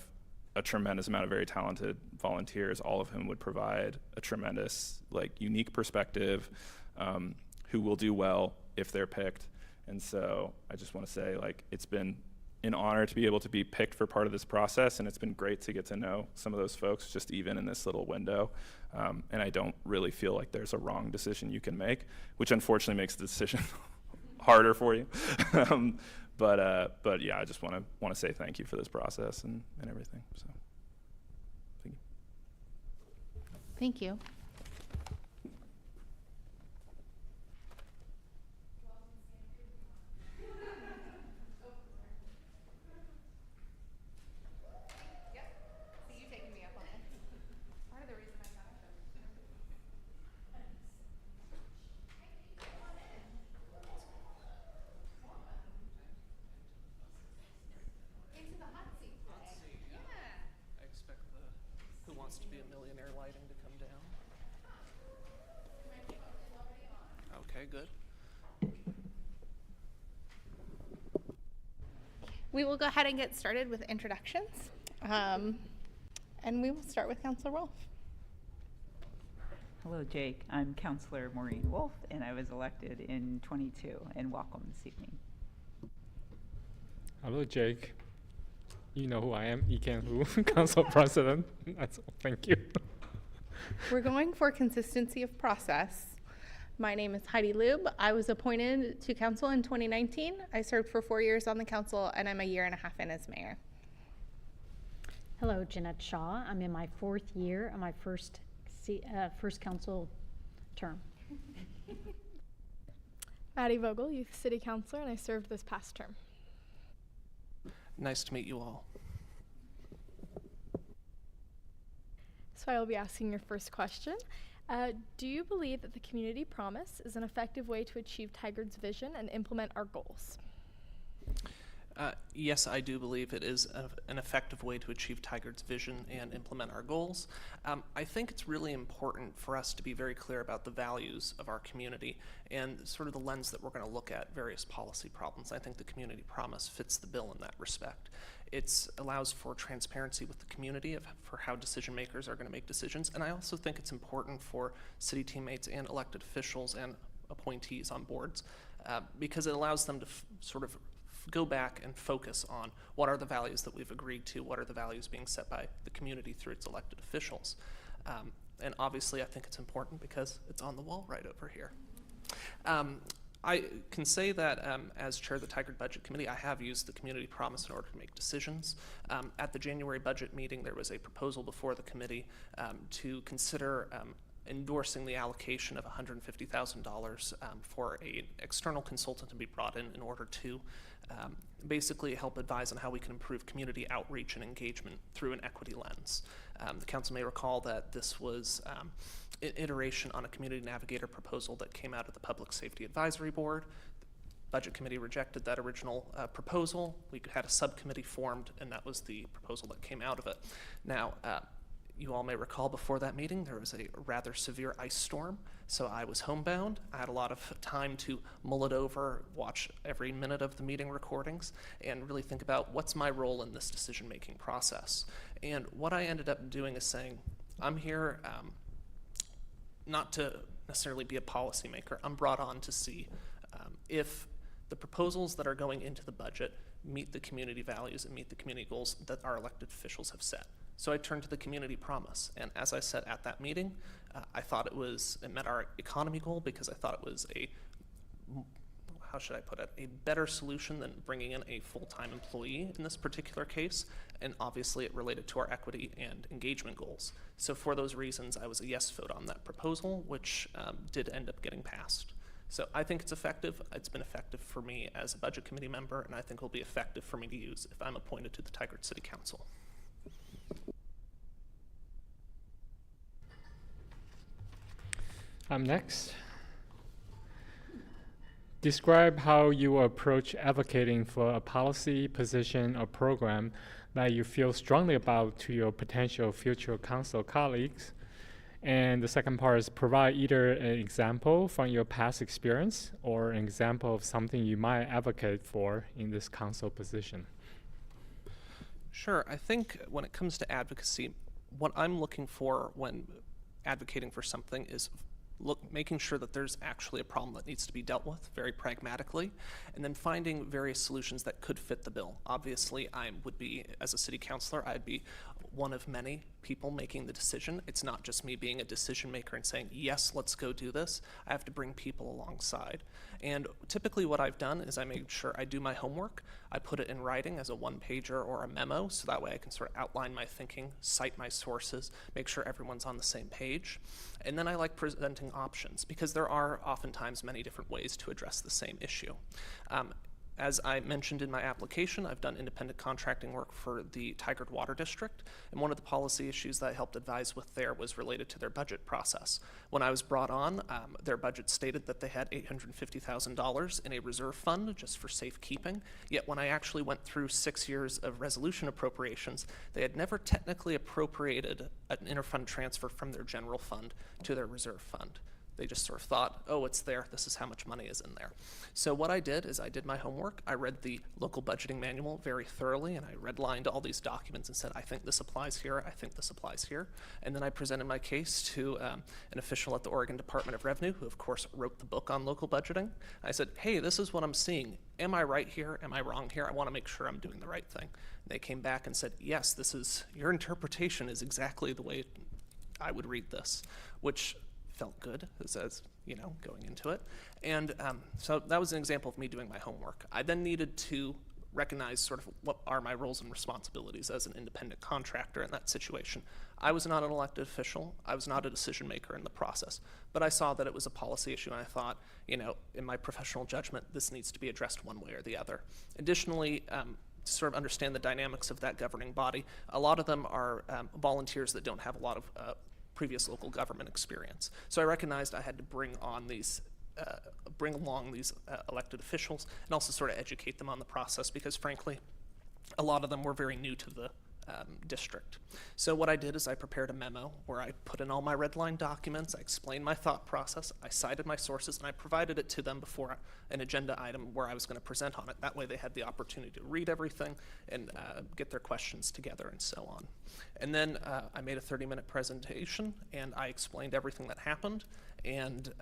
a tremendous amount of very talented volunteers, all of whom would provide a tremendous, unique perspective, who will do well if they're picked. And so I just want to say, it's been an honor to be able to be picked for part of this process, and it's been great to get to know some of those folks just even in this little window. And I don't really feel like there's a wrong decision you can make, which unfortunately makes the decision harder for you. But yeah, I just want to say thank you for this process and everything. So, thank you. Thank you. To be a millionaire lighting to come down. Okay, good. We will go ahead and get started with introductions. And we will start with Councilor Wolf. Hello, Jake. I'm Councilor Maureen Wolf, and I was elected in '22, and welcome this evening. Hello, Jake. You know who I am, Iken Hu, Council President. That's all. Thank you. We're going for consistency of process. My name is Heidi Lube. I was appointed to council in 2019. I served for 4 years on the council, and I'm a year and a half in as mayor. Hello, Jeanette Shaw. I'm in my 4th year of my first council term. Maddie Vogel, Youth City Councilor, and I served this past term. Nice to meet you all. So I will be asking your first question. Do you believe that the community promise is an effective way to achieve Tigard's vision and implement our goals? Yes, I do believe it is an effective way to achieve Tigard's vision and implement our goals. I think it's really important for us to be very clear about the values of our community and sort of the lens that we're going to look at various policy problems. I think the community promise fits the bill in that respect. It allows for transparency with the community for how decision makers are going to make decisions, and I also think it's important for city teammates and elected officials and appointees on boards because it allows them to sort of go back and focus on what are the values that we've agreed to, what are the values being set by the community through its elected officials. And obviously I think it's important because it's on the wall right over here. I can say that as chair of the Tigard Budget Committee, I have used the community promise in order to make decisions. At the January budget meeting, there was a proposal before the committee to consider endorsing the allocation of $150,000 for an external consultant to be brought in order to basically help advise on how we can improve community outreach and engagement through an equity lens. The council may recall that this was an iteration on a community navigator proposal that came out of the Public Safety Advisory Board. The Budget Committee rejected that original proposal. We had a subcommittee formed, and that was the proposal that came out of it. Now, you all may recall before that meeting there was a rather severe ice storm, so I was homebound. I had a lot of time to mull it over, watch every minute of the meeting recordings, and really think about what's my role in this decision-making process. And what I ended up doing is saying, I'm here not to necessarily be a policymaker. I'm brought on to see if the proposals that are going into the budget meet the community values and meet the community goals that our elected officials have set. So I turned to the community promise, and as I said at that meeting, I thought it met our economy goal because I thought it was how should I put it, a better solution than bringing in a full-time employee in this particular case, and obviously it related to our equity and engagement goals. So for those reasons, I was a yes vote on that proposal, which did end up getting passed. So I think it's effective. It's been effective for me as a budget committee member, and I think will be effective for me to use if I'm appointed to the Tigard City Council. Next. Describe how you approach advocating for a policy, position, or program that you feel strongly about to your potential future council colleagues. And the second part is provide either an example from your past experience or an example of something you might advocate for in this council position. Sure. I think when it comes to advocacy, what I'm looking for when advocating for something is making sure that there's actually a problem that needs to be dealt with very pragmatically, and then finding various solutions that could fit the bill. Obviously, I would be, as a city councilor, I'd be one of many people making the decision. It's not just me being a decision maker and saying, yes, let's go do this. I have to bring people alongside. And typically what I've done is I made sure I do my homework. I put it in writing as a one-pager or a memo, so that way I can sort of outline my thinking, cite my sources, make sure everyone's on the same page. And then I like presenting options, because there are oftentimes many different ways to address the same issue. As I mentioned in my application, I've done independent contracting work for the Tigard Water District, and one of the policy issues that I helped advise with there was related to their budget process. When I was brought on, their budget stated that they had $850,000 in a reserve fund just for safekeeping, yet when I actually went through 6 years of resolution appropriations, they had never technically appropriated an interfund transfer from their general fund to their reserve fund. They just sort of thought, oh, it's there, this is how much money is in there. So what I did is I did my homework. I read the local budgeting manual very thoroughly, and I redlined all these documents and said, I think this applies here, I think this applies here. And then I presented my case to an official at the Oregon Department of Revenue, who of course wrote the book on local budgeting. I said, hey, this is what I'm seeing. Am I right here? Am I wrong here? I want to make sure I'm doing the right thing. And they came back and said, yes, your interpretation is exactly the way I would read this, which felt good, as going into it. And so that was an example of me doing my homework. I then needed to recognize sort of what are my roles and responsibilities as an independent contractor in that situation. I was not an elected official. I was not a decision maker in the process, but I saw that it was a policy issue, and I thought, in my professional judgment, this needs to be addressed one way or the other. Additionally, to sort of understand the dynamics of that governing body, a lot of them are volunteers that don't have a lot of previous local government experience. So I recognized I had to bring along these elected officials and also sort of educate them on the process, because frankly, a lot of them were very new to the district. So what I did is I prepared a memo where I put in all my red line documents, I explained my thought process, I cited my sources, and I provided it to them before an agenda item where I was going to present on it. That way they had the opportunity to read everything and get their questions together and so on. And then I made a 30-minute presentation, and I explained everything that happened and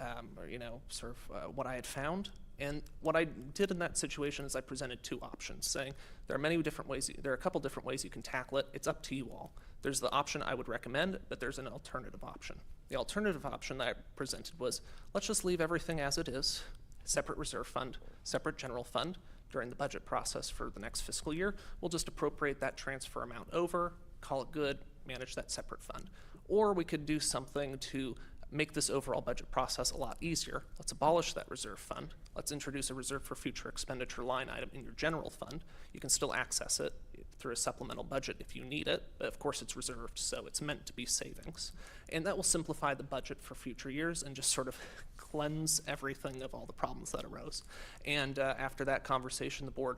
what I had found. And what I did in that situation is I presented two options, saying there are a couple different ways you can tackle it. It's up to you all. There's the option I would recommend, but there's an alternative option. The alternative option that I presented was, let's just leave everything as it is, separate reserve fund, separate general fund. During the budget process for the next fiscal year, we'll just appropriate that transfer amount over, call it good, manage that separate fund. Or we could do something to make this overall budget process a lot easier. Let's abolish that reserve fund. Let's introduce a reserve for future expenditure line item in your general fund. You can still access it through a supplemental budget if you need it, but of course it's reserved, so it's meant to be savings. And that will simplify the budget for future years and just sort of cleanse everything of all the problems that arose. And after that conversation, the board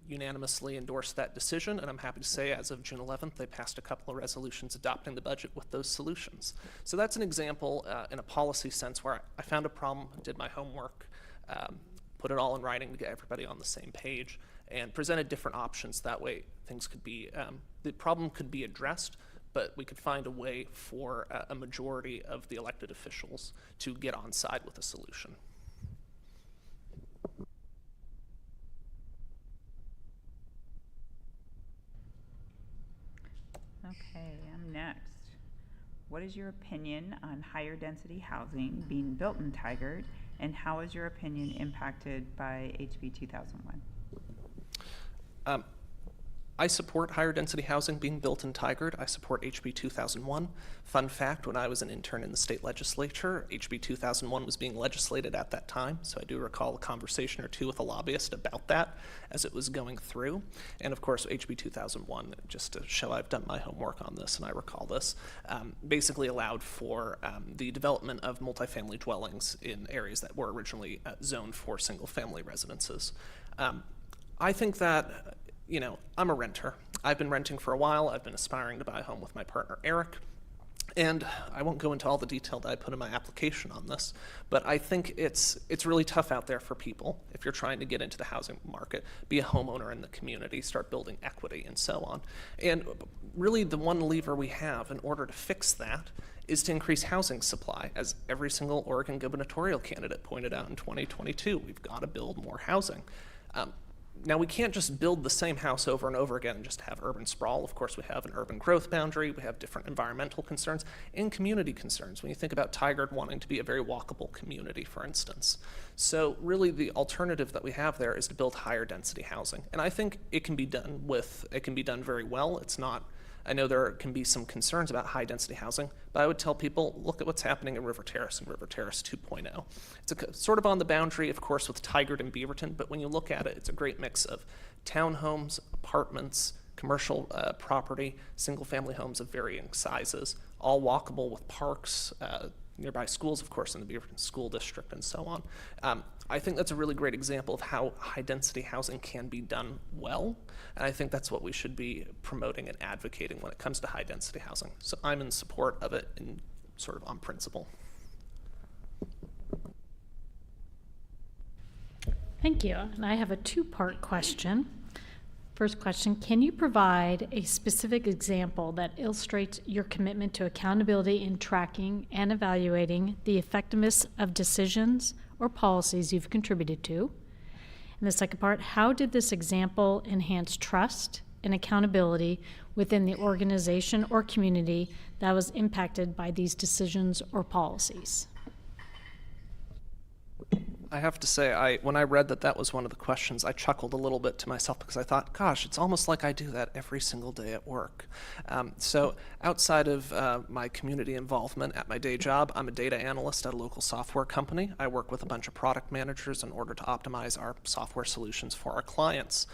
unanimously endorsed that decision, and I'm happy to say as of June 11th, they passed a couple of resolutions adopting the budget with those solutions. So that's an example in a policy sense where I found a problem, did my homework, put it all in writing to get everybody on the same page, and presented different options. That way things could be, the problem could be addressed, but we could find a way for a majority of the elected officials to get on side with a solution. Okay, I'm next. What is your opinion on higher density housing being built in Tigard, and how is your opinion impacted by HB 2001? I support higher density housing being built in Tigard. I support HB 2001. Fun fact, when I was an intern in the state legislature, HB 2001 was being legislated at that time, so I do recall a conversation or two with a lobbyist about that as it was going through. And of course, HB 2001, just to show I've done my homework on this and I recall this, basically allowed for the development of multifamily dwellings in areas that were originally zoned for single-family residences. I think that, I'm a renter. I've been renting for a while. I've been aspiring to buy a home with my partner, Eric. And I won't go into all the detail that I put in my application on this, but I think it's really tough out there for people if you're trying to get into the housing market, be a homeowner in the community, start building equity, and so on. And really the one lever we have in order to fix that is to increase housing supply. As every single Oregon gubernatorial candidate pointed out in 2022, we've got to build more housing. Now, we can't just build the same house over and over again and just have urban sprawl. Of course, we have an urban growth boundary, we have different environmental concerns, and community concerns when you think about Tigard wanting to be a very walkable community, for instance. So really the alternative that we have there is to build higher density housing. And I think it can be done very well. It's not, I know there can be some concerns about high density housing, but I would tell people, look at what's happening in River Terrace and River Terrace 2.0. It's sort of on the boundary, of course, with Tigard and Beaverton, but when you look at it, it's a great mix of townhomes, apartments, commercial property, single-family homes of varying sizes, all walkable with parks, nearby schools, of course, in the Beaverton School District, and so on. I think that's a really great example of how high-density housing can be done well, and I think that's what we should be promoting and advocating when it comes to high-density housing. So I'm in support of it in sort of on principle. Thank you. And I have a two-part question. First question, can you provide a specific example that illustrates your commitment to accountability in tracking and evaluating the effectiveness of decisions or policies you've contributed to? And the second part, how did this example enhance trust and accountability within the organization or community that was impacted by these decisions or policies? I have to say, when I read that was one of the questions, I chuckled a little bit to myself because I thought, gosh, it's almost like I do that every single day at work. So outside of my community involvement at my day job, I'm a data analyst at a local software company. I work with a bunch of product managers in order to optimize our software solutions for our clients.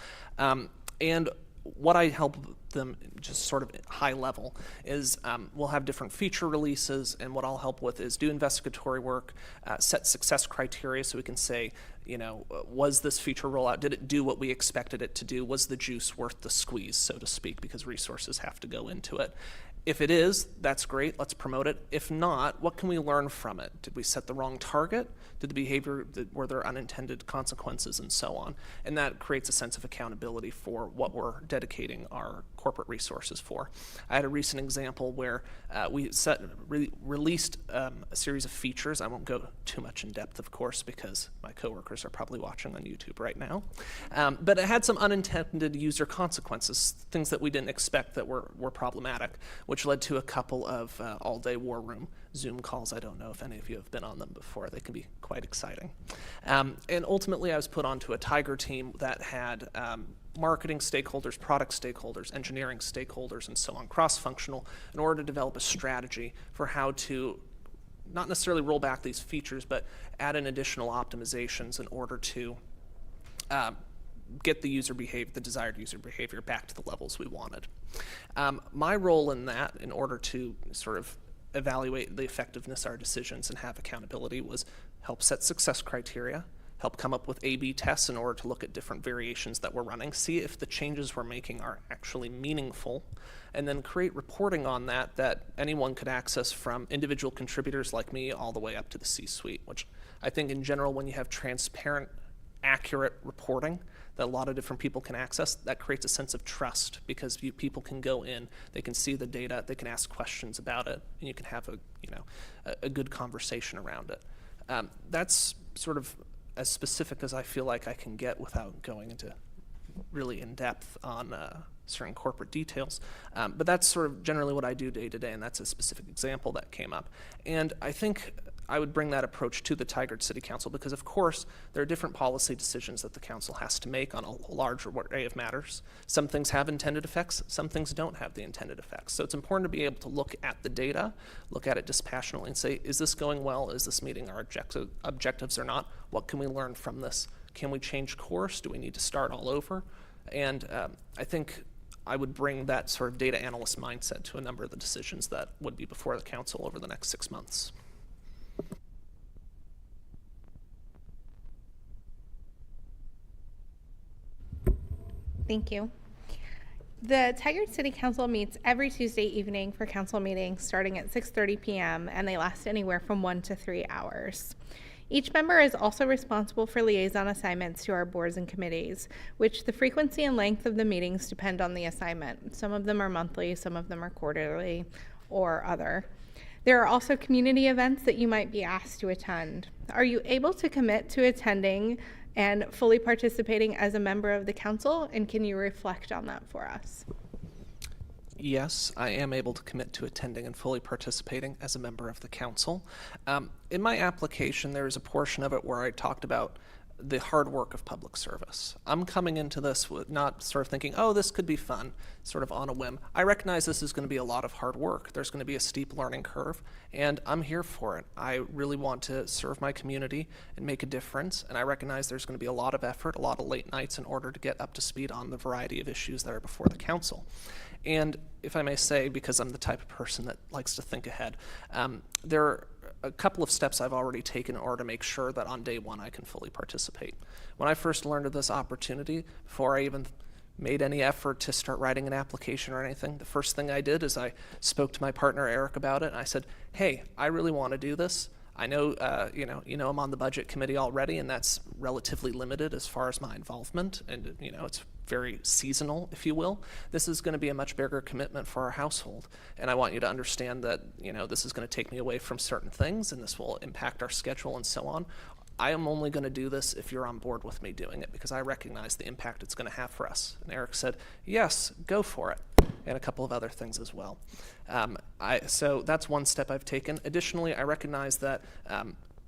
And what I help them, just sort of high level, is we'll have different feature releases, and what I'll help with is do investigatory work, set success criteria so we can say, was this feature rollout, did it do what we expected it to do? Was the juice worth the squeeze, so to speak, because resources have to go into it. If it is, that's great, let's promote it. If not, what can we learn from it? Did we set the wrong target? Did the behavior, were there unintended consequences, and so on? And that creates a sense of accountability for what we're dedicating our corporate resources for. I had a recent example where we released a series of features. I won't go too much in depth, of course, because my coworkers are probably watching on YouTube right now. But it had some unintended user consequences, things that we didn't expect that were problematic, which led to a couple of all-day war room Zoom calls. I don't know if any of you have been on them before. They can be quite exciting. And ultimately, I was put onto a Tiger team that had marketing stakeholders, product stakeholders, engineering stakeholders, and so on, cross-functional, in order to develop a strategy for how to not necessarily roll back these features, but add in additional optimizations in order to get the desired user behavior back to the levels we wanted. My role in that, in order to sort of evaluate the effectiveness of our decisions and have accountability, was help set success criteria, help come up with A/B tests in order to look at different variations that we're running, see if the changes we're making are actually meaningful, and then create reporting on that anyone could access, from individual contributors like me all the way up to the C-suite, which I think in general, when you have transparent, accurate reporting that a lot of different people can access, that creates a sense of trust, because people can go in, they can see the data, they can ask questions about it, and you can have a good conversation around it. That's sort of as specific as I feel like I can get without going into really in depth on certain corporate details. But that's sort of generally what I do day to day, and that's a specific example that came up. And I think I would bring that approach to the Tigard City Council, because of course there are different policy decisions that the council has to make on a large array of matters. Some things have intended effects, some things don't have the intended effects. So it's important to be able to look at the data, look at it dispassionately, and say, is this going well? Is this meeting our objectives or not? What can we learn from this? Can we change course? Do we need to start all over? And I think I would bring that sort of data analyst mindset to a number of the decisions that would be before the council over the next 6 months. Thank you. The Tigard City Council meets every Tuesday evening for council meetings starting at 6:30 p.m. and they last anywhere from 1 to 3 hours. Each member is also responsible for liaison assignments to our boards and committees, which the frequency and length of the meetings depend on the assignment. Some of them are monthly, some of them are quarterly, or other. There are also community events that you might be asked to attend. Are you able to commit to attending and fully participating as a member of the council, and can you reflect on that for us? Yes, I am able to commit to attending and fully participating as a member of the council. In my application, there is a portion of it where I talked about the hard work of public service. I'm coming into this with not sort of thinking, oh, this could be fun, sort of on a whim. I recognize this is going to be a lot of hard work. There's going to be a steep learning curve, and I'm here for it. I really want to serve my community and make a difference, and I recognize there's going to be a lot of effort, a lot of late nights in order to get up to speed on the variety of issues that are before the council. And if I may say, because I'm the type of person that likes to think ahead, there are a couple of steps I've already taken in order to make sure that on day one I can fully participate. When I first learned of this opportunity, before I even made any effort to start writing an application or anything, the first thing I did is I spoke to my partner Eric about it, and I said, hey, I really want to do this. I know, I'm on the budget committee already, and that's relatively limited as far as my involvement, and it's very seasonal, if you will. This is going to be a much bigger commitment for our household, and I want you to understand that, this is going to take me away from certain things, and this will impact our schedule and so on. I am only going to do this if you're on board with me doing it, because I recognize the impact it's going to have for us. And Eric said, yes, go for it, and a couple of other things as well. So that's one step I've taken. Additionally, I recognize that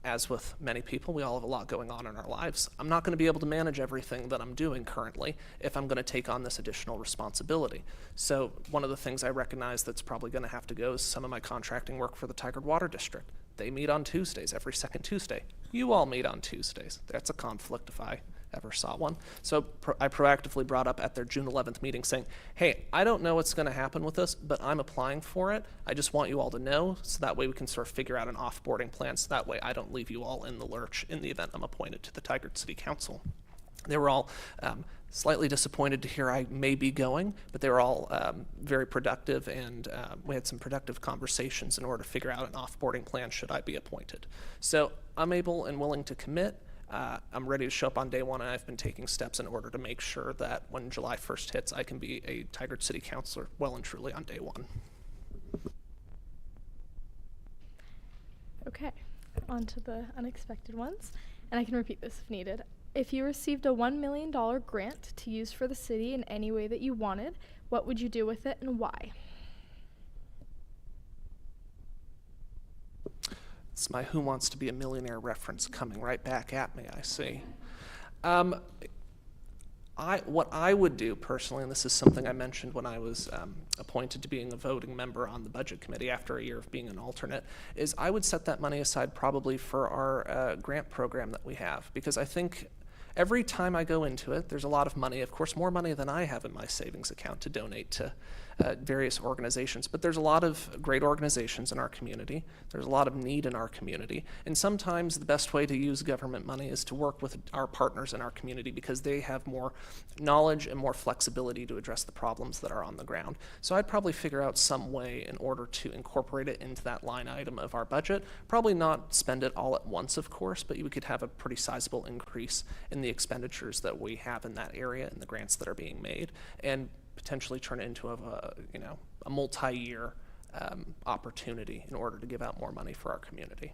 as with many people, we all have a lot going on in our lives. I'm not going to be able to manage everything that I'm doing currently if I'm going to take on this additional responsibility. So one of the things I recognize that's probably going to have to go is some of my contracting work for the Tigard Water District. They meet on Tuesdays, every second Tuesday. You all meet on Tuesdays. That's a conflict if I ever saw one. So I proactively brought up at their June 11th meeting saying, hey, I don't know what's going to happen with this, but I'm applying for it. I just want you all to know so that way we can sort of figure out an offboarding plan so that way I don't leave you all in the lurch in the event I'm appointed to the Tigard City Council. They were all slightly disappointed to hear I may be going, but they were all very productive, and we had some productive conversations in order to figure out an offboarding plan should I be appointed. So I'm able and willing to commit. I'm ready to show up on day one, and I've been taking steps in order to make sure that when July 1st hits, I can be a Tigard City Councilor well and truly on day one. Okay, on to the unexpected ones, and I can repeat this if needed. If you received a $1 million grant to use for the city in any way that you wanted, what would you do with it and why? It's my Who Wants to Be a Millionaire reference coming right back at me, I see. What I would do personally, and this is something I mentioned when I was appointed to being a voting member on the budget committee after a year of being an alternate, is I would set that money aside probably for our grant program that we have, because I think every time I go into it, there's a lot of money, of course, more money than I have in my savings account to donate to various organizations. But there's a lot of great organizations in our community. There's a lot of need in our community. And sometimes the best way to use government money is to work with our partners in our community because they have more knowledge and more flexibility to address the problems that are on the ground. So I'd probably figure out some way in order to incorporate it into that line item of our budget. Probably not spend it all at once, of course, but we could have a pretty sizable increase in the expenditures that we have in that area and the grants that are being made, and potentially turn it into a multi-year opportunity in order to give out more money for our community.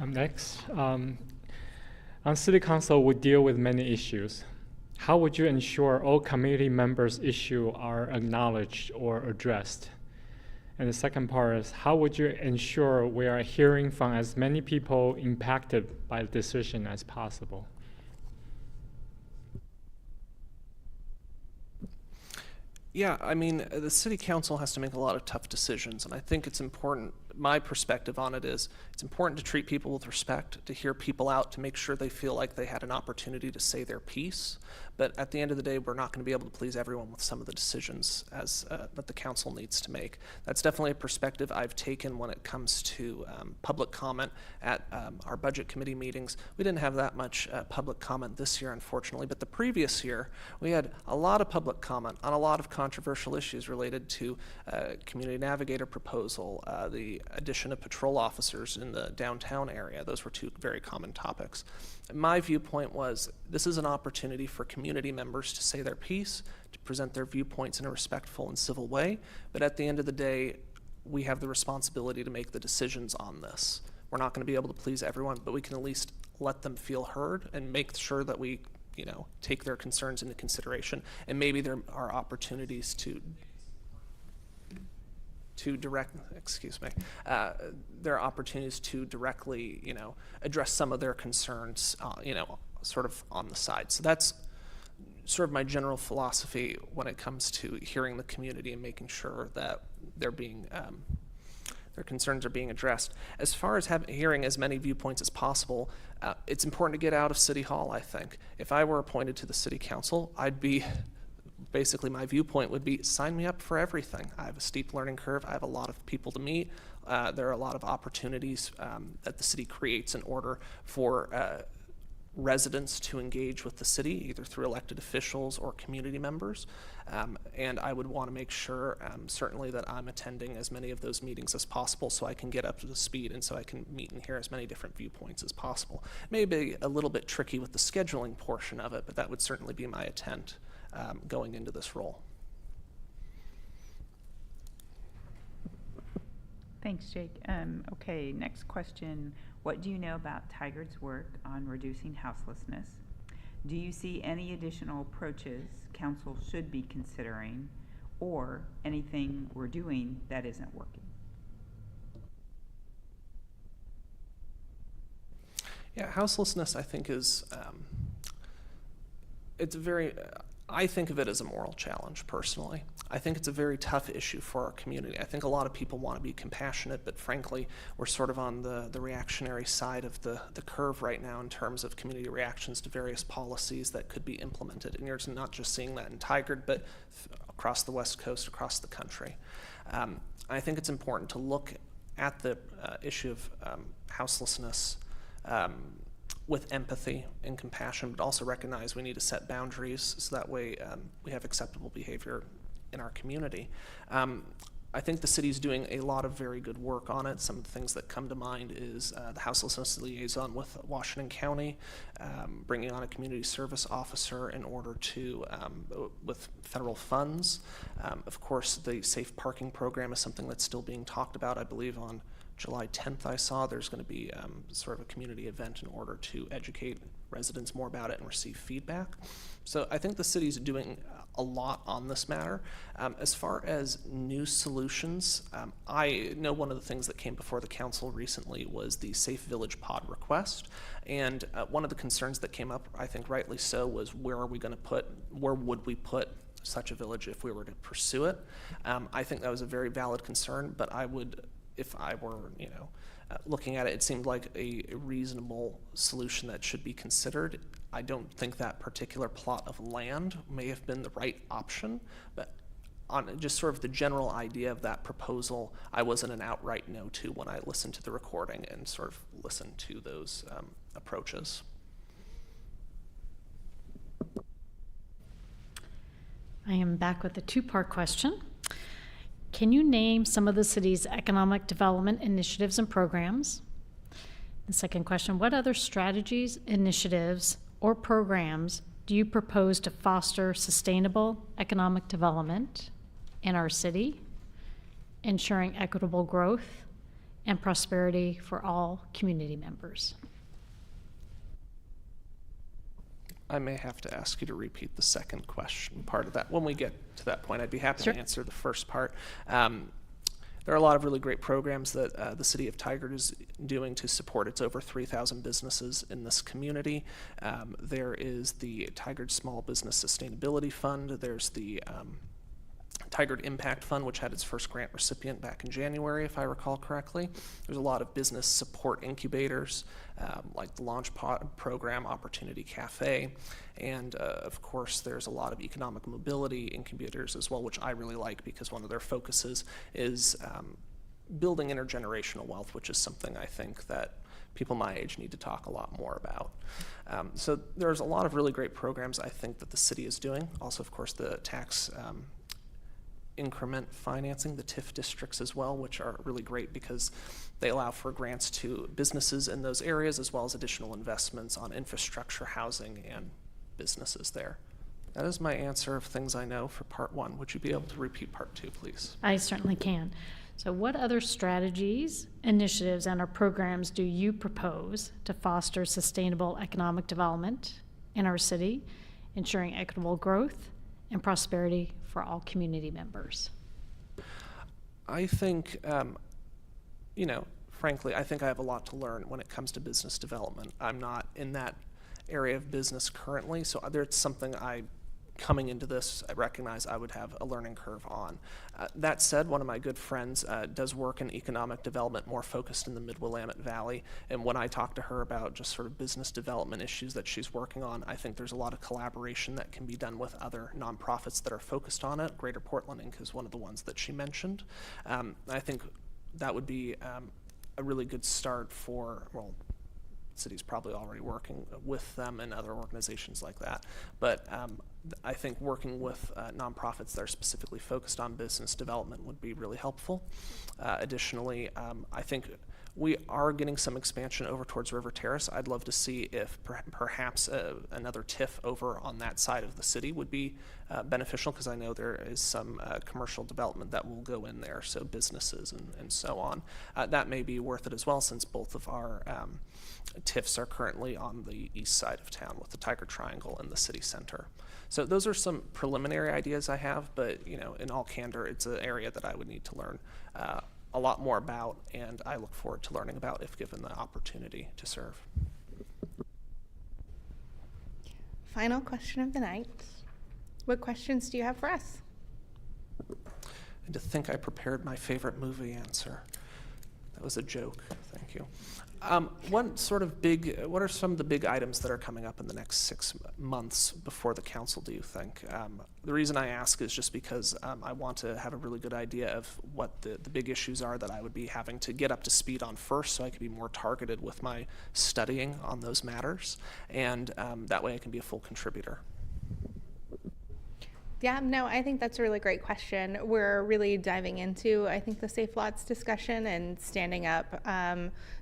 Next, on City Council, we deal with many issues. How would you ensure all community members' issues are acknowledged or addressed? And the second part is, how would you ensure we are hearing from as many people impacted by the decision as possible? Yeah, I mean, the city council has to make a lot of tough decisions, and I think it's important, my perspective on it is, it's important to treat people with respect, to hear people out, to make sure they feel like they had an opportunity to say their piece. But at the end of the day, we're not going to be able to please everyone with some of the decisions that the council needs to make. That's definitely a perspective I've taken when it comes to public comment at our budget committee meetings. We didn't have that much public comment this year, unfortunately, but the previous year, we had a lot of public comment on a lot of controversial issues related to community navigator proposal, the addition of patrol officers in the downtown area. Those were two very common topics. My viewpoint was this is an opportunity for community members to say their piece, to present their viewpoints in a respectful and civil way, but at the end of the day, we have the responsibility to make the decisions on this. We're not going to be able to please everyone, but we can at least let them feel heard and make sure that we, take their concerns into consideration, and maybe there are opportunities to there are opportunities to directly, address some of their concerns, sort of on the side. So that's sort of my general philosophy when it comes to hearing the community and making sure that they're being, their concerns are being addressed. As far as hearing as many viewpoints as possible, it's important to get out of City Hall, I think. If I were appointed to the City Council, basically my viewpoint would be sign me up for everything. I have a steep learning curve. I have a lot of people to meet. There are a lot of opportunities that the city creates in order for residents to engage with the city, either through elected officials or community members. And I would want to make sure, certainly, that I'm attending as many of those meetings as possible so I can get up to the speed and so I can meet and hear as many different viewpoints as possible. Maybe a little bit tricky with the scheduling portion of it, but that would certainly be my intent going into this role. Thanks, Jake. Okay, next question. What do you know about Tigard's work on reducing houselessness? Do you see any additional approaches council should be considering or anything we're doing that isn't working? Yeah, houselessness, I think, is, it's very, I think of it as a moral challenge, personally. I think it's a very tough issue for our community. I think a lot of people want to be compassionate, but frankly, we're sort of on the reactionary side of the curve right now in terms of community reactions to various policies that could be implemented. And you're not just seeing that in Tigard, but across the West Coast, across the country. I think it's important to look at the issue of houselessness with empathy and compassion, but also recognize we need to set boundaries so that way we have acceptable behavior in our community. I think the city's doing a lot of very good work on it. Some of the things that come to mind is the houselessness liaison with Washington County, bringing on a community service officer in order to, with federal funds. Of course, the safe parking program is something that's still being talked about. I believe on July 10th, I saw there's going to be sort of a community event in order to educate residents more about it and receive feedback. So I think the city's doing a lot on this matter. As far as new solutions, I know one of the things that came before the council recently was the Safe Village Pod request. And one of the concerns that came up, I think rightly so, was where would we put such a village if we were to pursue it? I think that was a very valid concern, but I would, if I were, looking at it, it seemed like a reasonable solution that should be considered. I don't think that particular plot of land may have been the right option, but on just sort of the general idea of that proposal, I wasn't an outright no to when I listened to the recording and sort of listened to those approaches. I am back with a two-part question. Can you name some of the city's economic development initiatives and programs? The second question, what other strategies, initiatives, or programs do you propose to foster sustainable economic development in our city, ensuring equitable growth and prosperity for all community members? I may have to ask you to repeat the second question part of that. When we get to that point, I'd be happy to answer the first part. There are a lot of really great programs that the city of Tigard is doing to support its over 3,000 businesses in this community. There is the Tigard Small Business Sustainability Fund. There's the Tigard Impact Fund, which had its first grant recipient back in January, if I recall correctly. There's a lot of business support incubators, like the Launch Program, Opportunity Cafe, and of course there's a lot of economic mobility incubators as well, which I really like because one of their focuses is building intergenerational wealth, which is something I think that people my age need to talk a lot more about. So there's a lot of really great programs I think that the city is doing. Also, of course, the tax increment financing, the TIF districts as well, which are really great because they allow for grants to businesses in those areas as well as additional investments on infrastructure, housing, and businesses there. That is my answer of things I know for part one. Would you be able to repeat part two, please? I certainly can. So what other strategies, initiatives, and or programs do you propose to foster sustainable economic development in our city, ensuring equitable growth and prosperity for all community members? I think, frankly, I think I have a lot to learn when it comes to business development. I'm not in that area of business currently, so there's something coming into this, I recognize I would have a learning curve on. That said, one of my good friends does work in economic development more focused in the Mid-Willamette Valley, and when I talk to her about just sort of business development issues that she's working on, I think there's a lot of collaboration that can be done with other nonprofits that are focused on it. Greater Portland Inc. is one of the ones that she mentioned. I think that would be a really good start for, well, the city's probably already working with them and other organizations like that. But I think working with nonprofits that are specifically focused on business development would be really helpful. Additionally, I think we are getting some expansion over towards River Terrace. I'd love to see if perhaps another TIF over on that side of the city would be beneficial, because I know there is some commercial development that will go in there, so businesses and so on. That may be worth it as well, since both of our TIFs are currently on the east side of town with the Tigard Triangle and the city center. So those are some preliminary ideas I have, but you know, in all candor, it's an area that I would need to learn a lot more about, and I look forward to learning about if given the opportunity to serve. Final question of the night. What questions do you have for us? And to think I prepared my favorite movie answer. That was a joke. Thank you. What are some of the big items that are coming up in the next 6 months before the council, do you think? The reason I ask is just because I want to have a really good idea of what the big issues are that I would be having to get up to speed on first, so I could be more targeted with my studying on those matters, and that way I can be a full contributor. Yeah, no, I think that's a really great question. We're really diving into, I think, the safe lots discussion and standing up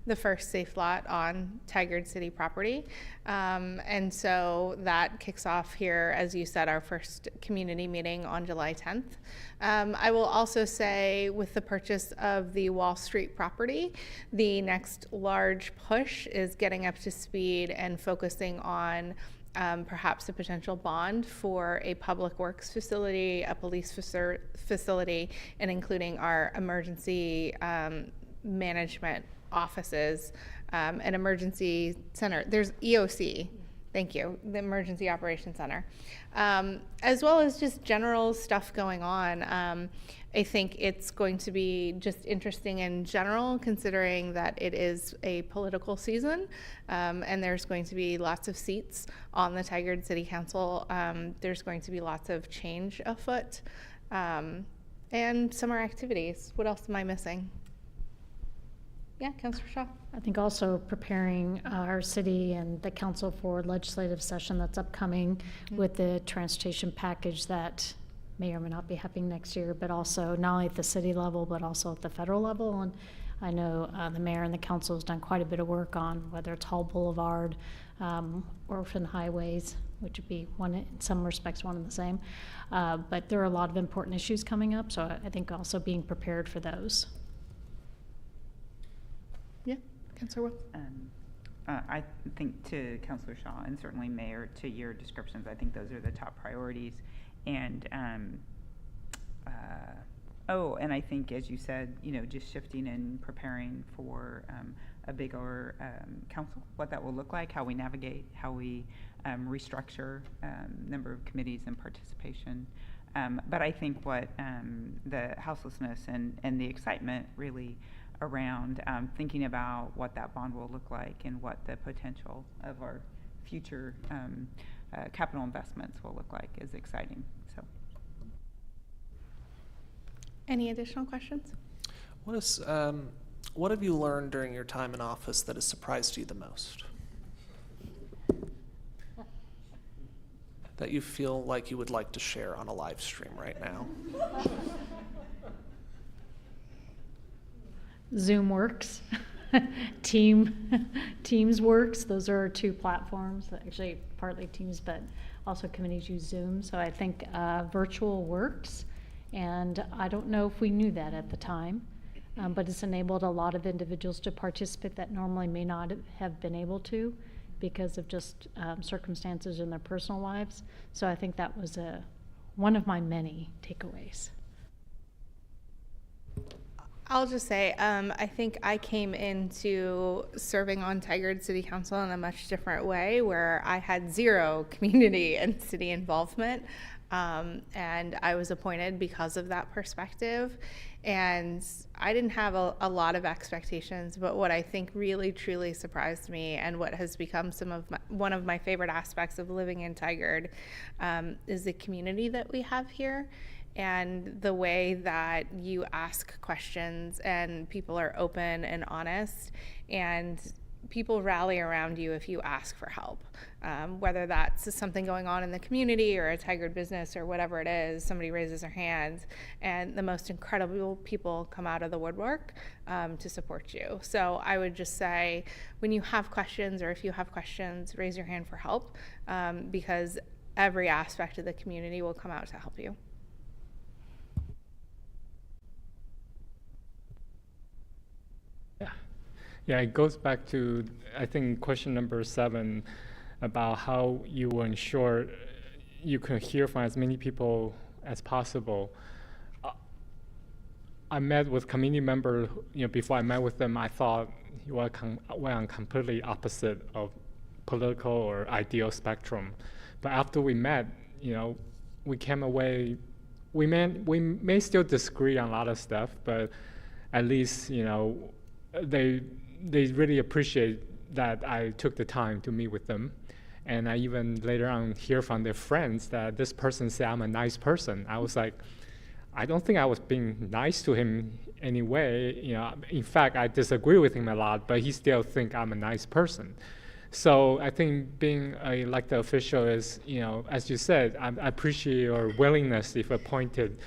the first safe lot on Tigard City property. And so that kicks off here, as you said, our first community meeting on July 10th. I will also say with the purchase of the Wall Street property, the next large push is getting up to speed and focusing on perhaps a potential bond for a public works facility, a police facility, and including our emergency management offices, an emergency center. There's EOC, thank you, the Emergency Operations Center, as well as just general stuff going on. I think it's going to be just interesting in general, considering that it is a political season, and there's going to be lots of seats on the Tigard City Council. There's going to be lots of change afoot, and summer activities. What else am I missing? Yeah, Councilor Shaw. I think also preparing our city and the council for legislative session that's upcoming with the transportation package that may or may not be happening next year, but also not only at the city level, but also at the federal level. And I know the mayor and the council has done quite a bit of work on whether it's Hall Boulevard, orphan highways, which would be one in some respects one and the same. But there are a lot of important issues coming up, so I think also being prepared for those. Yeah, Councilor Will. I think to Councilor Shaw and certainly Mayor, to your descriptions, I think those are the top priorities. And and I think, as you said, you know, just shifting and preparing for a bigger council, what that will look like, how we navigate, how we restructure number of committees and participation. But I think what the houselessness and the excitement really around thinking about what that bond will look like and what the potential of our future capital investments will look like is exciting. So, any additional questions? What have you learned during your time in office that has surprised you the most? That you feel like you would like to share on a live stream right now? Zoom works. Teams works. Those are our two platforms. Actually, partly Teams, but also committees use Zoom. So I think virtual works, and I don't know if we knew that at the time, but it's enabled a lot of individuals to participate that normally may not have been able to because of just circumstances in their personal lives. So I think that was one of my many takeaways. I'll just say, I think I came into serving on Tigard City Council in a much different way, where I had zero community and city involvement, and I was appointed because of that perspective. And I didn't have a lot of expectations, but what I think really truly surprised me, and what has become one of my favorite aspects of living in Tigard, is the community that we have here. And the way that you ask questions and people are open and honest, and people rally around you if you ask for help, whether that's something going on in the community or a Tigard business or whatever it is. Somebody raises their hand and the most incredible people come out of the woodwork to support you. So I would just say, when you have questions, or if you have questions, raise your hand for help, because every aspect of the community will come out to help you. Yeah, it goes back to, I think, question number 7 about how you will ensure you can hear from as many people as possible. I met with community members, before I met with them, I thought were on completely opposite of political or ideal spectrum. But after we met, we came away, we may still disagree on a lot of stuff, but at least, they really appreciate that I took the time to meet with them. And I even later on hear from their friends that this person said I'm a nice person. I was like, I don't think I was being nice to him anyway. In fact, I disagree with him a lot, but he still think I'm a nice person. So I think being a elected official is, as you said, I appreciate your willingness if appointed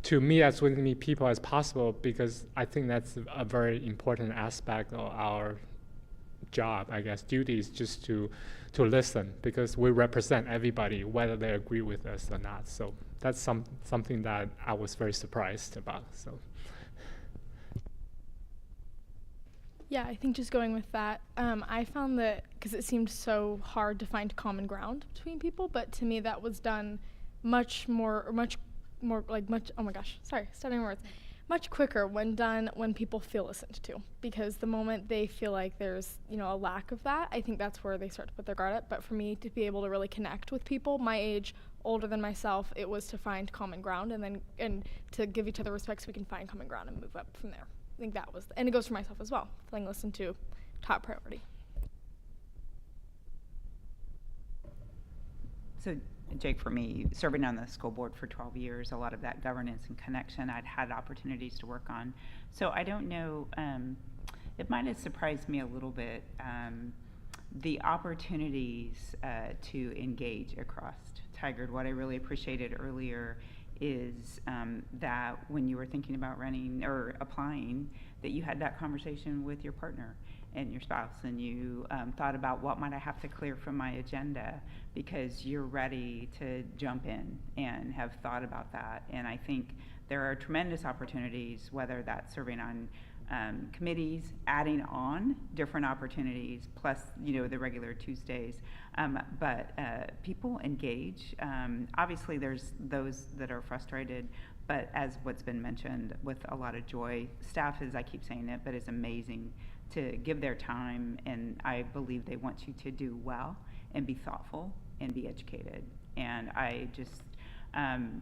to meet as many people as possible, because I think that's a very important aspect of our job, I guess, duties, just to listen, because we represent everybody, whether they agree with us or not. So that's something that I was very surprised about. So. Yeah, I think just going with that, I found that, because it seemed so hard to find common ground between people, but to me that was done much quicker when people feel listened to. Because the moment they feel like there's, a lack of that, I think that's where they start to put their guard up. But for me to be able to really connect with people my age, older than myself, it was to find common ground and to give each other respect so we can find common ground and move up from there. I think that was, and it goes for myself as well, feeling listened to, top priority. So Jake, for me, serving on the school board for 12 years, a lot of that governance and connection I'd had opportunities to work on. So I don't know, it might have surprised me a little bit, the opportunities to engage across Tigard. What I really appreciated earlier is that when you were thinking about running or applying, that you had that conversation with your partner and your spouse, and you thought about what might I have to clear from my agenda, because you're ready to jump in and have thought about that. And I think there are tremendous opportunities, whether that's serving on committees, adding on different opportunities, plus the regular Tuesdays. But people engage. Obviously, there's those that are frustrated, but as what's been mentioned, with a lot of joy, staff is, I keep saying it, but it's amazing to give their time, and I believe they want you to do well and be thoughtful and be educated. And I just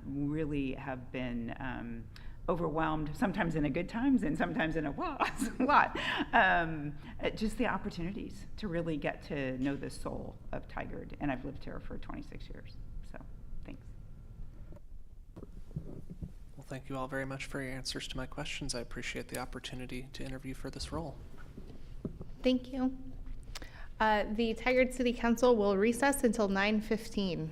really have been overwhelmed, sometimes in a good times and sometimes in a lot. Just the opportunities to really get to know the soul of Tigard, and I've lived here for 26 years. So, thanks. Well, thank you all very much for your answers to my questions. I appreciate the opportunity to interview for this role. Thank you. The Tigard City Council will recess until 9:15.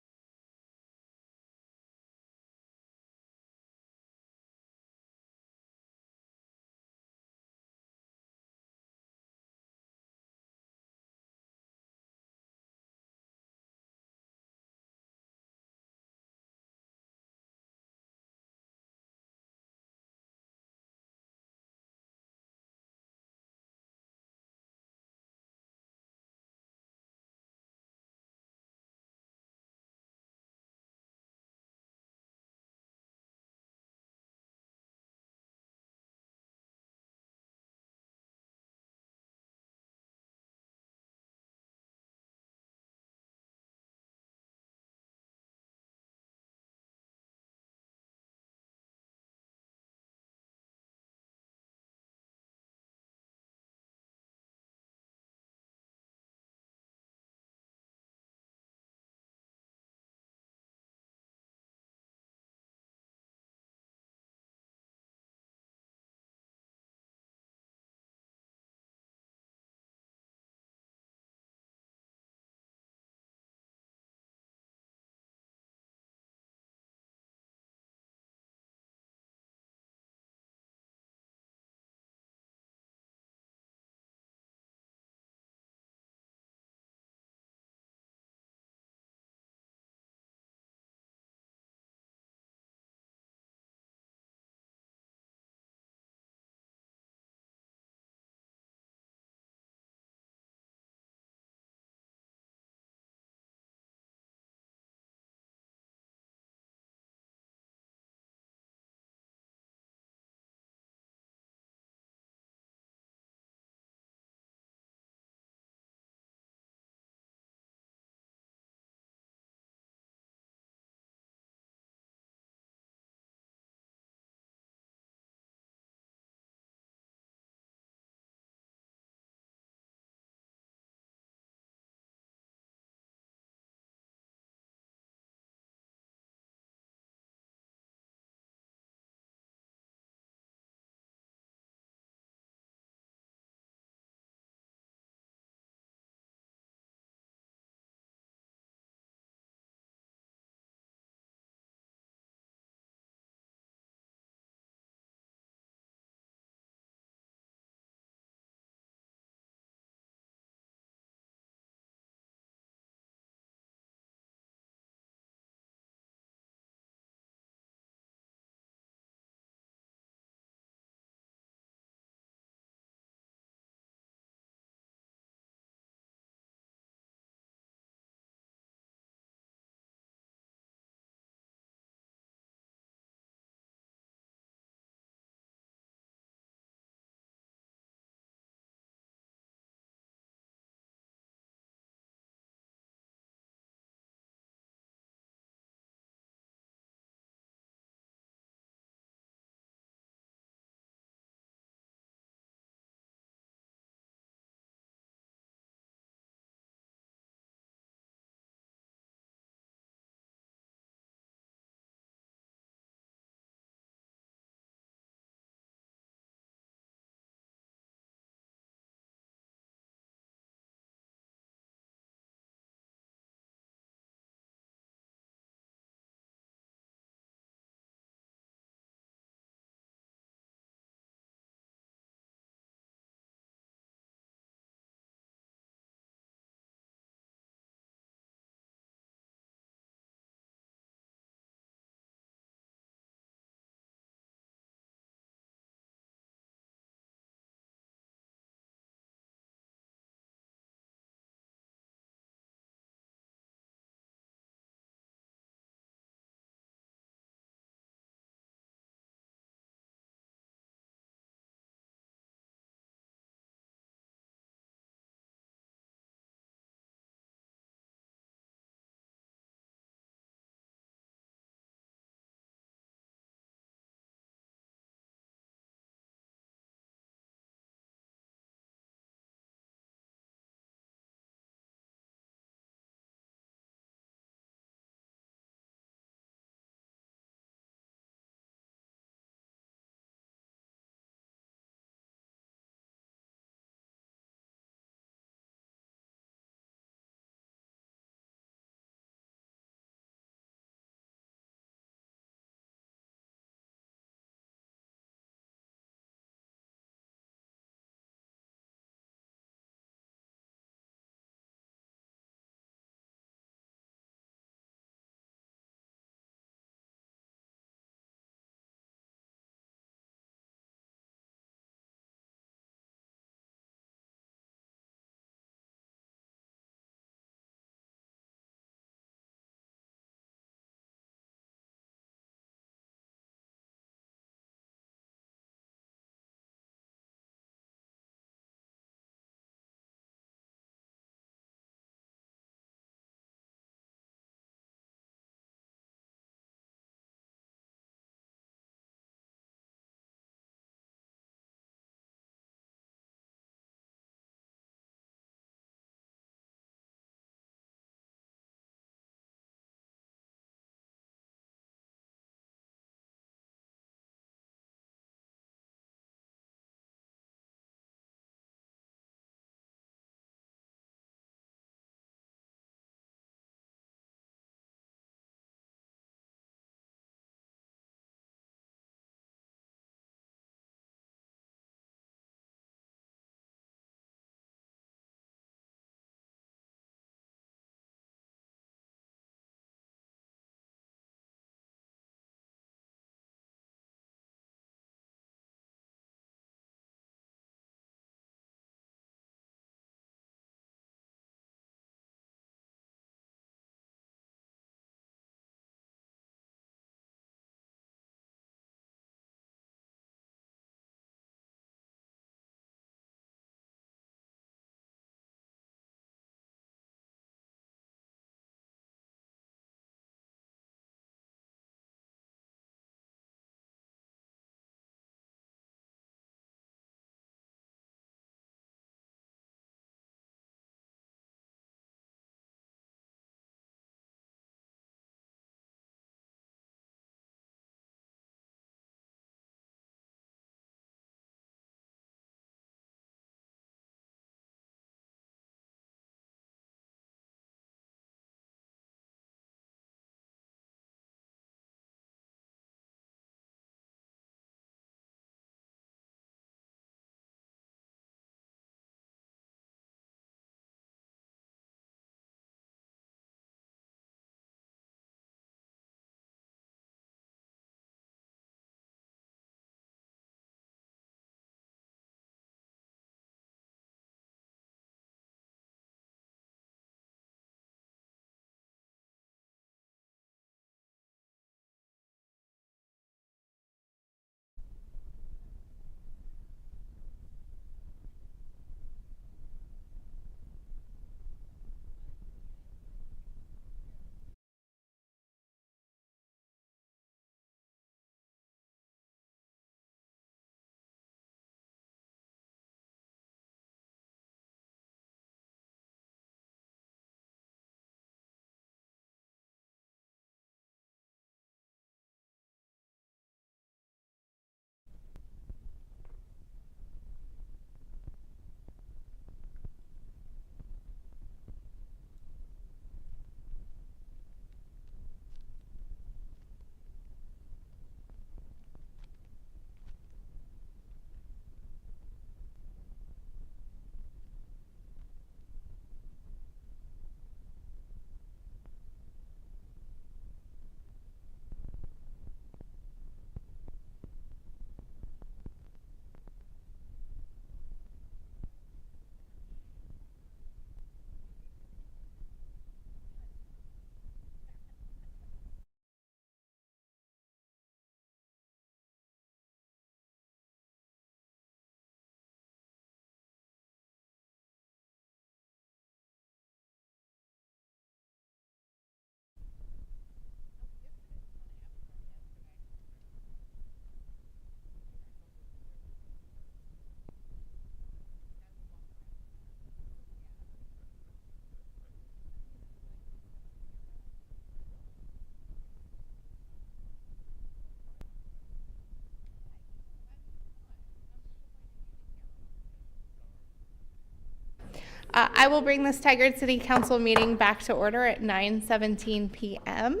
I will bring this Tigard City Council meeting back to order at 9:17 p.m.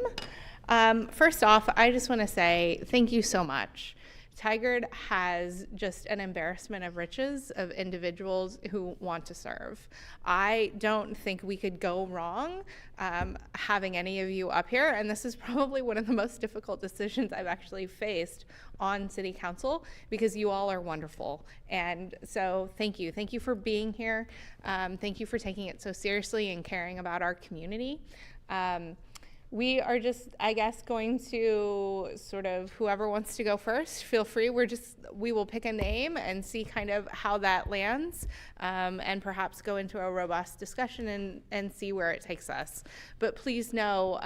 First off, I just want to say thank you so much. Tigard has just an embarrassment of riches of individuals who want to serve. I don't think we could go wrong having any of you up here, and this is probably one of the most difficult decisions I've actually faced on City Council because you all are wonderful. And so thank you. Thank you for being here. Thank you for taking it so seriously and caring about our community. We are just, I guess, going to sort of, whoever wants to go first, feel free. We will pick a name and see kind of how that lands, and perhaps go into a robust discussion and see where it takes us. But please know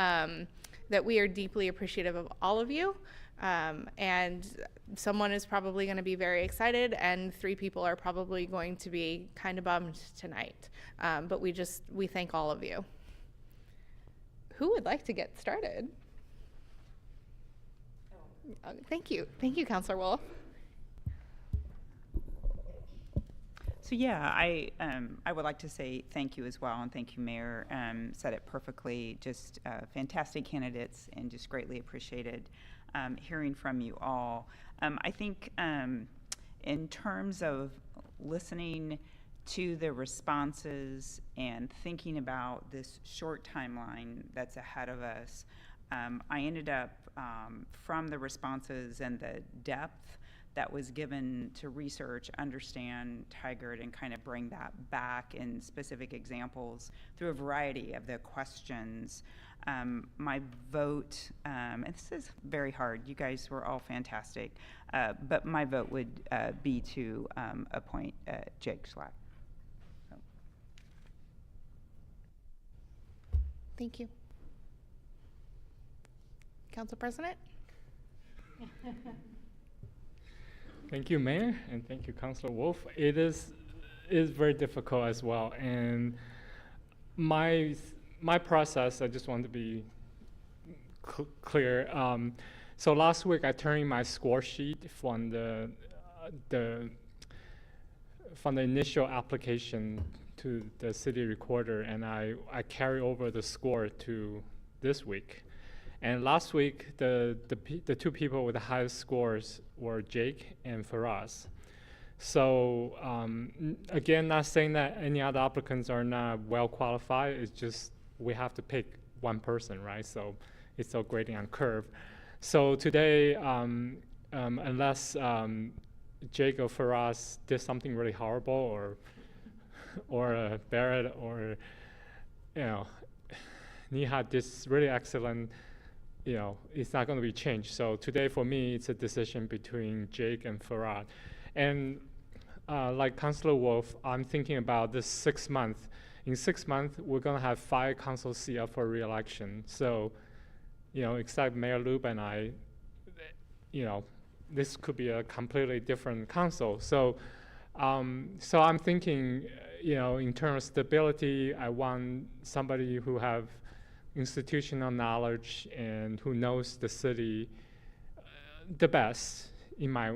that we are deeply appreciative of all of you, and someone is probably going to be very excited, and 3 people are probably going to be kind of bummed tonight. But we thank all of you. Who would like to get started? Thank you. Thank you, Councilor Wolf. So yeah, I would like to say thank you as well, and thank you, Mayor. Said it perfectly. Just fantastic candidates, and just greatly appreciated hearing from you all. I think in terms of listening to the responses and thinking about this short timeline that's ahead of us, I ended up, from the responses and the depth that was given to research, understand Tigard, and kind of bring that back in specific examples through a variety of the questions. My vote, and this is very hard, you guys were all fantastic, but my vote would be to appoint Jake Schlack. Thank you. Council President? Thank you, Mayor, and thank you, Councilor Wolf. It is very difficult as well, and my process, I just want to be clear. So last week I turned in my score sheet from the initial application to the city recorder, and I carry over the score to this week. And last week, the 2 people with the highest scores were Jake and Faraz. So again, not saying that any other applicants are not well qualified. It's just we have to pick one person, right? So it's a grading on curve. So today, unless Jake or Faraz did something really horrible, or Barrett, or Neha did really excellent, it's not going to be changed. So today for me, it's a decision between Jake and Farad. And like Councilor Wolf, I'm thinking about this 6 months. In 6 months, we're going to have 5 council seats up for re-election. So, except Mayor Loop and I, this could be a completely different council. So I'm thinking, in terms of stability, I want somebody who have institutional knowledge and who knows the city the best in my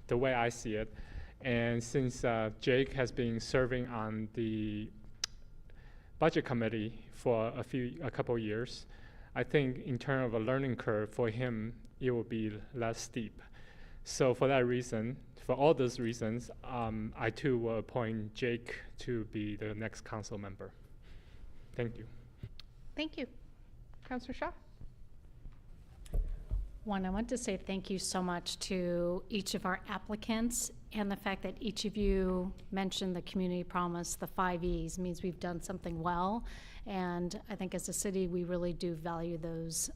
the way I see it. And since Jake has been serving on the budget committee for a couple years, I think in terms of a learning curve for him, it will be less steep. So for that reason, for all those reasons, I too will appoint Jake to be the next council member. Thank you. Thank you. Councilor Shaw? One, I want to say thank you so much to each of our applicants, and the fact that each of you mentioned the community promise, the 5 E's, means we've done something well. And I think as a city, we really do value those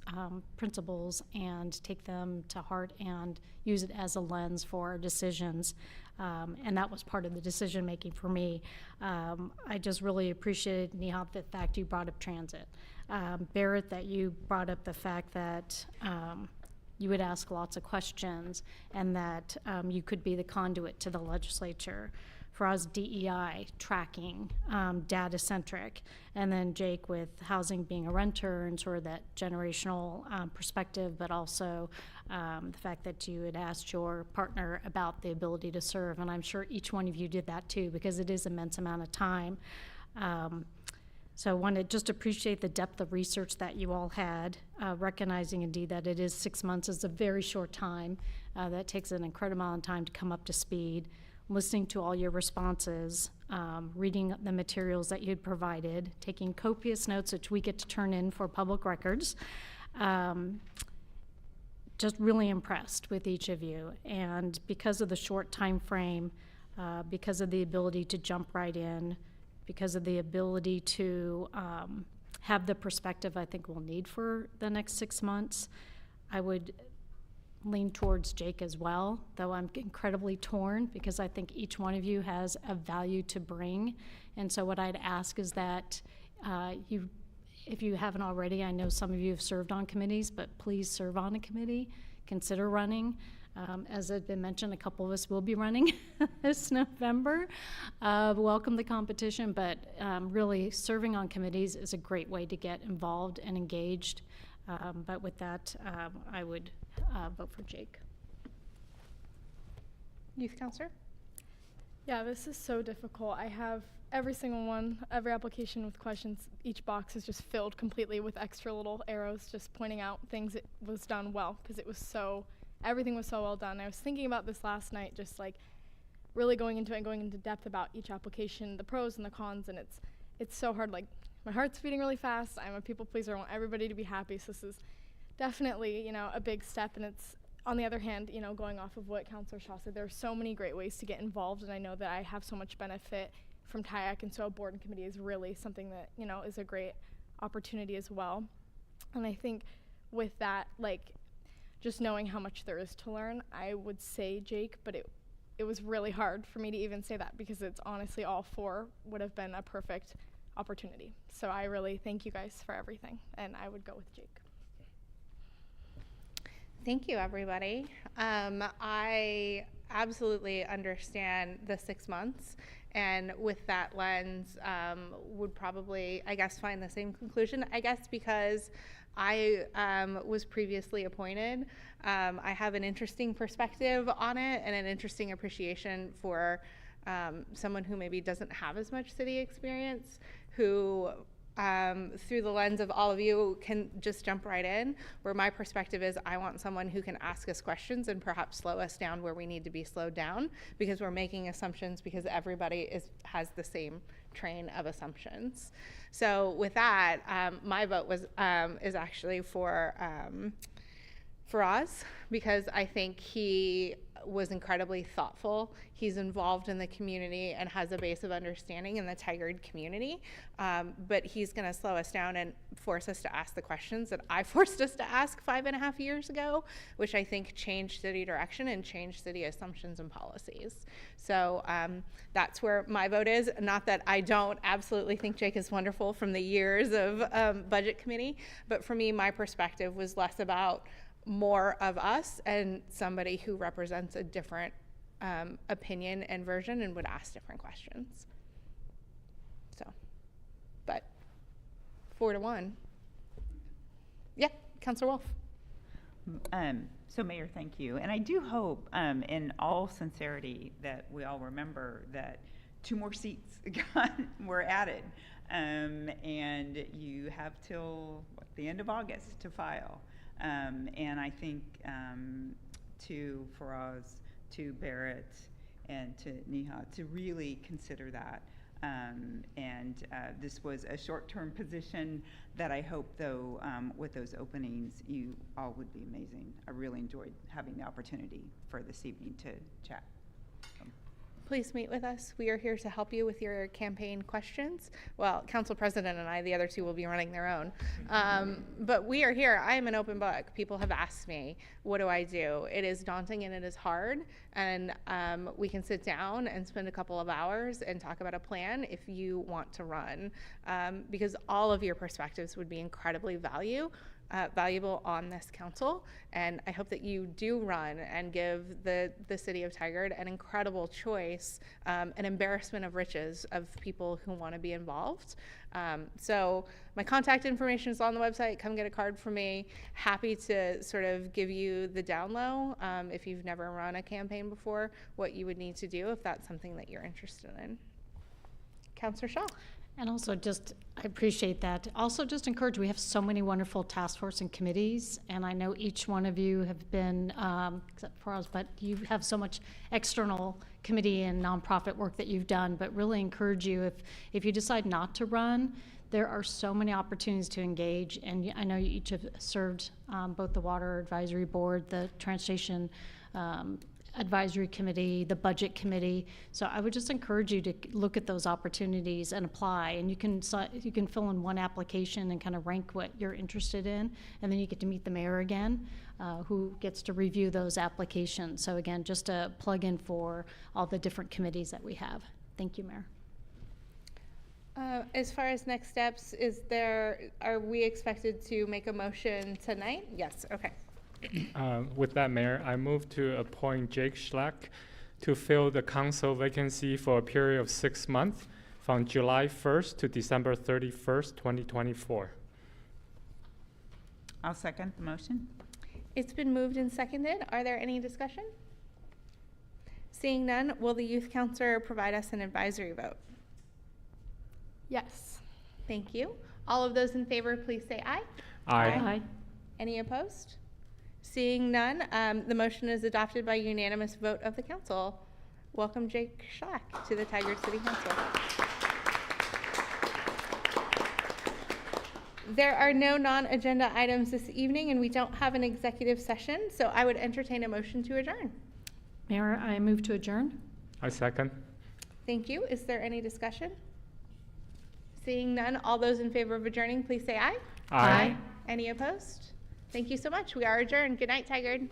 principles and take them to heart and use it as a lens for our decisions. And that was part of the decision making for me. I just really appreciated, Neha, the fact you brought up transit. Barrett, that you brought up the fact that you would ask lots of questions and that you could be the conduit to the legislature. Faraz DEI, tracking, data-centric, and then Jake with housing being a renter and sort of that generational perspective, but also the fact that you had asked your partner about the ability to serve, and I'm sure each one of you did that too, because it is an immense amount of time. So I want to just appreciate the depth of research that you all had, recognizing indeed that it is 6 months is a very short time. That takes an incredible amount of time to come up to speed. Listening to all your responses, reading the materials that you had provided, taking copious notes which we get to turn in for public records. Just really impressed with each of you. And because of the short time frame, because of the ability to jump right in, because of the ability to have the perspective I think we'll need for the next 6 months, I would lean towards Jake as well, though I'm incredibly torn because I think each one of you has a value to bring. And so what I'd ask is that if you haven't already, I know some of you have served on committees, but please serve on a committee, consider running. As had been mentioned, a couple of us will be running this November. Welcome the competition, but really serving on committees is a great way to get involved and engaged. But with that, I would vote for Jake. Youth Counselor? Yeah, this is so difficult. I have every single one, every application with questions. Each box is just filled completely with extra little arrows just pointing out things that was done well, because it was so, everything was so well done. I was thinking about this last night, just like really going into it and going into depth about each application, the pros and the cons, and it's so hard. Like, my heart's beating really fast. I'm a people pleaser. I want everybody to be happy. So this is definitely, you know, a big step. And it's, on the other hand, you know, going off of what Councilor Shaw said, there are so many great ways to get involved. And I know that I have so much benefit from TIAC. And so a board and committee is really something that, you know, is a great opportunity as well. And I think with that, like, just knowing how much there is to learn, I would say Jake, but it was really hard for me to even say that because it's honestly all four would have been a perfect opportunity. So I really thank you guys for everything, and I would go with Jake. Thank you, everybody. I absolutely understand the 6 months, and with that lens, would probably, I guess, find the same conclusion. I guess because I was previously appointed, I have an interesting perspective on it and an interesting appreciation for someone who maybe doesn't have as much city experience, who through the lens of all of you can just jump right in, where my perspective is I want someone who can ask us questions and perhaps slow us down where we need to be slowed down, because we're making assumptions because everybody has the same train of assumptions. So with that, my vote is actually for Faraz, because I think he was incredibly thoughtful. He's involved in the community and has a base of understanding in the Tigard community, but he's going to slow us down and force us to ask the questions that I forced us to ask 5.5 years ago, which I think changed city direction and changed city assumptions and policies. So that's where my vote is. Not that I don't absolutely think Jake is wonderful from the years of budget committee, but for me, my perspective was less about more of us and somebody who represents a different opinion and version and would ask different questions. So, but 4-1. Yeah, Councilor Wolf. So Mayor, thank you. And I do hope, in all sincerity, that we all remember that 2 more seats were added. And you have till the end of August to file. And I think to Faraz, to Barrett, and to Neha to really consider that. This was a short-term position that I hope, though, with those openings, you all would be amazing. I really enjoyed having the opportunity for this evening to chat. Please meet with us. We are here to help you with your campaign questions. Well, Council President and I, the other two, will be running their own. But we are here. I am an open book. People have asked me, what do I do? It is daunting and it is hard. And we can sit down and spend a couple of hours and talk about a plan if you want to run. Because all of your perspectives would be incredibly valuable on this council, and I hope that you do run and give the city of Tigard an incredible choice, an embarrassment of riches of people who want to be involved. So my contact information is on the website. Come get a card from me. Happy to sort of give you the down low, if you've never run a campaign before, what you would need to do if that's something that you're interested in. Councillor Shaw. And also I appreciate that. Also just encourage, we have so many wonderful task force and committees, and I know each one of you have been, except for us, but you have so much external committee and nonprofit work that you've done, but really encourage you, if you decide not to run, there are so many opportunities to engage, and I know you each have served both the Water Advisory Board, the Transportation Advisory Committee, the Budget Committee. So I would just encourage you to look at those opportunities and apply. And you can fill in one application and kind of rank what you're interested in, and then you get to meet the mayor again, who gets to review those applications. So again, just a plug in for all the different committees that we have. Thank you, Mayor. As far as next steps, are we expected to make a motion tonight? Yes, okay. With that, Mayor, I move to appoint Jake Schlack to fill the council vacancy for a period of 6 months from July 1st to December 31st, 2024. I'll second the motion. It's been moved and seconded. Are there any discussion? Seeing none, will the youth counselor provide us an advisory vote? Yes. Thank you. All of those in favor, please say aye. Aye. Aye. Any opposed? Seeing none, the motion is adopted by unanimous vote of the council. Welcome Jake Schlack to the Tigard City Council. There are no non-agenda items this evening, and we don't have an executive session, so I would entertain a motion to adjourn. Mayor, I move to adjourn. I second. Thank you. Is there any discussion? Seeing none, all those in favor of adjourning, please say aye. Aye. Any opposed? Thank you so much. We are adjourned. Good night, Tigard.